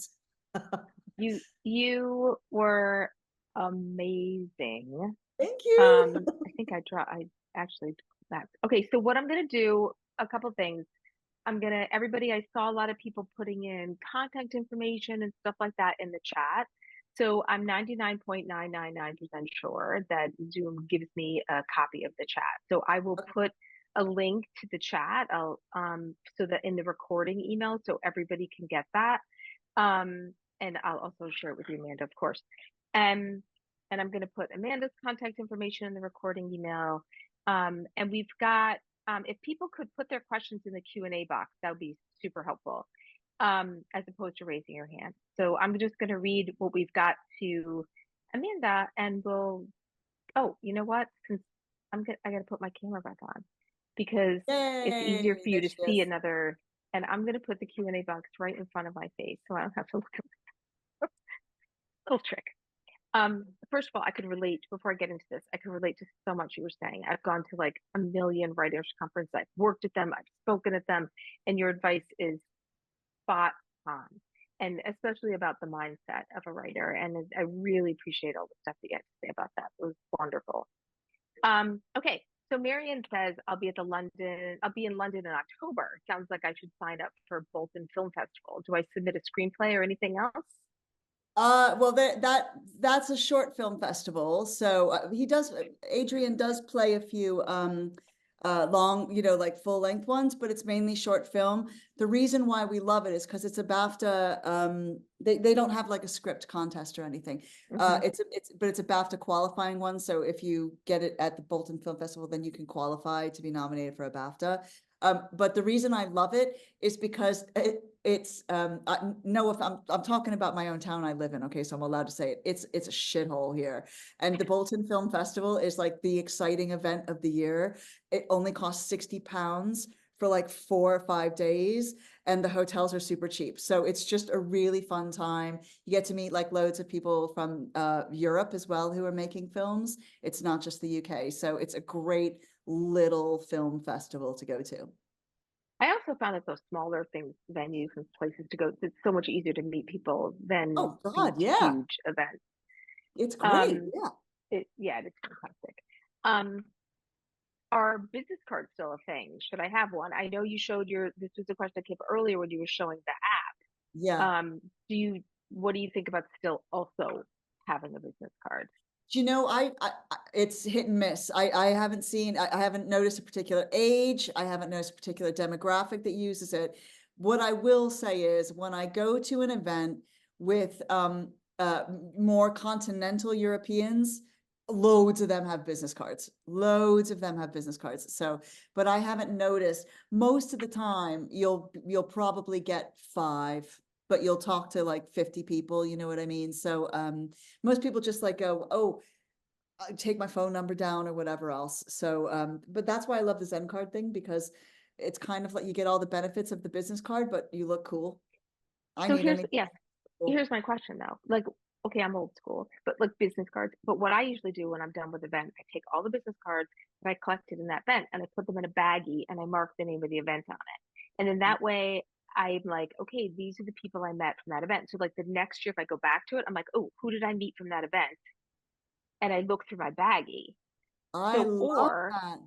guys. You were amazing. Thank you. I think I actually that. Okay, so what I'm gonna do, a couple things. Everybody, I saw a lot of people putting in contact information and stuff like that in the chat. So I'm 99.999% sure that Zoom gives me a copy of the chat. So I will put a link to the chat. So that in the recording email, so everybody can get that. And I'll also share it with you, Amanda, of course. And I'm going to put Amanda's contact information in the recording email. And we've got, if people could put their questions in the Q&A box, that would be super helpful, as opposed to raising your hand. So I'm just going to read what we've got to Amanda, and oh, you know what? Since I got to put my camera back on, because it's easier Yay, for you there to she see is. another and I'm going to put the Q&A box right in front of my face so I don't have to look at my little trick. First of all, I could relate, before I get into this, I could relate to so much you were saying. I've gone to like a million writers conferences. I've worked at them, I've spoken at them, and your advice is spot on. And especially about the mindset of a writer. And I really appreciate all the stuff you get to say about that. It was wonderful. Okay. So Marion says, I'll be in London in October. Sounds like I should sign up for Bolton Film Festival. Do I submit a screenplay or anything else? Well, that's a short film festival. So Adrian does play a few long, like full length ones, but it's mainly short film. The reason why we love it is because it's a BAFTA. They don't have like a script contest or anything. Mhm. But it's a BAFTA qualifying one. So if you get it at the Bolton Film Festival, then you can qualify to be nominated for a BAFTA. But the reason I love it is because it's no, if I'm talking about my own town I live in, okay, so I'm allowed to say it. It's a shithole here, and the Bolton Film Festival is like the exciting event of the year. It only costs £60 for like 4 or 5 days, and the hotels are super cheap. So it's just a really fun time. You get to meet like loads of people from Europe as well who are making films. It's not just the UK, so it's a great little film festival to go to. I also found that those smaller things, venues and places to go, it's so much easier to meet people than Oh these God, yeah, huge events. it's great. Um, Yeah. yeah, it's fantastic. Um, are business cards still a thing? Should I have one? I know you showed this was a question that came up earlier when you were showing the app. Yeah. What do you think about still also having a business card? Do you know, it's hit and miss. I haven't noticed a particular age. I haven't noticed a particular demographic that uses it. What I will say is when I go to an event with more continental Europeans, loads of them have business cards. Loads of them have business cards. So, but I haven't noticed. Most of the time you'll probably get 5, but you'll talk to like 50 people, you know what I mean? So most people just like go, oh, I take my phone number down or whatever else. So but that's why I love the Zen card thing, because it's kind of like you get all the benefits of the business card, but you look cool. I So need anything cool. here's my question though. Like, okay, I'm old school, but like business cards. But what I usually do when I'm done with the event, I take all the business cards that I collected in that event and I put them in a baggie and I mark the name of the event on it. And then that way I'm like, okay, these are the people I met from that event. So like the next year, if I go back to it, I'm like, oh, who did I meet from that event? And I look through my baggie. I So, love or that.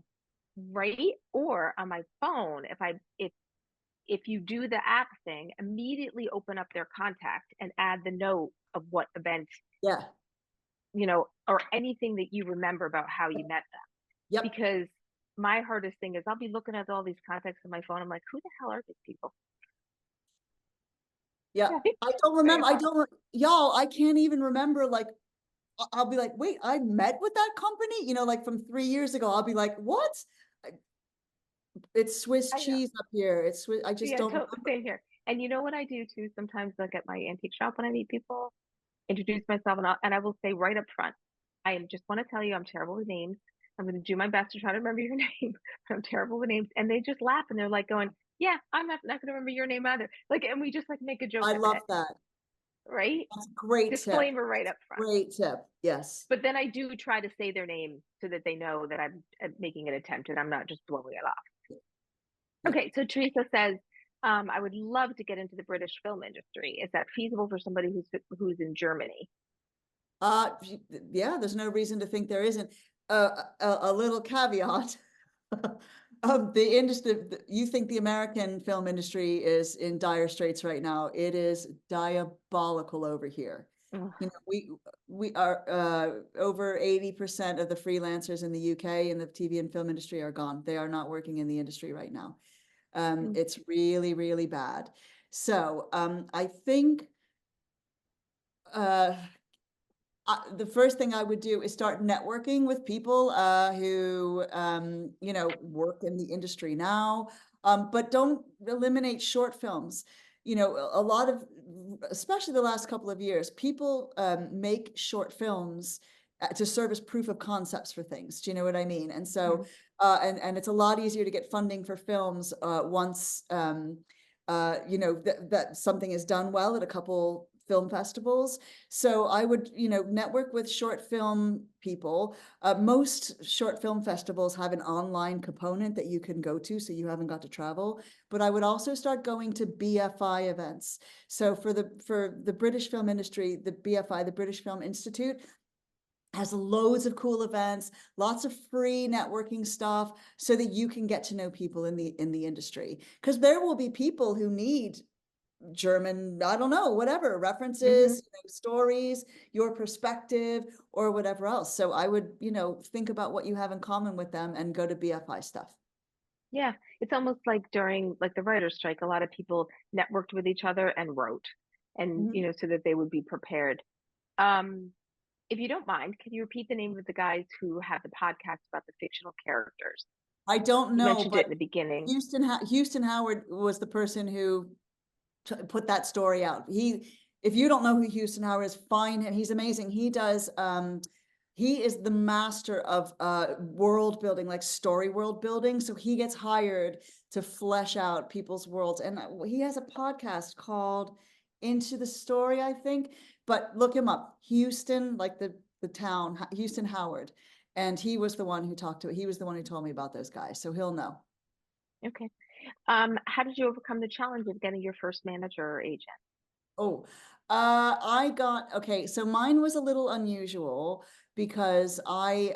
right, or on my phone, if you do the app thing, immediately open up their contact and add the note of what event, Yeah. or anything that you remember about how you met them. Yep. Because my hardest thing is I'll be looking at all these contacts on my phone. I'm like, who the hell are these people? Yeah. Right? I don't remember. Very Y'all, I can't even remember. Like, I'll be like, wait, I met with that company, like from 3 years ago. I'll be like, what? It's Swiss I know. cheese up here. It's Swiss. I just Yeah, don't remember. same here. And you know what I do too? Sometimes like at my antique shop when I meet people, introduce myself and I will say right up front, I just want to tell you I'm terrible with names. I'm going to do my best to try to remember your name, but I'm terrible with names. And they just laugh and they're like going, yeah, I'm not going to remember your name either. Like, and we just like make a joke I of love it, that. right? That's a great tip. Disclaimer right up front. Great tip. Yes. But then I do try to say their name so that they know that I'm making an attempt and I'm not just blowing it off. Yeah. Okay, so Teresa says, I would love to get into the British film industry. Is that feasible for somebody who's in Germany? Yeah, there's no reason to think there isn't. A little caveat. The industry, you think the American film industry is in dire straits right now. It is diabolical over here. Ugh. We are over 80% of the freelancers in the UK in the TV and film industry are gone. They are not working in the industry right now. It's really, really bad. So I think the first thing I would do is start networking with people who, work in the industry now, but don't eliminate short films. A lot of, especially the last couple of years, people make short films to serve as proof of concepts for things. Do you know what I mean? And so, and it's a lot easier to get funding for films once you know, that something is done well at a couple film festivals. So I would, you know, network with short film people. Most short film festivals have an online component that you can go to, so you haven't got to travel. But I would also start going to BFI events. So for the British film industry, the BFI, the British Film Institute, has loads of cool events, lots of free networking stuff, so that you can get to know people in the industry. Because there will be people who need German, I don't know, whatever, references, you know, stories, your perspective, or whatever else. So I would, you know, think about what you have in common with them and go to BFI stuff. Yeah, it's almost like during like the writer's strike, a lot of people networked with each other and wrote, and Mhm. so that they would be prepared. Um, if you don't mind, can you repeat the name of the guys who have the podcast about the fictional characters? I don't You know, mentioned it but in the beginning. Houston Howard was the person who put that story out. If you don't know who Houston Howard is, find him. He's amazing. He is the master of world building, like story world building. So he gets hired to flesh out people's worlds. And he has a podcast called Into the Story, I think. But look him up. Houston, like the town, Houston Howard. And he was the one who he was the one who told me about those guys. So he'll know. Okay. How did you overcome the challenge of getting your first manager or agent? Oh, okay, so mine was a little unusual because I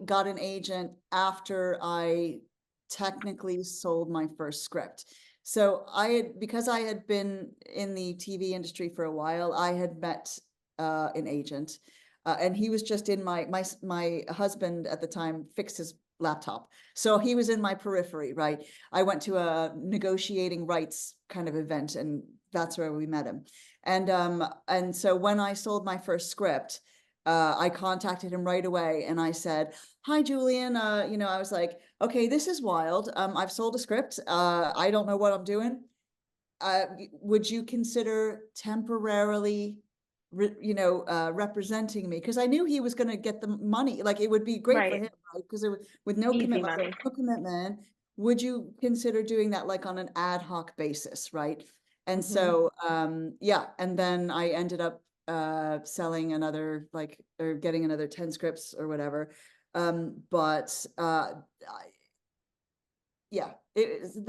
got an agent after I technically sold my first script. So because I had been in the TV industry for a while, I had met an agent, and he was just in my husband at the time fixed his laptop, so he was in my periphery, right? I went to a negotiating rights kind of event, and that's where we met him. And so when I sold my first script, I contacted him right away and I said, "Hi, Julian. I was like, okay, this is wild. I've sold a script. I don't know what I'm doing. Would you consider temporarily, representing me?" Because I knew he was going to get the money. Like it would be great for Right. him, right? Because with no Easy commitment, money. would you consider doing that like on an ad hoc basis, right? And Hmm. so, yeah, and then I ended up selling another or getting another 10 scripts or whatever. But yeah,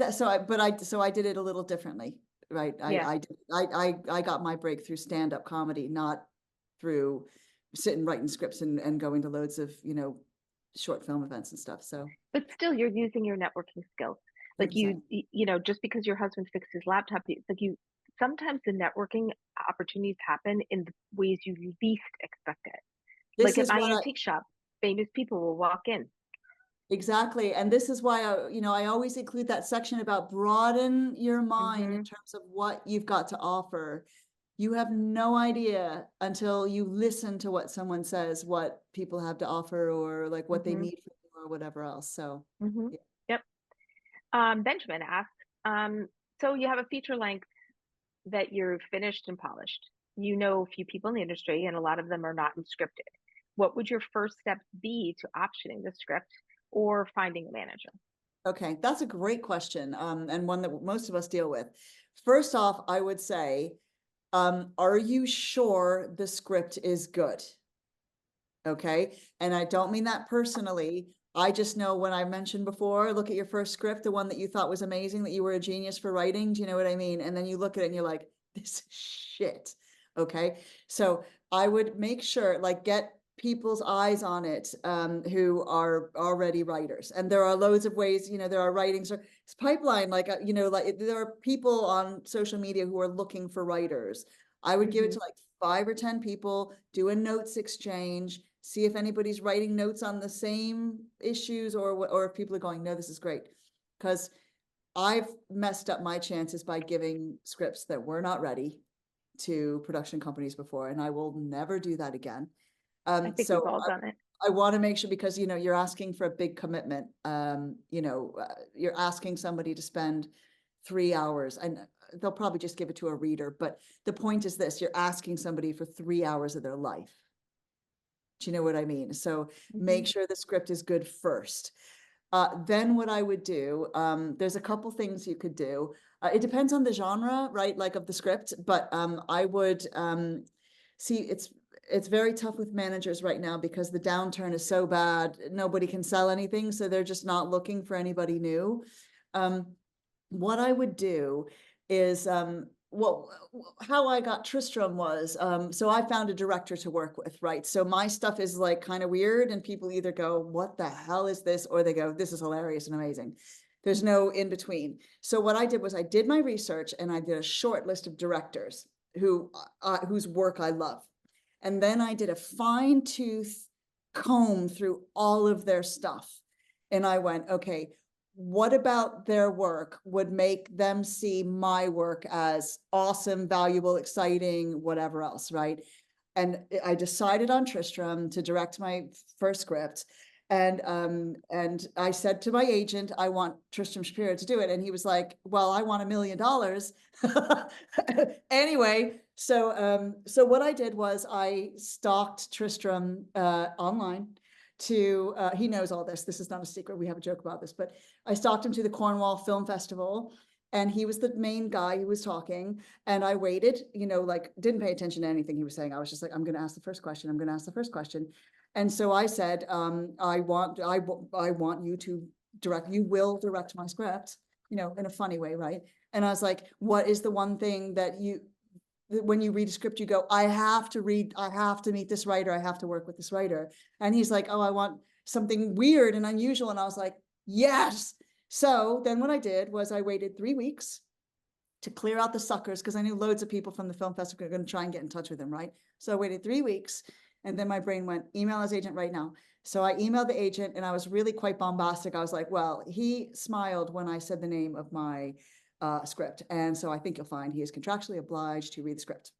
so I did it a little differently, right? Yeah. I got my breakthrough stand-up comedy, not through sitting writing scripts and going to loads of, short film events and stuff. So But still, you're using your networking skills. Like 100%. just because your husband fixed his laptop, it's like sometimes the networking opportunities happen in the ways you least expect it. This Like at is my what antique shop, famous people will walk in. Exactly. And this is why I always include that section about broaden your mind in Hmm. terms of what you've got to offer. You have no idea until you listen to what someone says, what people have to offer, or like what they Hmm. need from you or whatever else. So Hmm. yeah. Yep. Benjamin asked, so you have a feature length that you're finished and polished. You know a few people in the industry, and a lot of them are not scripted. What would your first steps be to optioning the script or finding a manager? Okay, that's a great question, and one that most of us deal with. First off, I would say, are you sure the script is good? Okay. And I don't mean that personally. I just know when I mentioned before, look at your first script, the one that you thought was amazing, that you were a genius for writing. Do you know what I mean? And then you look at it and you're like, this is shit. Okay. So I would make sure, like, get people's eyes on it, who are already writers. And there are loads of ways, there are writings or it's pipeline, like, like there are people on social media who are looking for writers. I would give it to like 5 or 10 people, do a notes exchange, see if anybody's writing notes on the same issues or if people are going, no, this is great. Because I've messed up my chances by giving scripts that were not ready to production companies before, and I will never do that again. I think we've So all done it. I want to make sure, because you're asking for a big commitment. You're asking somebody to spend 3 hours, and they'll probably just give it to a reader. But the point is this: you're asking somebody for 3 hours of their life. Do you know what I mean? So Hmm. make sure the script is good first. Then what I would do, there's a couple things you could do. It depends on the genre, right? Like of the script, but I would see it's very tough with managers right now because the downturn is so bad. Nobody can sell anything, so they're just not looking for anybody new. What I would do is well, how I got Tristram was, so I found a director to work with, right? So my stuff is like kind of weird and people either go, what the hell is this? Or they go, this is hilarious and amazing. There's no in between. So what I did was I did my research and I did a short list of directors whose work I love. And then I did a fine tooth comb through all of their stuff. And I went, okay, what about their work would make them see my work as awesome, valuable, exciting, whatever else, right? And I decided on Tristram to direct my first script. And I said to my agent, I want Tristram Shapiro to do it. And he was like, well, I want $1 million. Anyway, so what I did was I stalked Tristram online to, he knows all this. This is not a secret. We have a joke about this, but I stalked him to the Cornwall Film Festival. And he was the main guy who was talking. And I waited, like didn't pay attention to anything he was saying. I was just like, I'm going to ask the first question. I'm going to ask the first question. And so I said, I want you to direct, you will direct my script, in a funny way, right? And I was like, what is the one thing that when you read a script, you go, I have to meet this writer. I have to work with this writer. And he's like, oh, I want something weird and unusual. And I was like, yes. So then what I did was I waited 3 weeks to clear out the suckers because I knew loads of people from the film festival were going to try and get in touch with him, right? So I waited 3 weeks and then my brain went, email his agent right now. So I emailed the agent and I was really quite bombastic. I was like, well, he smiled when I said the name of my script. And so I think you'll find he is contractually obliged to read the script.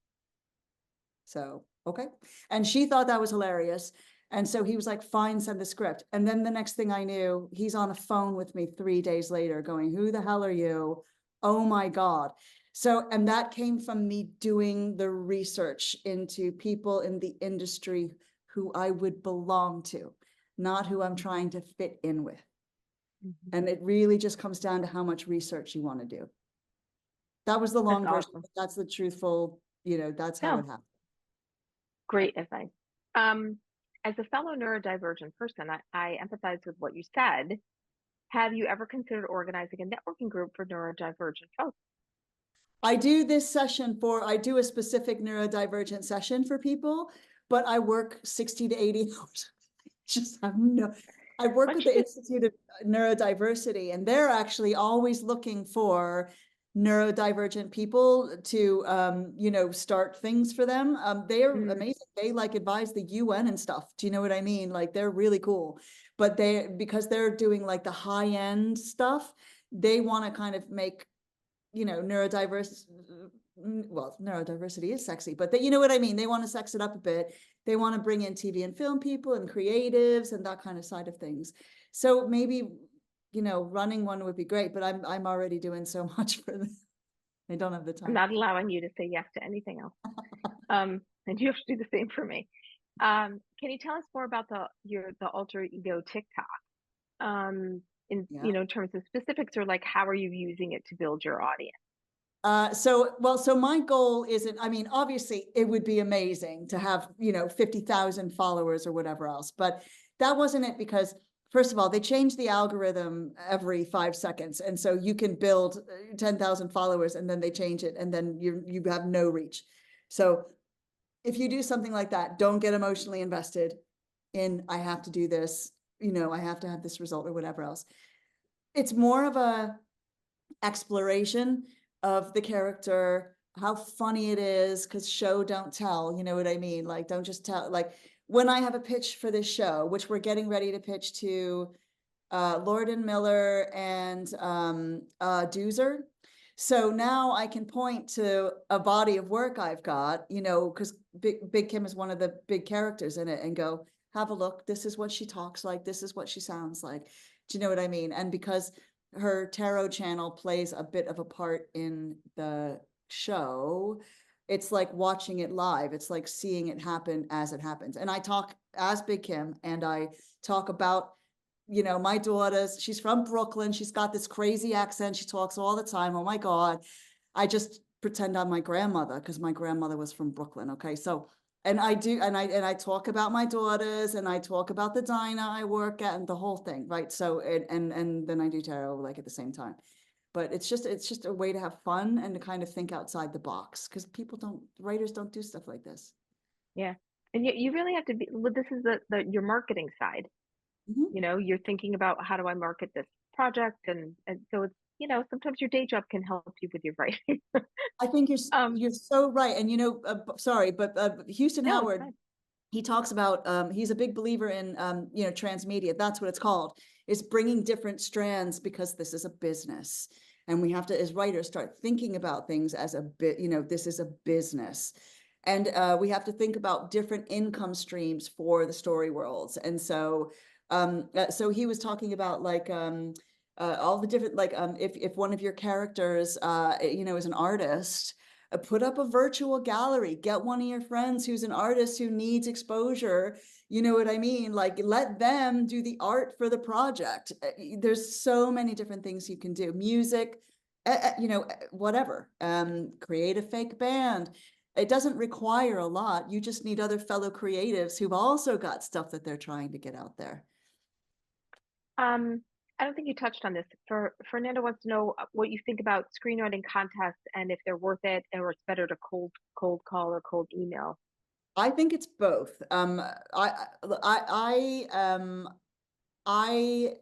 So, okay. And she thought that was hilarious. And so he was like, fine, send the script. And then the next thing I knew, he's on a phone with me 3 days later going, who the hell are you? Oh my God. So, and that came from me doing the research into people in the industry who I would belong to, not who I'm trying to fit in with. Mm-hmm. And it really just comes down to how much research you want to do. That was the long version. Awesome. That's the truthful, that's how it happened. Great advice. As a fellow neurodivergent person, I empathize with what you said. Have you ever considered organizing a networking group for neurodivergent folks? I do a specific neurodivergent session for people, but I work 60 to 80 hours. I work with the Institute of Neurodiversity, and they're actually always looking for neurodivergent people to start things for them. They are amazing. They advise the UN and stuff. Do you know what I mean? They're really cool, but because they're doing the high end stuff, they want to kind of make neurodiversity is sexy, but you know what I mean? They want to sex it up a bit. They want to bring in TV and film people and creatives and that kind of side of things. So maybe running one would be great, but I'm already doing so much for them. I don't have the time. I'm not allowing you to say yes to anything else. And you have to do the same for me. Can you tell us more about the alter ego TikTok? In terms of specifics, or how are you using it to build your audience? So my goal isn't, obviously it would be amazing to have, 50,000 followers or whatever else, but that wasn't it because first of all, they change the algorithm every 5 seconds. And so you can build 10,000 followers and then they change it and then you have no reach. So if you do something like that, don't get emotionally invested in, I have to do this, I have to have this result or whatever else. It's more of a exploration of the character, how funny it is, because show, don't tell, you know what I mean? Don't just tell, when I have a pitch for this show, which we're getting ready to pitch to Lord and Miller and Doozer. So now I can point to a body of work I've got, because Big Kim is one of the big characters in it, and go, have a look. This is what she talks like. This is what she sounds like. Do you know what I mean? And because her tarot channel plays a bit of a part in the show, it's like watching it live. It's like seeing it happen as it happens. And I talk as Big Kim, and I talk about you know, my daughter's, she's from Brooklyn. She's got this crazy accent. She talks all the time. Oh my God. I just pretend I'm my grandmother because my grandmother was from Brooklyn. Okay. So, and I do, and I talk about my daughters and I talk about the diner I work at and the whole thing. Right. So, and then I do tarot like at the same time. But it's just a way to have fun and to kind of think outside the box because writers don't do stuff like this. Yeah. And you really have to be, well, this is your marketing side. Mhm. You know, you're thinking about how do I market this project? And so it's, you know, sometimes your day job can help you with your writing. I think Um, you're so right. And you know, sorry, but Houston no, it's Howard, fine. he talks about he's a big believer in you know, transmedia. That's what it's called, is bringing different strands because this is a business. And we have to, as writers, start thinking about things as a bit, you know, this is a business. And we have to think about different income streams for the story worlds. And so so he was talking about like all the different like if one of your characters you know, is an artist, put up a virtual gallery, get one of your friends who's an artist who needs exposure, you know what I mean, like let them do the art for the project. There's so many different things you can do. Music, you know, whatever, create a fake band. It doesn't require a lot. You just need other fellow creatives who've also got stuff that they're trying to get out there. Um, I don't think you touched on this. Fernando wants to know what you think about screenwriting contests and if they're worth it, or it's better to cold call or cold email. I think it's both. I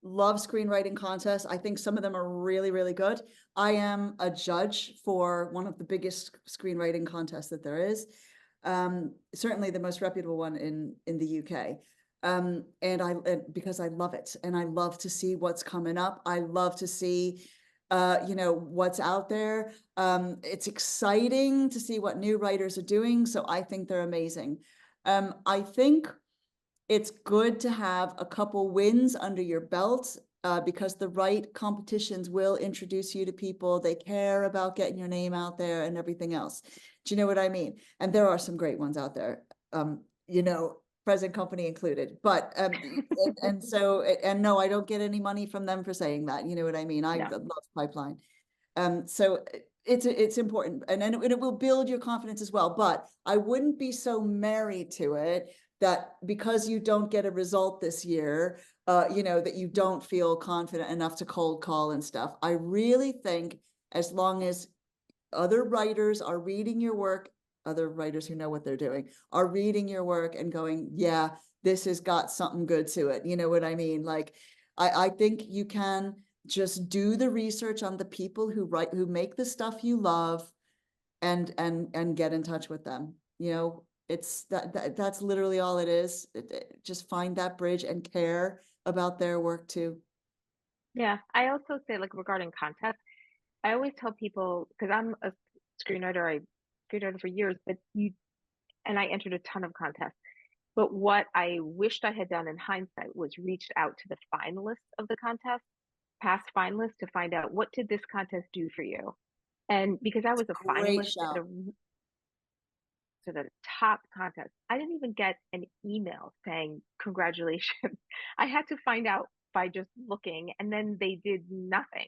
love screenwriting contests. I think some of them are really, really good. I am a judge for one of the biggest screenwriting contests that there is. Certainly the most reputable one in the UK. And because I love it and I love to see what's coming up. I love to see you know, what's out there. It's exciting to see what new writers are doing. So I think they're amazing. I think it's good to have a couple wins under your belt because the right competitions will introduce you to people. They care about getting your name out there and everything else. Do you know what I mean? And there are some great ones out there, you know, present company included. But and so and no, I don't get any money from them for saying that. You know what I mean? I No. love Pipeline. So it's important, and it will build your confidence as well. But I wouldn't be so married to it that because you don't get a result this year, you know, that you don't feel confident enough to cold call and stuff. I really think as long as other writers are reading your work, other writers who know what they're doing are reading your work and going, yeah, this has got something good to it. You know what I mean? Like, I think you can just do the research on the people who make the stuff you love and get in touch with them. You know, it's that's literally all it is. Just find that bridge and care about their work too. Yeah. I also say, like, regarding contests, I always tell people, because I'm a screenwriter, I screenwriter for years, and I entered a ton of contests. But what I wished I had done in hindsight was reached out to the finalists of the contest, past finalists, to find out what did this contest do for you. And because I was a Great finalist shout. at the top contest, I didn't even get an email saying congratulations. I had to find out by just looking, and then they did nothing.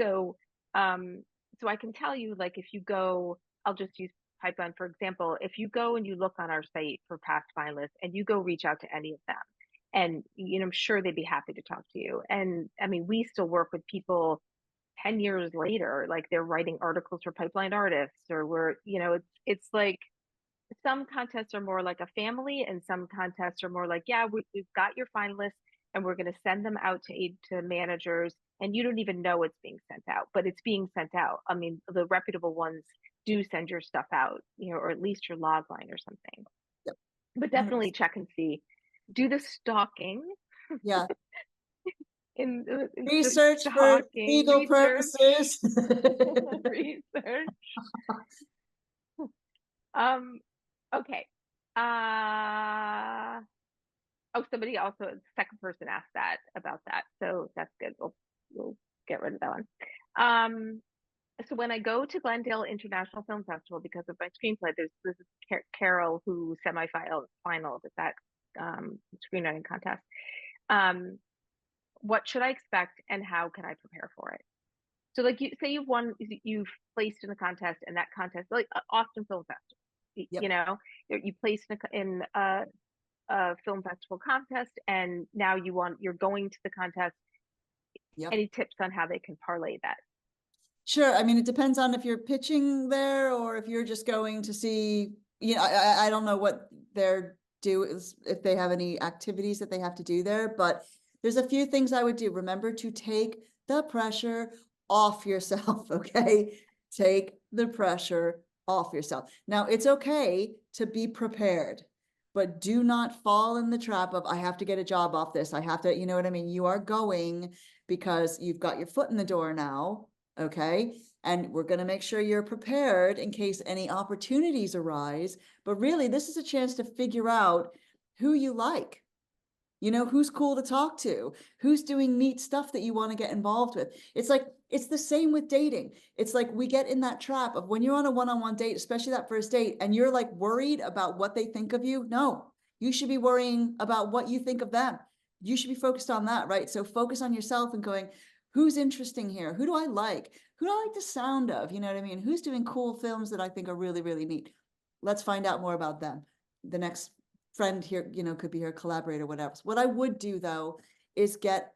So, um, so I can tell you, like, if you go, I'll just use Pipeline for example. If you go and you look on our site for past finalists, and you go reach out to any of them, and you know, I'm sure they'd be happy to talk to you. And I mean, we still work with people 10 years later, like they're writing articles for Pipeline artists, or we're, you know, it's like some contests are more like a family, and some contests are more like, yeah, we've got your finalists, and we're going to send them out to managers, and you don't even know it's being sent out, but it's being sent out. I mean, the reputable ones do send your stuff out, you know, or at least your log line or something. Yep. But 100%. definitely check and see. Do the stalking Yeah. in the Research for stalking legal research. purposes. Research. Um, okay. Uh, oh, somebody also, the second person asked that about that. So that's good. We'll get rid of that one. So when I go to Glendale International Film Festival, because of my screenplay, this is Carol who semi-finaled at that screenwriting contest. What should I expect and how can I prepare for it? So like you say you've placed in a contest and that contest, like Austin Film Festival, you Yep. know, you placed in a film festival contest and now you're going to the contest. Yep. Any tips on how they can parlay that? Sure. I mean, it depends on if you're pitching there or if you're just going to see, I don't know what they're if they have any activities that they have to do there, but there's a few things I would do. Remember to take the pressure off yourself, okay? Take the pressure off yourself. Now, it's okay to be prepared, but do not fall in the trap of, I have to get a job off this. I have to, you know what I mean? You are going because you've got your foot in the door now, okay? And we're going to make sure you're prepared in case any opportunities arise. But really, this is a chance to figure out who you like. You know, who's cool to talk to, who's doing neat stuff that you want to get involved with. It's like, it's the same with dating. It's like we get in that trap of when you're on a one-on-one date, especially that first date, and you're like worried about what they think of you. No, you should be worrying about what you think of them. You should be focused on that, right? So focus on yourself and going, who's interesting here? Who do I like? Who do I like the sound of? You know what I mean? Who's doing cool films that I think are really, really neat? Let's find out more about them. The next friend here, you know, could be her collaborator, whatever. What I would do though is get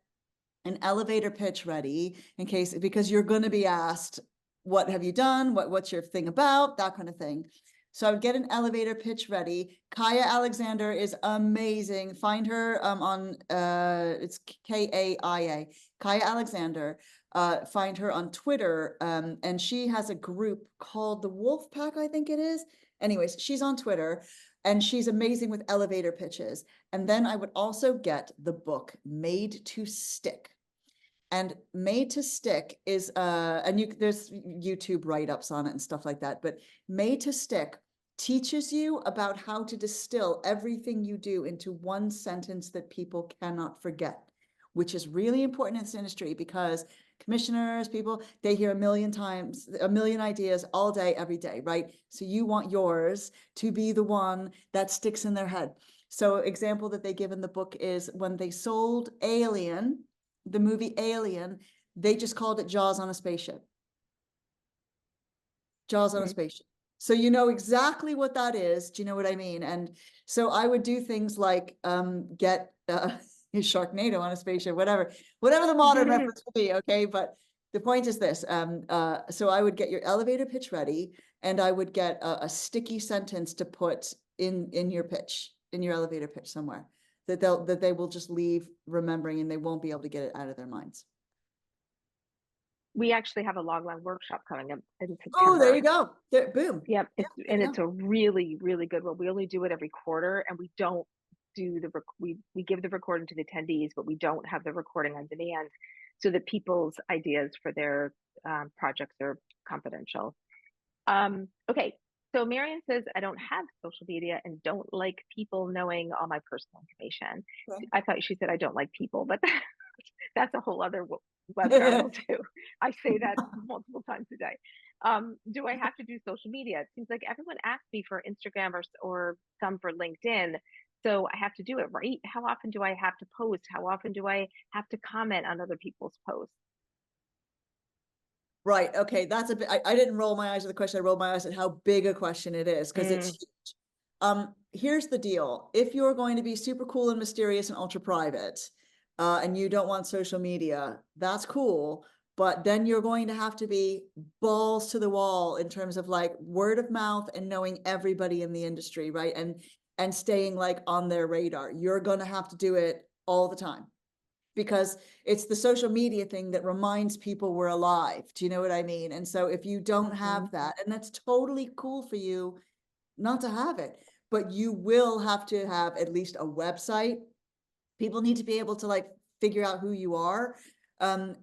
an elevator pitch ready in case, because you're going to be asked, what have you done? What's your thing about? That kind of thing. So I would get an elevator pitch ready. Kaya Alexander is amazing. Find her on it's Kaia, Kaya Alexander. Find her on Twitter. And she has a group called the Wolf Pack, I think it is. Anyways, she's on Twitter and she's amazing with elevator pitches. And then I would also get the book Made to Stick. And Made to Stick is and there's YouTube write-ups on it and stuff like that, but Made to Stick teaches you about how to distill everything you do into one sentence that people cannot forget, which is really important in this industry because commissioners, people, they hear a million times, a million ideas all day, every day, right? So you want yours to be the one that sticks in their head. So example that they give in the book is when they sold Alien, the movie Alien, they just called it Jaws on a spaceship. Jaws on a spaceship. So you know exactly what that is. Do you know what I mean? And so I would do things like get Sharknado on a spaceship, whatever the modern reference will be, okay? But the point is this, so I would get your elevator pitch ready and I would get a sticky sentence to put in your pitch, in your elevator pitch somewhere that they will just leave remembering and they won't be able to get it out of their minds. We actually have a logline workshop coming up in September. Oh, there you go. There, boom. Yep. It's a really, really good one. We only do it every quarter and we don't do we give the recording to the attendees, but we don't have the recording on demand so that people's ideas for their projects are confidential. Okay. So Marian says, I don't have social media and don't like people knowing all my personal information. Okay. I thought she said, I don't like people, but that's a whole other webinar we'll do. I say that multiple times a day. Do I have to do social media? It seems like everyone asks me for Instagram or some for LinkedIn. So I have to do it, right? How often do I have to post? How often do I have to comment on other people's posts? Right. Okay. That's a bit, I didn't roll my eyes at the question. I rolled my eyes at how big a question it is because it's huge. Here's the deal. If you're going to be super cool and mysterious and ultra private, and you don't want social media, that's cool. But then you're going to have to be balls to the wall in terms of like word of mouth and knowing everybody in the industry, right? And staying like on their radar. You're going to have to do it all the time because it's the social media thing that reminds people we're alive. Do you know what I mean? And so if you don't have that, and that's totally cool for you not to have it, but you will have to have at least a website. People need to be able to like figure out who you are. And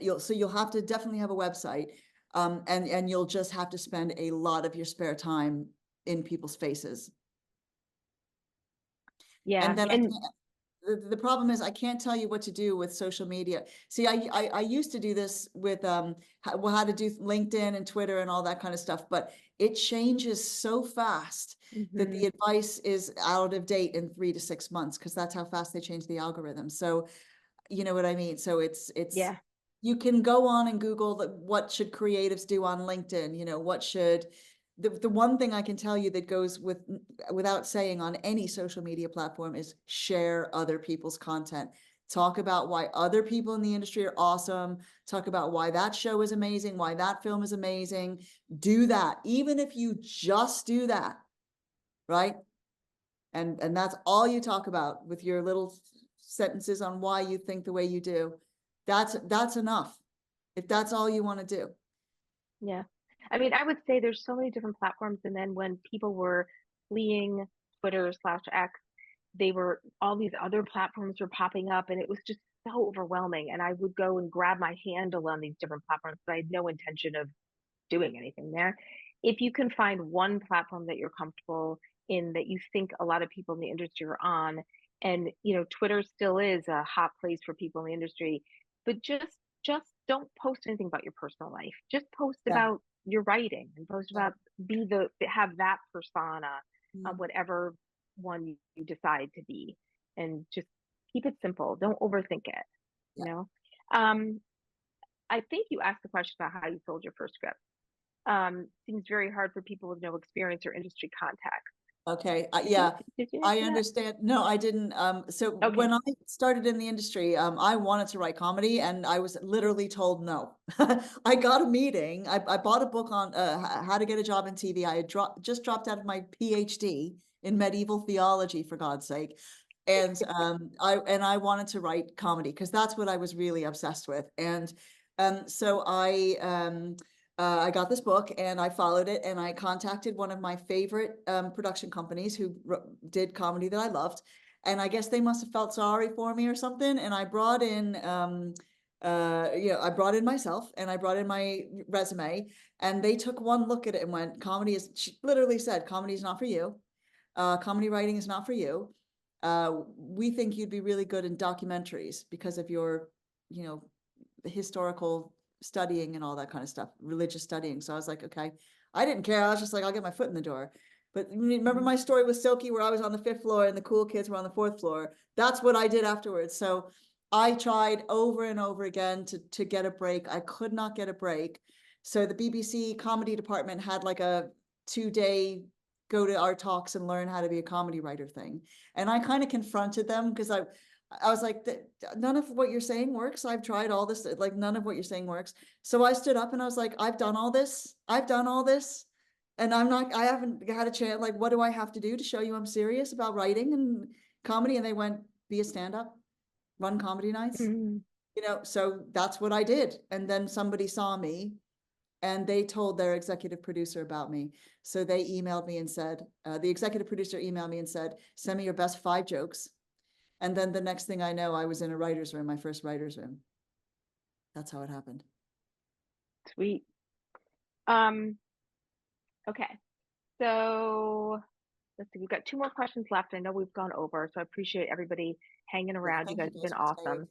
you'll have to definitely have a website. And you'll just have to spend a lot of your spare time in people's faces. Yeah. And then the problem is I can't tell you what to do with social media. See, I used to do this with how to do LinkedIn and Twitter and all that kind of stuff, but it changes so fast that the advice is out of date in 3 to 6 months, because that's how fast they change the algorithm. So you know what I mean? So it's Yeah. you can go on and Google what should creatives do on LinkedIn, you know, what should the one thing I can tell you that goes without saying on any social media platform is share other people's content. Talk about why other people in the industry are awesome. Talk about why that show is amazing, why that film is amazing. Do that, even if you just do that, right? And that's all you talk about with your little sentences on why you think the way you do. That's enough. If that's all you want to do. Yeah. I mean, I would say there's so many different platforms. And then when people were fleeing Twitter/X, all these other platforms were popping up, and it was just so overwhelming. And I would go and grab my handle on these different platforms, but I had no intention of doing anything there. If you can find one platform that you're comfortable in, that you think a lot of people in the industry are on, and Twitter still is a hot place for people in the industry, but just don't post anything about your personal life. Just post Yeah. about your writing, and post about have that persona Mm. whatever one you decide to be, and just keep it simple. Don't overthink it. Yeah. I think you asked the question about how you sold your first script. Seems very hard for people with no experience or industry contacts. Okay. Did Yeah, you I answer that? understand. No, I didn't. So Okay. when I started in the industry, I wanted to write comedy, and I was literally told no. I got a meeting. I bought a book on how to get a job in TV. I had just dropped out of my PhD in medieval theology, for God's sake. And I wanted to write comedy because that's what I was really obsessed with. And so I got this book and I followed it, and I contacted one of my favorite production companies who did comedy that I loved. And I guess they must have felt sorry for me or something. And I brought in, I brought in myself, and I brought in my resume, and they took one look at it and went, she literally said, comedy is not for you. Comedy writing is not for you. We think you'd be really good in documentaries because of your, historical studying and all that kind of stuff, religious studying. So I was like, okay, I didn't care. I was just like, I'll get my foot in the door. But remember my story with Silky, where I was on the 5th floor and the cool kids were on the 4th floor? That's what I did afterwards. So I tried over and over again to get a break. I could not get a break. So the BBC comedy department had like a 2-day go to our talks and learn how to be a comedy writer thing. And I kind of confronted them because I was like, none of what you're saying works. I've tried all this, like none of what you're saying works. So I stood up and I was like, I've done all this. And I haven't had a chance. Like, what do I have to do to show you I'm serious about writing and comedy? And they went, be a stand-up, run comedy nights. So that's what I did. And then somebody saw me and they told their executive producer about me. So they emailed me and said, the executive producer emailed me and said, send me your best 5 jokes. And then the next thing I know, I was in a writer's room, my first writer's room. That's how it happened. Sweet. Okay. So let's see, we've got 2 more questions left. I know we've gone over, so I appreciate everybody hanging around. You guys have been awesome.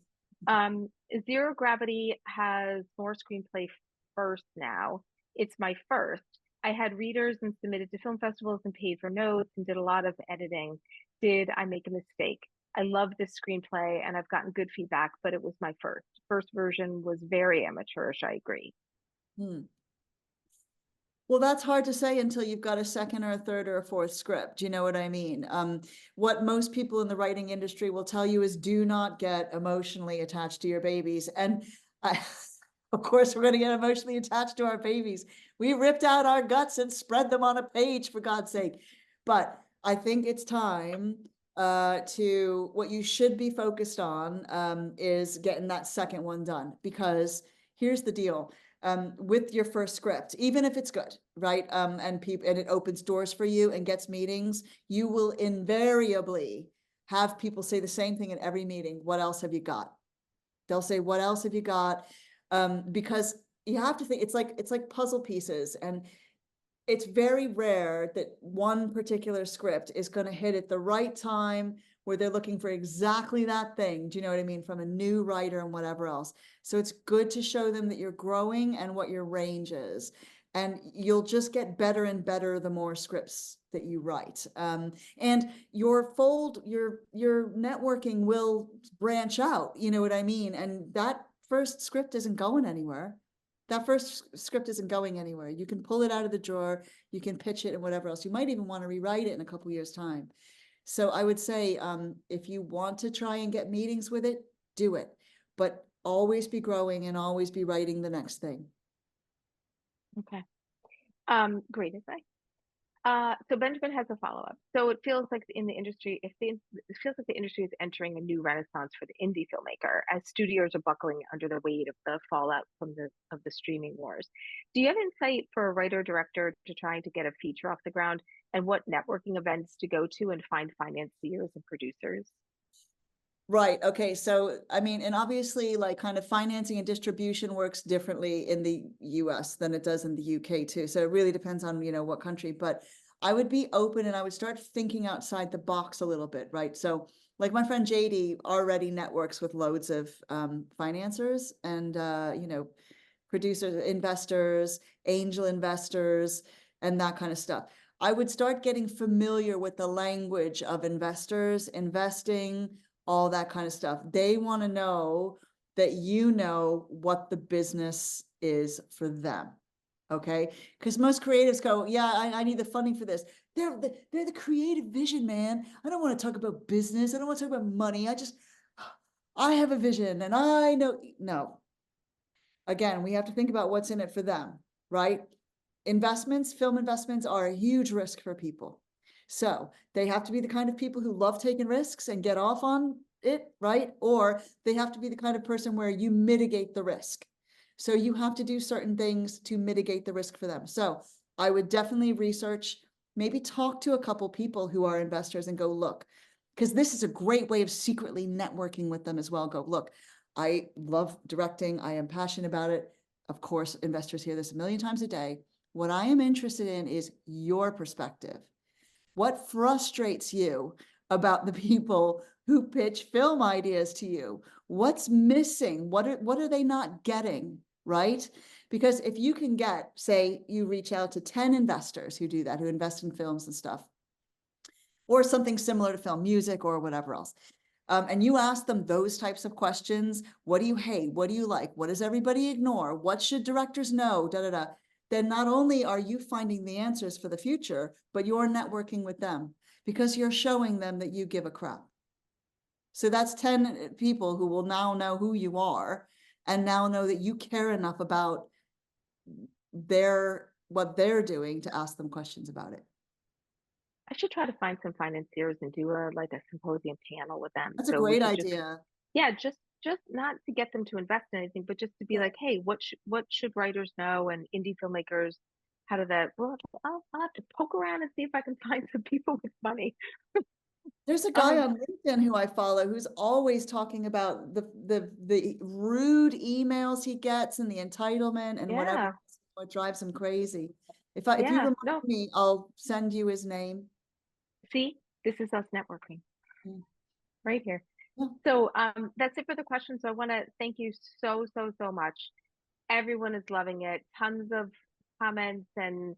Zero Gravity has more screenplay first now. It's my first. I had readers and submitted to film festivals and paid for notes and did a lot of editing. Did I make a mistake? I love this screenplay and I've gotten good feedback, but it was my first. First version was very amateurish, I agree. Well, that's hard to say until you've got a second or a third or a fourth script. You know what I mean? What most people in the writing industry will tell you is do not get emotionally attached to your babies. And of course, we're going to get emotionally attached to our babies. We ripped out our guts and spread them on a page, for God's sake. But I think it's time to what you should be focused on is getting that second one done. Because here's the deal. With your first script, even if it's good, right? And it opens doors for you and gets meetings, you will invariably have people say the same thing in every meeting. What else have you got? They'll say, what else have you got? Because you have to think, it's like puzzle pieces, and it's very rare that one particular script is going to hit at the right time where they're looking for exactly that thing. Do you know what I mean? From a new writer and whatever else. So it's good to show them that you're growing and what your range is. And you'll just get better and better the more scripts that you write. And your networking will branch out, you know what I mean? And that first script isn't going anywhere. That first script isn't going anywhere. You can pull it out of the drawer, you can pitch it and whatever else. You might even want to rewrite it in a couple years' time. So I would say, if you want to try and get meetings with it, do it. But always be growing and always be writing the next thing. Okay. Great insight. So Benjamin has a follow-up. So it feels like in the industry, it feels like the industry is entering a new renaissance for the indie filmmaker as studios are buckling under the weight of the fallout from the streaming wars. Do you have insight for a writer director to trying to get a feature off the ground, and what networking events to go to and find financiers and producers? Right. Okay. So, I mean, and obviously, like, kind of financing and distribution works differently in the US than it does in the UK too. So it really depends on, what country, but I would be open and I would start thinking outside the box a little bit, right? So, like, my friend JD already networks with loads of financiers and, producers, investors, angel investors, and that kind of stuff. I would start getting familiar with the language of investors, investing, all that kind of stuff. They want to know that you know what the business is for them. Okay. Because most creatives go, yeah, I need the funding for this. They're the creative vision, man. I don't want to talk about business. I don't want to talk about money. I have a vision and I know. No. Again, we have to think about what's in it for them, right? Investments, film investments are a huge risk for people. So they have to be the kind of people who love taking risks and get off on it, right? Or they have to be the kind of person where you mitigate the risk. So you have to do certain things to mitigate the risk for them. So I would definitely research, maybe talk to a couple people who are investors and go, look, because this is a great way of secretly networking with them as well. Go, look, I love directing. I am passionate about it. Of course, investors hear this a million times a day. What I am interested in is your perspective. What frustrates you about the people who pitch film ideas to you? What's missing? What are they not getting, right? Because if you can get, say, you reach out to 10 investors who do that, who invest in films and stuff, or something similar to film, music or whatever else, and you ask them those types of questions, what do you hate? What do you like? What does everybody ignore? What should directors know? Da, da, da. Then not only are you finding the answers for the future, but you're networking with them because you're showing them that you give a crap. So that's 10 people who will now know who you are and now know that you care enough about what they're doing to ask them questions about it. I should try to find some financiers and do a symposium panel with them. That's a So we great could just, idea. yeah, just not to get them to invest in anything, but just to be like, hey, what should writers know and indie filmmakers? How do that? Well, I'll have to poke around and see if I can find some people with money. There's a guy on LinkedIn who I follow who's always talking about the rude emails he gets and the entitlement and whatever, Yeah, what drives him crazy. If you yeah, remind no. me, I'll send you his name. See, this is us networking Yeah. right here. Yeah. So that's it for the questions. So I want to thank you so much. Everyone is loving it. Tons of comments and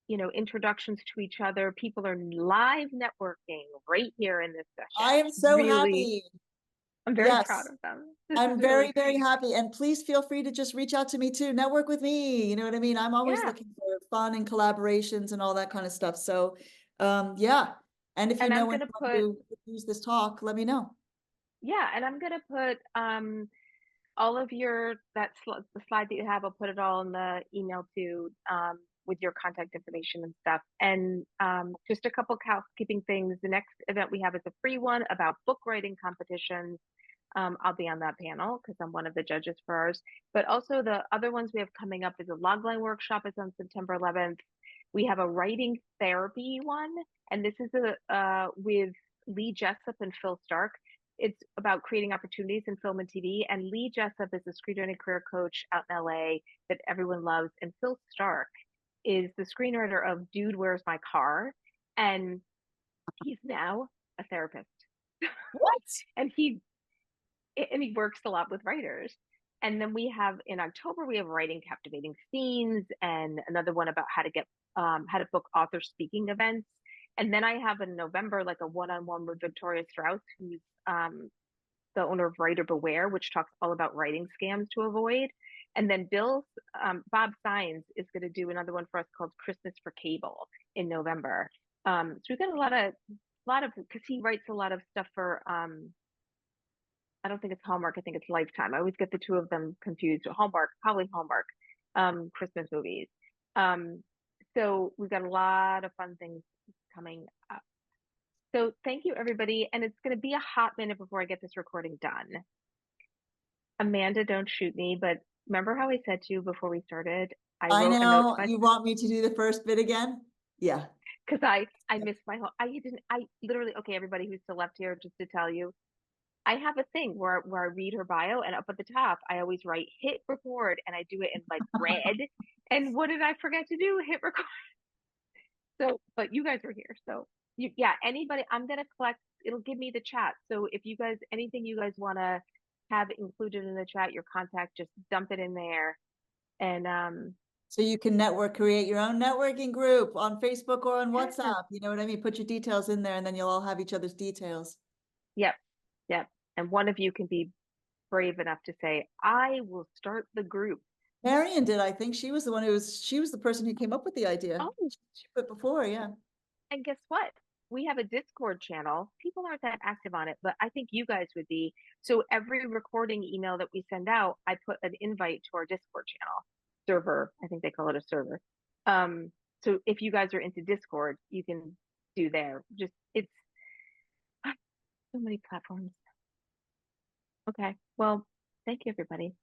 introductions to each other. People are live networking right here in this session. I am so Really, happy. I'm very proud Yes. of them. This is I'm really very great. happy. And please feel free to just reach out to me too. Network with me. You know what I mean? I'm always Yeah. looking for fun and collaborations and all that kind of stuff. So, yeah. And if you And I'm know going anyone to put, who could use this talk, let me know. yeah, and I'm going to put all of the slide that you have, I'll put it all in the email too, with your contact information and stuff. And just a couple housekeeping things. The next event we have is a free one about book writing competitions. I'll be on that panel because I'm one of the judges for ours. But also the other ones we have coming up is a logline workshop is on September 11th. We have a writing therapy one, and this is with Lee Jessup and Phil Stark. It's about creating opportunities in film and TV. And Lee Jessup is a screenwriting career coach out in LA that everyone loves. And Phil Stark is the screenwriter of Dude, Where's My Car? And he's now a therapist. What? And he works a lot with writers. And then we have in October, we have writing captivating scenes and another one about how to book author speaking events. And then I have in November, like a one-on-one with Victoria Strauss, who's the owner of Writer Beware, which talks all about writing scams to avoid. And then Bob Sines is going to do another one for us called Christmas for Cable in November. So we've got a lot of, because he writes a lot of stuff for, I don't think it's Hallmark. I think it's Lifetime. I always get the two of them confused. Hallmark, probably Hallmark, Christmas movies. So we've got a lot of fun things coming up. So thank you, everybody. And it's going to be a hot minute before I get this recording done. Amanda, don't shoot me, but remember how I said to you before we started? I wrote a know note you want me to do the first bit again. Yeah. because I missed my whole. I literally, okay, everybody who's still left here, just to tell you, I have a thing where I read her bio, and up at the top I always write hit record, and I do it in like red. And what did I forget to do? Hit record. So, but you guys were here, so yeah, anybody, I'm gonna collect. It'll give me the chat. So if you guys, anything you guys want to have included in the chat, your contact, just dump it in there. And so you can create your own networking group on Facebook or on yeah. WhatsApp. You know what I mean? Put your details in there, and then you'll all have each other's details. Yep, yep. And one of you can be brave enough to say, I will start the group. Marion did, I think. She was the one she was the person who came up with the idea. Oh, she put before, yeah. and guess what? We have a Discord channel. People aren't that active on it, but I think you guys would be. So every recording email that we send out, I put an invite to our Discord channel server. I think they call it a server. So if you guys are into Discord, you can do there. Just it's so many platforms. Okay. Well, thank you, everybody.